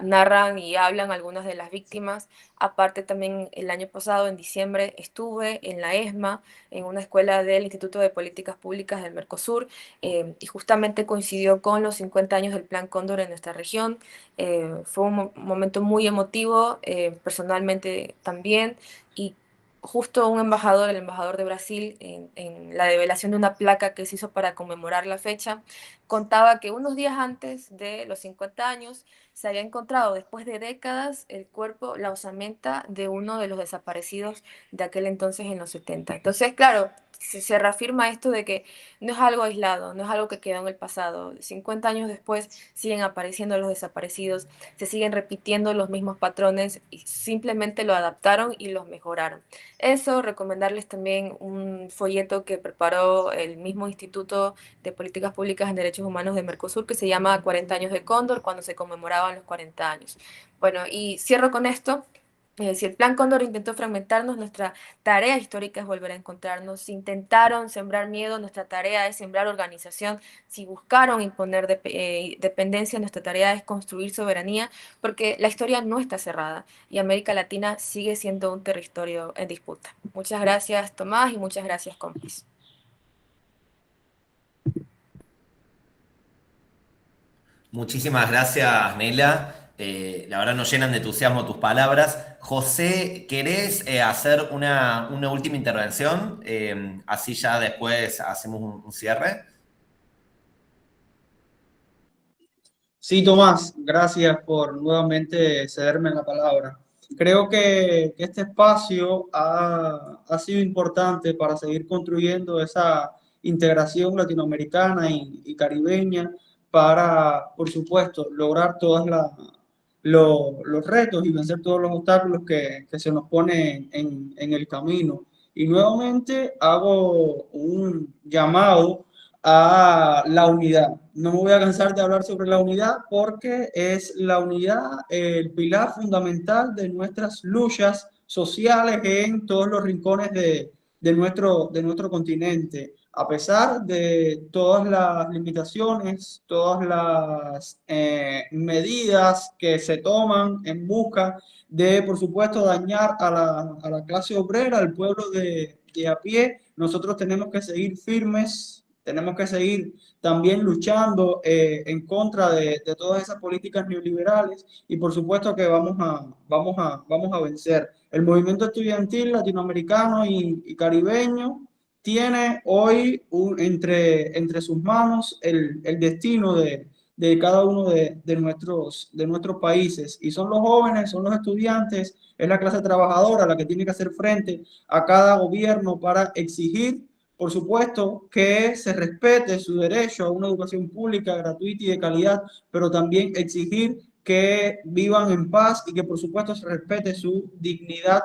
narran y hablan algunas de las víctimas. Aparte, también el año pasado, en diciembre, estuve en la ESMA, en una escuela del Instituto de Políticas Públicas del Mercosur, y justamente coincidió con los 50 años del Plan Cóndor en nuestra región. Fue un momento muy emotivo, personalmente también, y justo un embajador, el embajador de Brasil, en la develación de una placa que se hizo para conmemorar la fecha, contaba que unos días antes de los 50 años se había encontrado, después de décadas, el cuerpo, la osamenta de uno de los desaparecidos de aquel entonces en los 70. Entonces, claro, se reafirma esto de que no es algo aislado, no es algo que quedó en el pasado. 50 años después siguen apareciendo los desaparecidos, se siguen repitiendo los mismos patrones y simplemente lo adaptaron y los mejoraron. Eso, recomendarles también un folleto que preparó el mismo Instituto de Políticas Públicas en Derechos Humanos de Mercosur, que se llama 40 años de Cóndor, cuando se conmemoraban los 40 años. Bueno, y cierro con esto. Si el Plan Cóndor intentó fragmentarnos, nuestra tarea histórica es volver a encontrarnos. Si intentaron sembrar miedo, nuestra tarea es sembrar organización. Si buscaron imponer dependencia, nuestra tarea es construir soberanía, porque la historia no está cerrada y América Latina sigue siendo un territorio en disputa. Muchas gracias, Tomás, y muchas gracias, compis. Muchísimas gracias, Nela. La verdad nos llenan de entusiasmo tus palabras. José, ¿querés hacer una última intervención? Así ya después hacemos un cierre. Sí, Tomás, gracias por nuevamente cederme la palabra. Creo que este espacio ha sido importante para seguir construyendo esa integración latinoamericana y caribeña para, por supuesto, lograr todos los retos y vencer todos los obstáculos que se nos ponen en el camino. Y nuevamente hago un llamado a la unidad. No me voy a cansar de hablar sobre la unidad porque es la unidad el pilar fundamental de nuestras luchas sociales en todos los rincones de nuestro continente. A pesar de todas las limitaciones, todas las medidas que se toman en busca de, por supuesto, dañar a la clase obrera, al pueblo de a pie, nosotros tenemos que seguir firmes, tenemos que seguir también luchando en contra de todas esas políticas neoliberales y por supuesto que vamos a vencer. El movimiento estudiantil latinoamericano y caribeño tiene hoy entre sus manos el destino de cada uno de nuestros países. Y son los jóvenes, son los estudiantes, es la clase trabajadora la que tiene que hacer frente a cada gobierno para exigir, por supuesto, que se respete su derecho a una educación pública, gratuita y de calidad, pero también exigir que vivan en paz y que, por supuesto, se respete su dignidad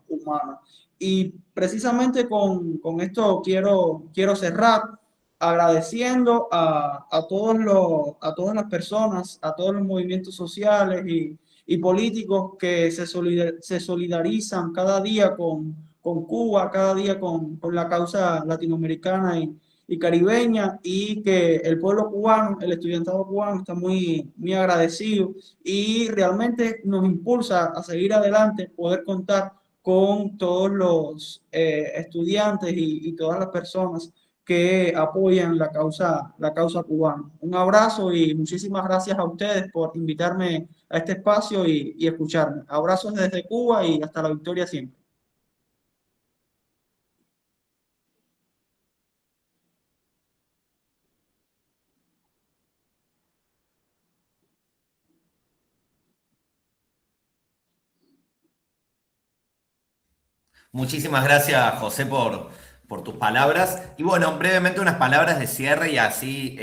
humana. Y precisamente con esto quiero cerrar agradeciendo a todas las personas, a todos los movimientos sociales y políticos que se solidarizan cada día con Cuba, cada día con la causa latinoamericana y caribeña, y que el pueblo cubano, el estudiantado cubano está muy agradecido y realmente nos impulsa a seguir adelante, poder contar con todos los estudiantes y todas las personas que apoyan la causa cubana. Un abrazo y muchísimas gracias a ustedes por invitarme a este espacio y escucharme. Abrazos desde Cuba y hasta la victoria siempre. Muchísimas gracias, José, por tus palabras. Y bueno, brevemente unas palabras de cierre y así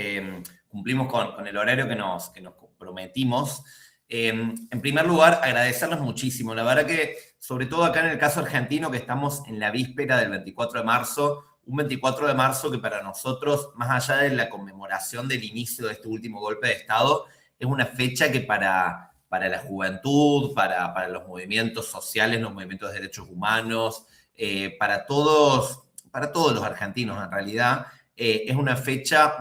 cumplimos con el horario que nos prometimos. En primer lugar, agradecerles muchísimo. La verdad que, sobre todo acá en el caso argentino, que estamos en la víspera del 24 de marzo, un 24 de marzo que para nosotros, más allá de la conmemoración del inicio de este último golpe de Estado, es una fecha que para la juventud, para los movimientos sociales, los movimientos de derechos humanos, para todos los argentinos en realidad, es una fecha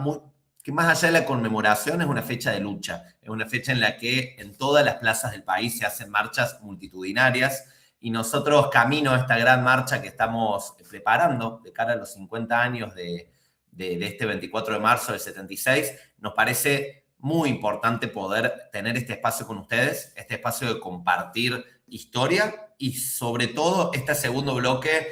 que más allá de la conmemoración es una fecha de lucha, es una fecha en la que en todas las plazas del país se hacen marchas multitudinarias y nosotros camino a esta gran marcha que estamos preparando de cara a los 50 años de este 24 de marzo del 76, nos parece muy importante poder tener este espacio con ustedes, este espacio de compartir historia y sobre todo este segundo bloque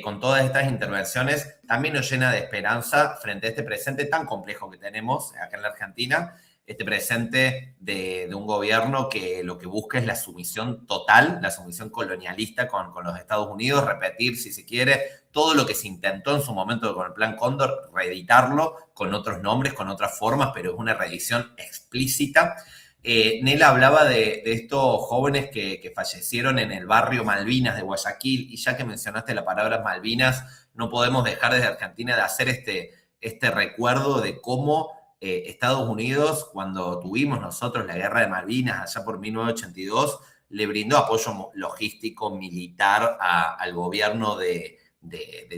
con todas estas intervenciones también nos llena de esperanza frente a este presente tan complejo que tenemos acá en la Argentina, este presente de un gobierno que lo que busca es la sumisión total, la sumisión colonialista con los Estados Unidos, repetir, si se quiere, todo lo que se intentó en su momento con el Plan Cóndor, reeditarlo con otros nombres, con otras formas, pero es una reedición explícita. Nela hablaba de estos jóvenes que fallecieron en el barrio Malvinas de Guayaquil, y ya que mencionaste la palabra Malvinas, no podemos dejar desde Argentina de hacer este recuerdo de cómo Estados Unidos, cuando tuvimos nosotros la guerra de Malvinas allá por 1982, le brindó apoyo logístico militar al gobierno de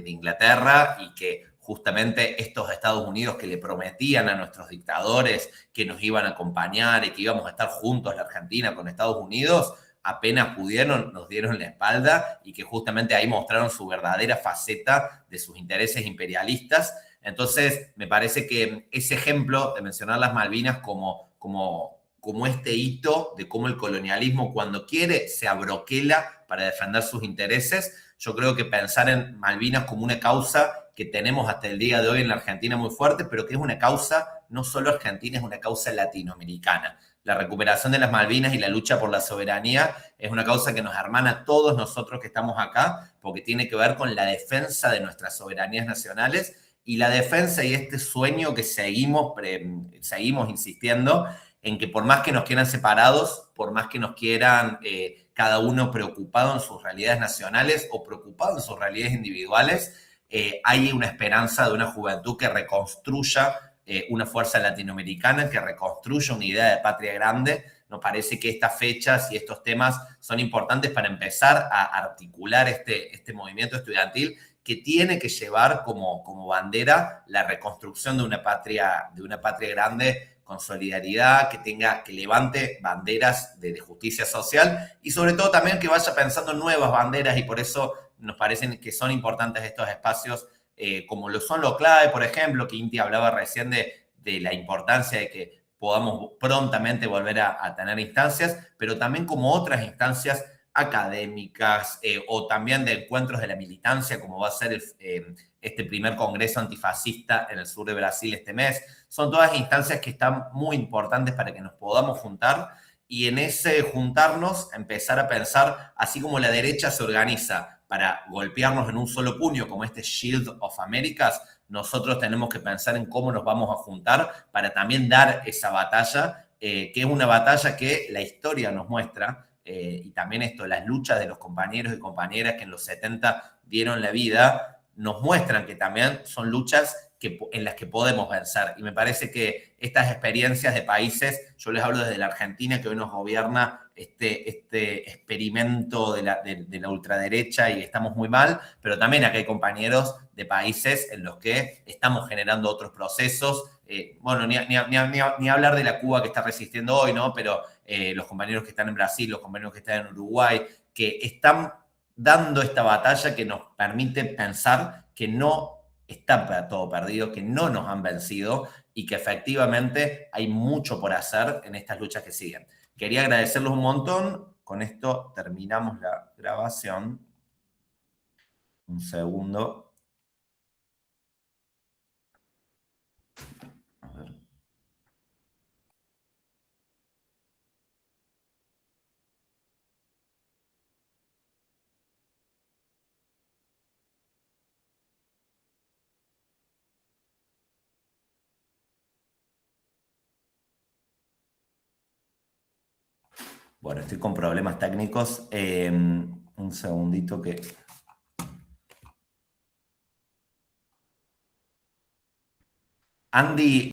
Inglaterra y que justamente estos Estados Unidos que le prometían a nuestros dictadores que nos iban a acompañar y que íbamos a estar juntos la Argentina con Estados Unidos, apenas pudieron, nos dieron la espalda y que justamente ahí mostraron su verdadera faceta de sus intereses imperialistas. Entonces, me parece que ese ejemplo de mencionar las Malvinas como este hito de cómo el colonialismo cuando quiere se abroquela para defender sus intereses, yo creo que pensar en Malvinas como una causa que tenemos hasta el día de hoy en la Argentina muy fuerte, pero que es una causa no solo argentina, es una causa latinoamericana. La recuperación de las Malvinas y la lucha por la soberanía es una causa que nos hermana a todos nosotros que estamos acá, porque tiene que ver con la defensa de nuestras soberanías nacionales y la defensa y este sueño que seguimos insistiendo en que por más que nos quieran separados, por más que nos quieran cada uno preocupado en sus realidades nacionales o preocupado en sus realidades individuales, hay una esperanza de una juventud que reconstruya una fuerza latinoamericana, que reconstruya una idea de patria grande. Nos parece que estas fechas y estos temas son importantes para empezar a articular este movimiento estudiantil que tiene que llevar como bandera la reconstrucción de una patria grande con solidaridad, que levante banderas de justicia social y sobre todo también que vaya pensando en nuevas banderas y por eso nos parecen que son importantes estos espacios como lo son lo clave, por ejemplo, que Inti hablaba recién de la importancia de que podamos prontamente volver a tener instancias, pero también como otras instancias académicas o también de encuentros de la militancia, como va a ser este primer congreso antifascista en el sur de Brasil este mes. Son todas instancias que están muy importantes para que nos podamos juntar y en ese juntarnos empezar a pensar, así como la derecha se organiza para golpearnos en un solo puño, como este Shield of Americas, nosotros tenemos que pensar en cómo nos vamos a juntar para también dar esa batalla, que es una batalla que la historia nos muestra, y también las luchas de los compañeros y compañeras que en los 70 dieron la vida, nos muestran que también son luchas en las que podemos vencer. Y me parece que estas experiencias de países, yo les hablo desde la Argentina, que hoy nos gobierna este experimento de la ultraderecha y estamos muy mal, pero también acá hay compañeros de países en los que estamos generando otros procesos. Bueno, ni hablar de la Cuba que está resistiendo hoy, ¿no? Pero los compañeros que están en Brasil, los compañeros que están en Uruguay, que están dando esta batalla que nos permite pensar que no está todo perdido, que no nos han vencido y que efectivamente hay mucho por hacer en estas luchas que siguen. Quería agradecerles un montón. Con esto terminamos la grabación. Un segundo. A ver. Bueno, estoy con problemas técnicos. Un segundito que... Andy,